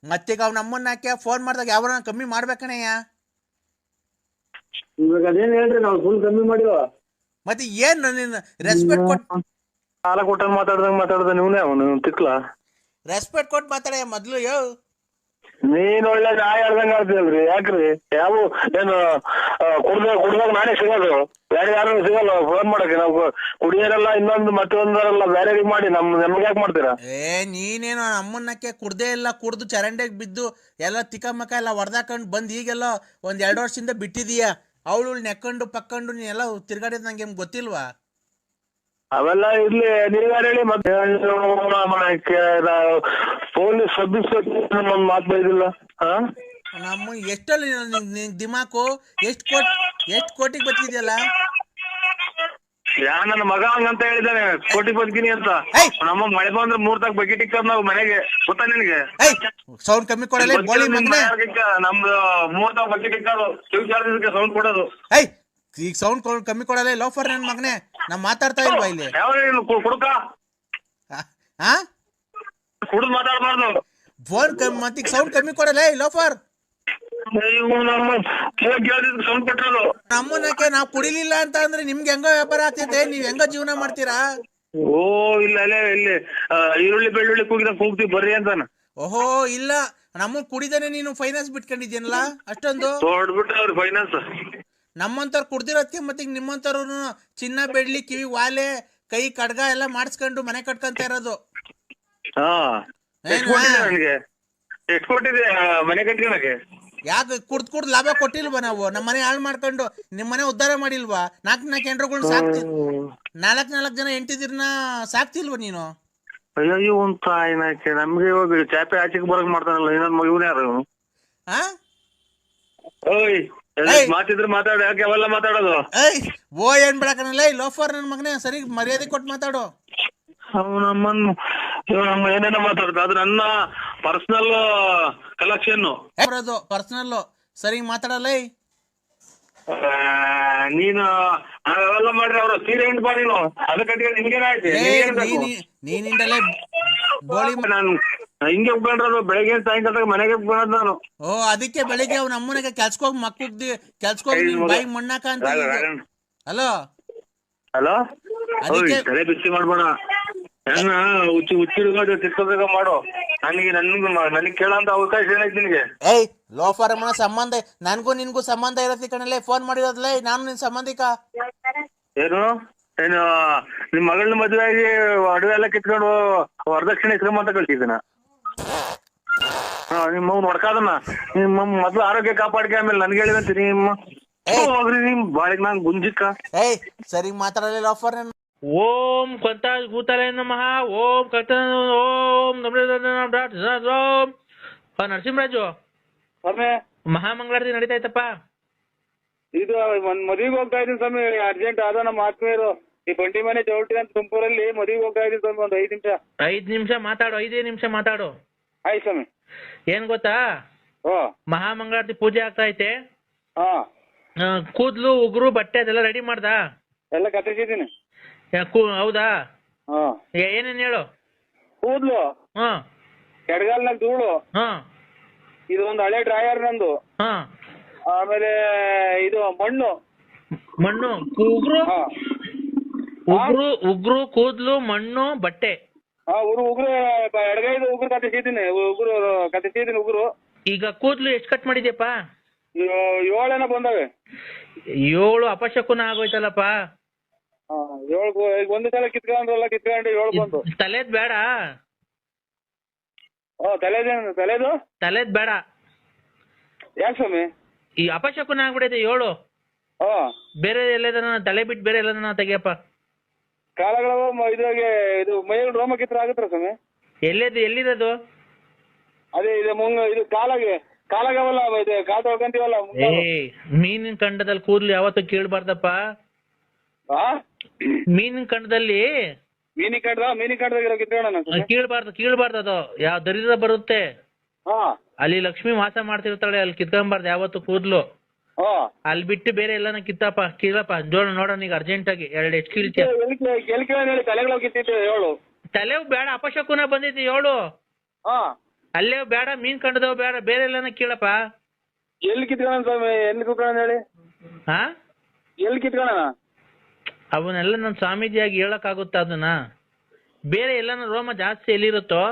ಮತ್ತೀಗ ಅವ್ನ ಅಮ್ಮನ್ನ ಫೋನ್ ಮಾಡಿದಾಗ ಯಾವ ಕಮ್ಮಿ ಮಾಡ್ಬೇಕಣಯ್ಯ? ಇವಾಗ ಅದೇನ್ ಹೇಳ್ರಿ, ನಾವು ಫುಲ್ ಕಮ್ಮಿ ಮಾಡಿವ. ಮತ್ತೆ ಏನ್ ನೀನ್ ರೆಸ್ಪೆಕ್ಟ್ ಕೊಟ್ಟು ಸಾಲ ಕೊಟ್ಟ ಮಾತಾಡ್ದ ನೀವನೇ ಅವನು ತಿಕ್ಲ. ರೆಸ್ಪೆಕ್ಟ್ ಕೊಟ್ಟು ಮಾತಾಡ ಮೊದ್ಲು. ನೀನ್ ಒಳ್ಳೆ ನಾ ಹೇಳ್ದಂಗ ಆಡ್ತೀಯಲ್ರಿ, ಯಾಕ್ರಿ? ಯಾವ ಏನು ಕುಡ್ದಾಗ ನಾನೇ ಸಿಗೋದು, ಬೇರೆ ಯಾರು ಸಿಗಲ್ಲ ಫೋನ್ ಮಾಡಕ್ಕೆ. ನಾವು ಕುಡಿಯೋರೆಲ್ಲ ಇನ್ನೊಂದು ಮತ್ತೊಂದರೆಲ್ಲ ಬೇರೆ ಮಾಡಿ ನಮ್ಗೆ ಯಾಕೆ ಮಾಡ್ತೀರಾ? ನೀನೇನು ಅಮ್ಮನ್ನಕ್ಕೆ ಕುಡ್ದೇ ಇಲ್ಲ, ಕುಡ್ದು ಚರಂಡೆಗೆ ಬಿದ್ದು ಎಲ್ಲ ತಿಕ್ಕಮಕ್ಕ ಎಲ್ಲ ಹೊಡೆದಾಕೊಂಡು ಬಂದ್ ಈಗೆಲ್ಲ ಒಂದ್ 2 ವರ್ಷದಿಂದ ಬಿಟ್ಟಿದೀಯ. ಅವಳು ನೆಕ್ಕೊಂಡು ಪಕ್ಕೊಂಡು ನೀನೆಲ್ಲ ತಿರ್ಗಾಡಿದ್ ನಂಗೆ ಗೊತ್ತಿಲ್ವಾ? ಅವೆಲ್ಲ ಇರ್ಲಿ, ನೀವ್ಯಾರು ಹೇಳಿ. ಮತ್ತೆ ಪೊಲೀಸ್ ಸಬ್ ಇನ್ಸ್ಪೆಕ್ಟರ್ ಒಂದ್ ಮಾತು ಬೈದಿಲ್ಲ. ನಮ್ಮ ಎಷ್ಟಲ್ಲಿ ದಿಮಾಕು ಎಷ್ಟು ಕೋಟಿಗೆ ಬತ್ತಿದೆಯಲ್ಲ. ನನ್ನ ಮಗ ಹಂಗಂತ ಹೇಳಿದ್ದಾನೆ, ಕೋಟಿ ಬದುಕಿನಿ ಅಂತ. ನಮ್ಮ ಮಳೆ ಬಂದ್ರೆ 3 ತಾಗ ಬಕೆಟ್ ಇಕ್ಕದ್ ನಾವು ಮನೆಗೆ, ಗೊತ್ತಾ ನಿನ್ಗೆ? ಸೌಂಡ್ ಕಮ್ಮಿ ಕೊಡಲ್ಲ ನಮ್ದು 3 ತಾಗ ಬಕೆಟ್ ಇಕ್ಕೋದು, ಸೌಂಡ್ ಕೊಡೋದು. ಈಗ ಸೌಂಡ್ ಕಮ್ಮಿ ಕೊಡಲ್ಲ ಲೋಫರ್ ನನ್ ಮಗನೇ. ನಾ ಮಾತಾಡ್ತಾ ಇಲ್ವಾ ಇಲ್ಲಿ? ಕುಡುಕ ಕುಡಿದು ಮಾತಾಡ್ಬಾರ್ದು. ಫೋನ್ ಮತ್ತೆ ಸೌಂಡ್ ಕಮ್ಮಿ ಕೊಡಲ್ಲ ಲೋಫರ್. ಸೌಂಡ್ ಕೊಟ್ಟರು ನಮ್ಮನಕ್ಕೆ ನಾವ್ ಕುಡಿಲಿಲ್ಲ ಅಂತ ಅಂದ್ರೆ ನಿಮ್ಗೆ ಹೆಂಗೋ ವ್ಯಾಪಾರ ಆಗ್ತೈತೆ, ನೀವ್ ಹೆಂಗೋ ಜೀವನ ಮಾಡ್ತೀರಾ? ಓ ಇಲ್ಲ ಅಲ್ಲೇ ಇಲ್ಲಿ ಈರುಳ್ಳಿ ಬೆಳ್ಳುಳ್ಳಿ ಕೂಗ್ತೀವಿ ಬರ್ರಿ ಅಂತಾನ. ಓಹೋ ಇಲ್ಲ, ನಮ್ಮ ಕುಡಿದಾನೆ ನೀನು ಫೈನಾನ್ಸ್ ಬಿಟ್ಕೊಂಡಿದ್ಯನಲ್ಲ ಅಷ್ಟೊಂದು ಹೊಡ್ಬಿಟ್ರ ಫೈನಾನ್ಸ್. ನಮ್ಮಂತವ್ರು ಕುಡ್ದಿರೋದಕ್ಕೆ ಮತ್ತೆ ನಿಮ್ಮಂತವ್ರು ಚಿನ್ನ ಬೆಳ್ಳಿ ಕಿವಿ ವಾಲೆ ಕೈ ಕಡ್ಗ ಎಲ್ಲ ಮಾಡಿಸ್ಕೊಂಡು ಮನೆ ಕಟ್ಕೊಂತ ಇರೋದು. ಎಷ್ಟು ಕೊಟ್ಟಿದೆ ಮನೆ ಕಟ್ಕೊಳಕ್ಕೆ? ಯಾಕೆ ಕುಡ್ದು ಲಾಭ ಕೊಟ್ಟಿಲ್ವಾ ನಾವು? ನಮ್ಮ ಮನೆ ಹಾಳು ಮಾಡ್ಕೊಂಡು ನಿಮ್ ಮನೆ ಉದ್ಧಾರ ಮಾಡಿಲ್ವಾ? 4 ಹೆಂಡ್ರುಗಳ್ನ ಸಾಕ್ತಿ, 4 ಜನ ಹೆಂಡತಿದಿರ್ನ ಸಾಕ್ತಿಲ್ವಾ ನೀನು? ಅಯ್ಯೋ ಒಂದ್ ತಾಯಿನಾಕೆ, ನಮ್ಗೆ ಇವಾಗ ಚಾಪೆ ಆಚೆಗೆ ಬರಕ್ ಮಾಡ್ತಾನಲ್ಲ ಇನ್ನೊಂದ್ ಮಗುನ ಯಾರು? ಓಯ್ ಮಾತಿದ್ರೆ ಮಾತಾಡು, ಯಾಕೆ ಅವೆಲ್ಲ ಮಾತಾಡೋದು? ಓ ಏನ್ ಬಿಡಕನಲ್ಲ ಲೋಫರ್ ನನ್ ಮಗನೇ, ಸರಿ ಮರ್ಯಾದೆ ಕೊಟ್ಟು ಮಾತಾಡು. ನಮ್ಮ ಏನೇನೋ ಮಾತಾಡ್ತ, ಅದು ನನ್ನ ಪರ್ಸನಲ್ ಕಲೆಕ್ಷನ್. ಪರ್ಸನಲ್ ಸರಿ ಮಾತಾಡಲ್ಲ. ನೀನು ಅವೆಲ್ಲ ಮಾಡ್ರಿ ಅವ್ರ ಸೀರೆ ಉಂಟು ಬಾ ನೀನು ಅದಕ್ಕೆ ನಿಮ್ಗೇನಾಯ್ತು ನೀನಿಂದಲೇ ಗೋಳಿ ನಾನು ಹಿಂಗೆ ಉಗ್ಕೊಂಡ್ರದು ಬೆಳಗ್ಗೆ ಸಾಯಂಕಾಲ ಮನೆಗೆ ಉಗ್ಕೊಳ್ಳೋದು ನಾನು. ಓ ಅದಕ್ಕೆ ಬೆಳಿಗ್ಗೆ ಅವ್ನ ಅಮ್ಮನಿಗೆ ಕೆಲ್ಸಕೋಗಿ ಮಕ್ಕಳಿಗೆ ಕೆಲ್ಸಕೋಗಿ ಬಾಯಿಗೆ ಮಣ್ಣಾಕ ಅಂತ. ಹಲೋ ಹಲೋ ಅದಕ್ಕೆ ತಲೆ ಬಿಸಿ ಮಾಡ್ಬೇಡ, ನನ್ನ ಹುಚ್ಚಿಡ್ಕೊಂಡು ತಿರ್ಕೋಬೇಕ ಮಾಡು. ನನಗೆ ಕೇಳೋಂತ ಅವಕಾಶ ಏನೈತಿ ನಿನಗೆ? ಏಯ್ ಲೋಫರ್ ಅಮ್ಮನ ಸಂಬಂಧ ನನ್ಗೂ ನಿನ್ಗೂ ಸಂಬಂಧ ಇರತ್ತೆ ಕಣಲೆ, ಫೋನ್ ಮಾಡಿರೋದ್ಲೇ ನಾನು ನಿನ್ ಸಂಬಂಧಿಕ. ಏನು ನಿಮ್ ಮಗಳನ್ನ ಮದುವೆ ಆಗಿ ಅಡುಗೆ ಎಲ್ಲ ಕಿತ್ಕೊಂಡು ವರದಕ್ಷಿಣೆ ಇಸ್ಕೊಂಬಂತ ಕಳ್ಸಿದ್ದೀನ. ನಿಮ್ಮ ನೋಡ್ಕಾದನ್ನ ನಿಮ್ಮ ಮೊದ್ಲು ಆರೋಗ್ಯ ಕಾಪಾಡ್ಕೆ, ಆಮೇಲೆ ನನ್ಗೆ ಹೇಳಿದಂತೆ ನಿಮ್ಮ ಹೋಗ್ರಿ ನಿಮ್ ಬಾಳಿಗೆ ನಂಗೆ ಗುಂಜಿಕ್ಕ. ಏಯ್ ಸರಿ ಮಾತಾಡಲಿ ಲೋಫರ್. ಓಂ ಕೊಂತ ಭೂತಲೇ ನಮಃ, ಓಂ ಕರ್ತ, ಓಂ ಓಂ. ನರಸಿಂಹರಾಜು, ಮಹಾಮಂಗಳಾರತಿ ನಡೀತಾ ಇತ್ತಪ್ಪ. ಇದು ಮದುವೆಗೆ ಹೋಗ್ತಾ ಇದೀನಿ ಸ್ವಾಮಿ, ಅರ್ಜೆಂಟ್ ಆದ ನಮ್ಮ ಆತ್ಮೀಯರು ಈ ಬಂಡಿ ಮನೆ ಚೌಟಿ ಅಂತ ತುಮಕೂರಲ್ಲಿ ಮದುವೆಗೆ ಹೋಗ್ತಾ ಇದೀನಿ ಸ್ವಾಮಿ. ಒಂದು 5 ನಿಮಿಷ. 5 ನಿಮಿಷ ಮಾತಾಡು, 5 ನಿಮಿಷ ಮಾತಾಡು. ಆಯ್ತು ಸ್ವಾಮಿ. ಏನ್ ಗೊತ್ತಾ, ಮಹಾಮಂಗಳಾರತಿ ಪೂಜೆ ಆಗ್ತಾ ಐತೆ. ಕೂದ್ಲು ಉಗುರು ಬಟ್ಟೆ ಅದೆಲ್ಲ ರೆಡಿ ಮಾಡ್ದಾ? ಎಲ್ಲ ಕತ್ತರಿಸಿದ್ದೀನಿ. ಹೌದಾ? ಏನೇನ್ ಹೇಳು. ಕೂದ್ಲು, ಎಡಗಾಲ್ನಾಗ ಧೂಳು, ಇದು ಒಂದು ಹಳೆ ಡ್ರಾಯರ್ ನಂದು, ಆಮೇಲೆ ಇದು ಮಣ್ಣು ಉಗುರು ಕೂದ್ಲು ಮಣ್ಣು ಬಟ್ಟೆ. ಉಗುರು ಎಡಗೈದು ಉಗುರು ಕತ್ತರಿಸಿದ್ದೀನಿ, ಉಗುರು. ಈಗ ಕೂದ್ಲು ಎಷ್ಟು ಕಟ್ ಮಾಡಿದ್ಯಪ್ಪ? 7 ಬಂದವೆ. 7 ಅಪಶಕುನ ಆಗೋಯ್ತಲ್ಲಪ್ಪ. 7 ಒಂದು ಸಲ ಕಿತ್ಕೊಂಡು 7 ಬಂತು. ತಲೆದ್ ಬೇಡ. ತಲೆದು ಬೇಡ. ಯಾಕೆ ಸ್ವಾಮಿ? ಈ ಅಪಶಕುನ ಆಗ್ಬಿಡೈತೆ 7. ಬೇರೆ ಎಲ್ಲದನ್ನ ತಲೆ ಬಿಟ್ಟು ಬೇರೆ ಎಲ್ಲದನ್ನ ತೆಗಿಯಪ್ಪ. ಕಾಲಗಳು ಇದ್ರಾಗೆ ಇದು ಮೈಯಲ್ಲಿ ರೋಮ ಕಿತ್ರ ಆಗುತ್ತರ ಸ್ವಾಮಿ? ಎಲ್ಲಿರೋದು? ಅದೇ ಇದು ಇದು ಕಾಲಾಗವಲ್ಲ, ಇದು ಕಾಲು ತೊಳ್ಕೊಂತೀವಲ್ಲ. ಮೀನಿನ ಕಂಡದಲ್ಲಿ ಕೂದ್ಲು ಯಾವತ್ತೂ ಕೀಳ್ಬಾರ್ದಪ್ಪ. ಮೀನಿನ ಕಂಡದಲ್ಲಿ ಕೀಳ್ಬಾರ್ದು. ಅದು ಯಾವ ದರಿದ್ರ ಬರುತ್ತೆ ಅಲ್ಲಿ ಲಕ್ಷ್ಮಿ ವಾಸ ಮಾಡ್ತಿರ್ತಾಳೆ, ಅಲ್ಲಿ ಕಿತ್ಕೊಂಬಾರ್ದು ಯಾವತ್ತು ಕೂದ್ಲು. ಅಲ್ಲಿ ಬಿಟ್ಟು ಬೇರೆ ಎಲ್ಲಾನ ಕೀಳಪ್ಪ. ಜೋಳ ನೋಡೋಣ ಈಗ ಅರ್ಜೆಂಟ್ ಆಗಿ 2 ಎಷ್ಟು ಕೀಳ್ತೀಯ? ತಲೆ ಬೇಡ, ಅಪಶಕುನ ಬಂದೈತಿ 7. ಅಲ್ಲೇ ಬೇಡ, ಮೀನ್ ಕಂಡದವ್ ಬೇಡ, ಬೇರೆ ಎಲ್ಲಾನ ಕೀಳಪ್ಪ. ಎಲ್ಲಿ ಕಿತ್ಕೊಳ್ಳೋಣ ಸ್ವಾಮಿ? ಎಲ್ಲಿ ಕಿತ್ಕೊಳ್ಳೋಣ ಹೇಳಿ? ಎಲ್ಲಿ ಕಿತ್ಕೊಳ್ಳೋಣ? ಅವನ್ನೆಲ್ಲ ನನ್ ಸ್ವಾಮೀಜಿಯಾಗಿ ಹೇಳಕ್ ಆಗುತ್ತಾ ಅದನ್ನ? ಬೇರೆ ಎಲ್ಲಾನ ರೋಮ ಜಾಸ್ತಿ ಎಲ್ಲಿರುತ್ತೋ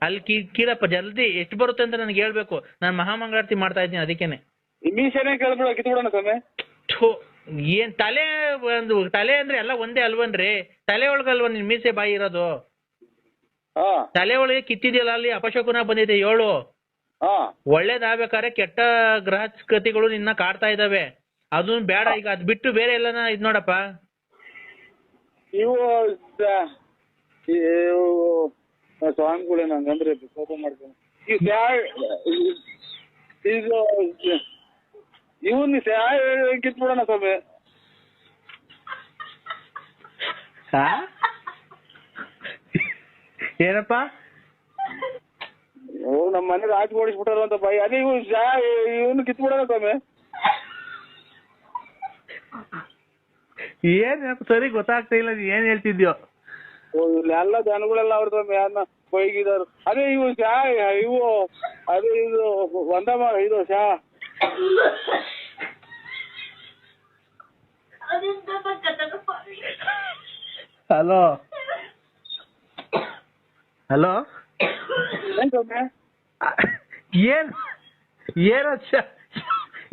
ಅಲ್ಲಿ ಕೀಳಪ್ಪ. ಜಲ್ದಿ ಎಷ್ಟು ಬರುತ್ತೆ ಅಂತ ನನ್ಗೆ ಹೇಳ್ಬೇಕು. ನಾನು ಮಹಾಮಂಗಳಾರತಿ ಮಾಡ್ತಾ ಇದ್ದೀನಿ, ಅದಕ್ಕೇನೆ. ಏನ್ ತಲೆ ಅಂದ್ರೆ ಎಲ್ಲ ಒಂದೇ ಅಲ್ವನ್ರಿ? ತಲೆ ಒಳಗಲ್ವ ನಿನ್ ಮೀಸೆ ಬಾಯಿ ಇರೋದು? ತಲೆ ಒಳಗೆ ಕಿತ್ತಿದೆಯಲ್ಲ, ಅಲ್ಲಿ ಅಪಶಕುನ ಬಂದಿದೆ 7. ಒಳ್ಳೇದಾಗ್ಬೇಕಾದ್ರೆ ಕೆಟ್ಟ ಗ್ರಹಗತಿಗಳು ನಿನ್ನ ಕಾಡ್ತಾ ಇದಾವೆ, ಅದನ್ನ ಬೇಡ. ಈಗ ಅದ್ ಬಿಟ್ಟು ಬೇರೆ ಎಲ್ಲಾನ ಇದ್ ನೋಡಪ್ಪ. ಇವು ಸ್ವಾಮಿಗಳೇ ನಂಗಂದ್ರೆ ಕೋಪ ಮಾಡ್ಕೊಂಡು ಇವನ್ ಕಿತ್ಬಿಡೋಣ ಸ್ವಾಮಿ. ಏನಪ್ಪ? ನಮ್ಮ ಮನೆಗೆ ಆಚೆ ಓಡಿಸ್ಬಿಟ್ಟಾರ ಅಂತ ಬಾಯಿ. ಅದೇ ಇವನು ಕಿತ್ಬಿಡೋಣ ಸ್ವಾಮಿ. ಏನ್ ಸರಿ ಗೊತ್ತಾಗ್ತಾ ಇಲ್ಲ, ನೀ ಏನ್ ಹೇಳ್ತಿದ್ಯೋ? ಎಲ್ಲ ಜನಗಳೆಲ್ಲ ಅವ್ರ ಯಾರನ್ನ ಬೈಗಿದಾರು. ಅದೇ ಇವು ಅದೇ ಇದು ಒಂದಮ್ಮ ಇದು ಹಲೋ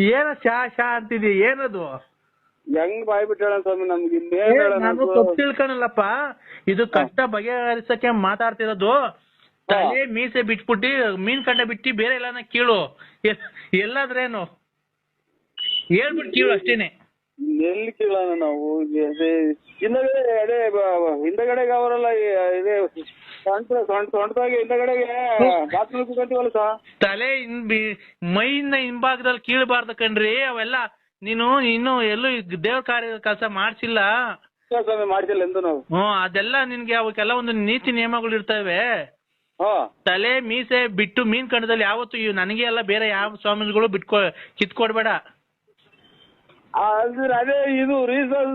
ಏನೋ ಶಾ ಅಂತಿದ್ಯ, ಏನದು? ಹೆಂಗ್ ಬಾಯ್ ಬಿಟ್ಟಾಳ ಸ್ವಾಮಿ ನಮ್ಗೆ? ನಾನು ತಪ್ಪು ತಿಳ್ಕೊಳಲ್ಲಪ್ಪ, ಇದು ಕಷ್ಟ ಬಗೆಹರಿಸಕ್ಕೆ ಮಾತಾಡ್ತಿರೋದು. ತಲೆ ಮೀಸೆ ಬಿಟ್ಬಿಟ್ಟು ಮೀನ್ ಕಂಡ ಬಿಟ್ಟು ಬೇರೆ ಎಲ್ಲಾನ ಕೀಳು. ಎಲ್ಲಾದ್ರೇನು ಹೇಳ್ಬಿಟ್ಟು ಕೀಳು ಅಷ್ಟೇನೆ. ಎಲ್ಲಿ ಕೀಳೋಣ ನಾವು? ಹಿಂದಗಡೆಗೆ ಅವರೆಲ್ಲ ಇದೆ ಸೊಂಟದಾಗಿ ಹಿಂದಗಡೆಗೆ ಬಾತ್ರೂಮ್ ಕೂತ್ಕೊಂತೀವಲ್ಲ ಸಾ. ತಲೆ ಮೈಯಿಂದ ಹಿಂಭಾಗದಲ್ಲಿ ಕೀಳ್ಬಾರ್ದು ಕಣ್ರಿ ಅವೆಲ್ಲ. ನೀನು ಇನ್ನು ಎಲ್ಲೂ ದೇವ್ರ ಕಾರ್ಯ ಕೆಲಸ ಮಾಡ್ಸಿಲ್ಲ. ಮಾಡ್ತಿಲ್ಲ ಎಂದು ನಾವು. ಅದೆಲ್ಲ ನಿನ್ಗೆ ಅವಕ್ಕೆಲ್ಲ ಒಂದು ನೀತಿ ನಿಯಮಗಳು ಇರ್ತವೆ. ತಲೆ ಮೀಸೆ ಬಿಟ್ಟು ಮೀನ್ ಕಂಡದಲ್ಲಿ ಯಾವತ್ತು ನನಗೆ ಎಲ್ಲ ಬೇರೆ ಯಾವ ಸ್ವಾಮಿಗಳು ಕಿತ್ಕೊಡ್ಬೇಡ. ಅಲ್ದಿರ ಅದೇ ಇದು ರೀಸನ್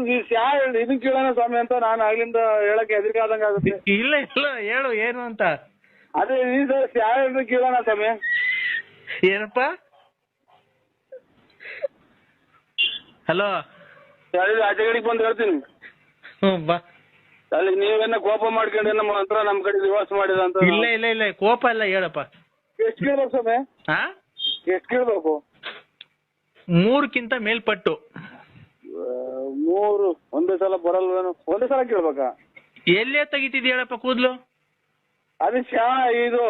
ಇದನ್ ಕೇಳೋಣ ಸ್ವಾಮಿ ಅಂತ ನಾನು ಆಗ್ಲಿಂದ ಹೇಳಕ್ಕೆ ಹೆದರಿಕೆ ಆದಂಗ ಆಗುತ್ತೆ. ಇಲ್ಲ ಇಲ್ಲ ಹೇಳು ಏನು ಅಂತ. ಅದೇ ರೀಸನ್ಸ್ ಯಾವ ಕೇಳೋಣ ಸ್ವಾಮಿ. ಏನಪ್ಪ? ಹಲೋ, ಆಚೆಗಡಿಗೆ ಬಂದು ಹೇಳ್ತೀನಿ. ಬಾ. ಅಲ್ಲಿ ನೀವೇನ ಕೋಪ ಮಾಡ್ಕೊಂಡೆ ನಮ್ಮ ಹತ್ರ ನಮ್ ಕಡೆ ದಿವಾಸ ಮಾಡಿದ ಅಂತ. ಇಲ್ಲ ಇಲ್ಲ ಇಲ್ಲ ಕೋಪ ಇಲ್ಲ, ಹೇಳಪ್ಪ. ಎಷ್ಟು ಕೇಳ್ಬೇಕು ಸ್ವಾಮಿ? ಎಷ್ಟು ಕೇಳ್ಬೇಕು? 3ಕ್ಕಿಂತ ಮೇಲ್ಪಟ್ಟು. 3 ಒಂದೇ ಸಲ ಬರಲ್ವೇನು? ಒಂದೇ ಸಲ ಕೇಳ್ಬೇಕಾ? ಎಲ್ಲೇ ತೆಗಿತಿದ್ ಹೇಳಪ್ಪ ಕೂದ್ಲು? ಅದು ಇದು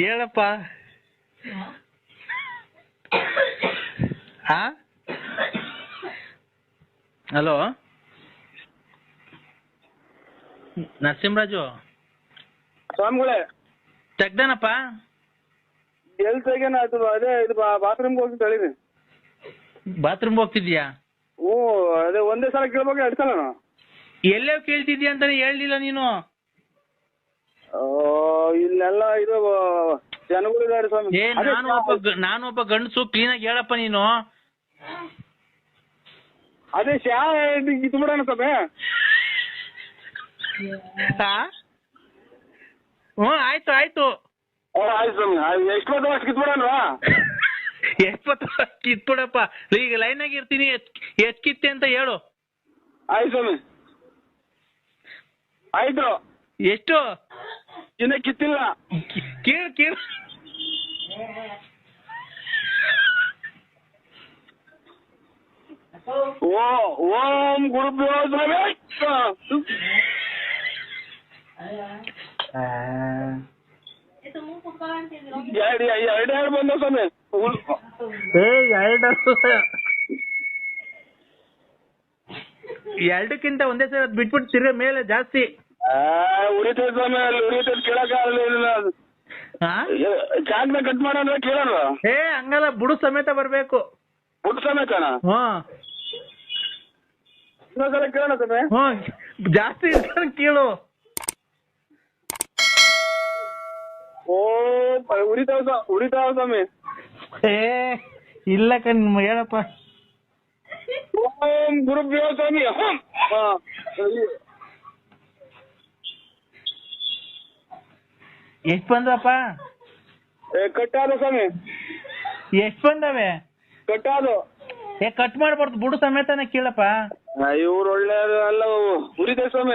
ಹೇಳಪ್ಪ. ಹಲೋ ನರಸಿಂಹರಾಜು ಸ್ವಾಮಿಗಳೇ, ತೆಗ್ದಾನಪ್ಪ? ಎಲ್ ತೆಗೇನ? ಅದೇ ಇದು ಬಾತ್ರೂಮ್ಗೆ ಹೋಗಿ ತಳೀನಿ. ಬಾತ್ರೂಮ್ ಹೋಗ್ತಿದ್ಯಾ? ಅದೇ ಒಂದೇ ಸಲ ಕೇಳ್ಬೇಕು, 2 ಸಲ? ಎಲ್ಲೇ ಕೇಳ್ತಿದ್ಯಾ ಅಂತಾನೆ ಹೇಳ್ಲಿಲ್ಲ ನೀನು. ಇಲ್ಲೆಲ್ಲ ಇದು ಜನಗಳಿದ್ದಾರೆ ಸ್ವಾಮಿ. ನಾನು ಒಬ್ಬ ಗಂಡಸು, ಕ್ಲೀನ್ ಆಗಿ ಹೇಳಪ್ಪ ನೀನು. ಅದೇ ಇದು ಬಿಡೋಣ ಸ್ವಾಮಿ. ಆಯ್ತು ಆಯ್ತು ಆಯ್ತು ಸ್ವಾಮಿ. ಎಷ್ಟು ಕಿತ್ಬಿಡೋಣವಾ? ಎಷ್ಟು ಕಿತ್ಬಿಡಪ್ಪ. ಈಗ ಲೈನ್ ಆಗಿ ಇರ್ತೀನಿ, ಎಷ್ಟ್ ಕಿತ್ತೆ ಅಂತ ಹೇಳು. ಆಯ್ತು ಸ್ವಾಮಿ, ಆಯ್ತು. ಎಷ್ಟು? ಇನ್ನ ಕಿತ್ತಿಲ್ಲ. ಕೇಳು. ಓಂ ಗುರುಭ್ಯೋ ನಮಃ. 2 ಬಂದ ಸ್ವಾಮಿ. 2ಕ್ಕಿಂತ ಒಂದೇ ಸಲ ಬಿಟ್ಬಿಟ್ಟು ತಿರ್ಗ ಮೇಲೆ ಜಾಸ್ತಿ ಉರಿತೈತೆ ಸ್ವಾಮಿ. ಅಲ್ಲಿ ಉರಿತೈತೆ, ಕೇಳಕ್ ಆಗಲಿಲ್ಲ. ಚಾಕ್ನ ಕಟ್ ಮಾಡೋಣ ಕೇಳೋಣ. ಹಂಗಲ್ಲ, ಬುಡು ಸಮೇತ ಬರ್ಬೇಕು. ಬುಡು ಸಮೇತನ? ಇನ್ನೊಂದ್ಸಲ ಕೇಳೋಣ ಸ್ವಾಮಿ. ಜಾಸ್ತಿ ಕೇಳು. ಉರಿತಾವ ಸ್ವಾಮಿ. ಇಲ್ಲ ಕಣ್, ಹೇಳಪ್ಪ. ಓಂ ಗುರುಭ್ಯೋ ಸ್ವಾಮಿ. ಎಷ್ಟ್ ಬಂದಪ್ಪ? ಕಟ್ಟಾದ ಸ್ವಾಮಿ. ಎಷ್ಟ್ ಬಂದವೆ? ಕಟ್ಟಾದು. ಕಟ್ ಮಾಡ್ಬಾರ್ದು, ಬುಡು ಸಮೇತನ ಕೇಳಪ್ಪ. ಇವ್ರು ಒಳ್ಳೆ ಅಲ್ಲ, ಉರಿತಾವ ಸ್ವಾಮಿ.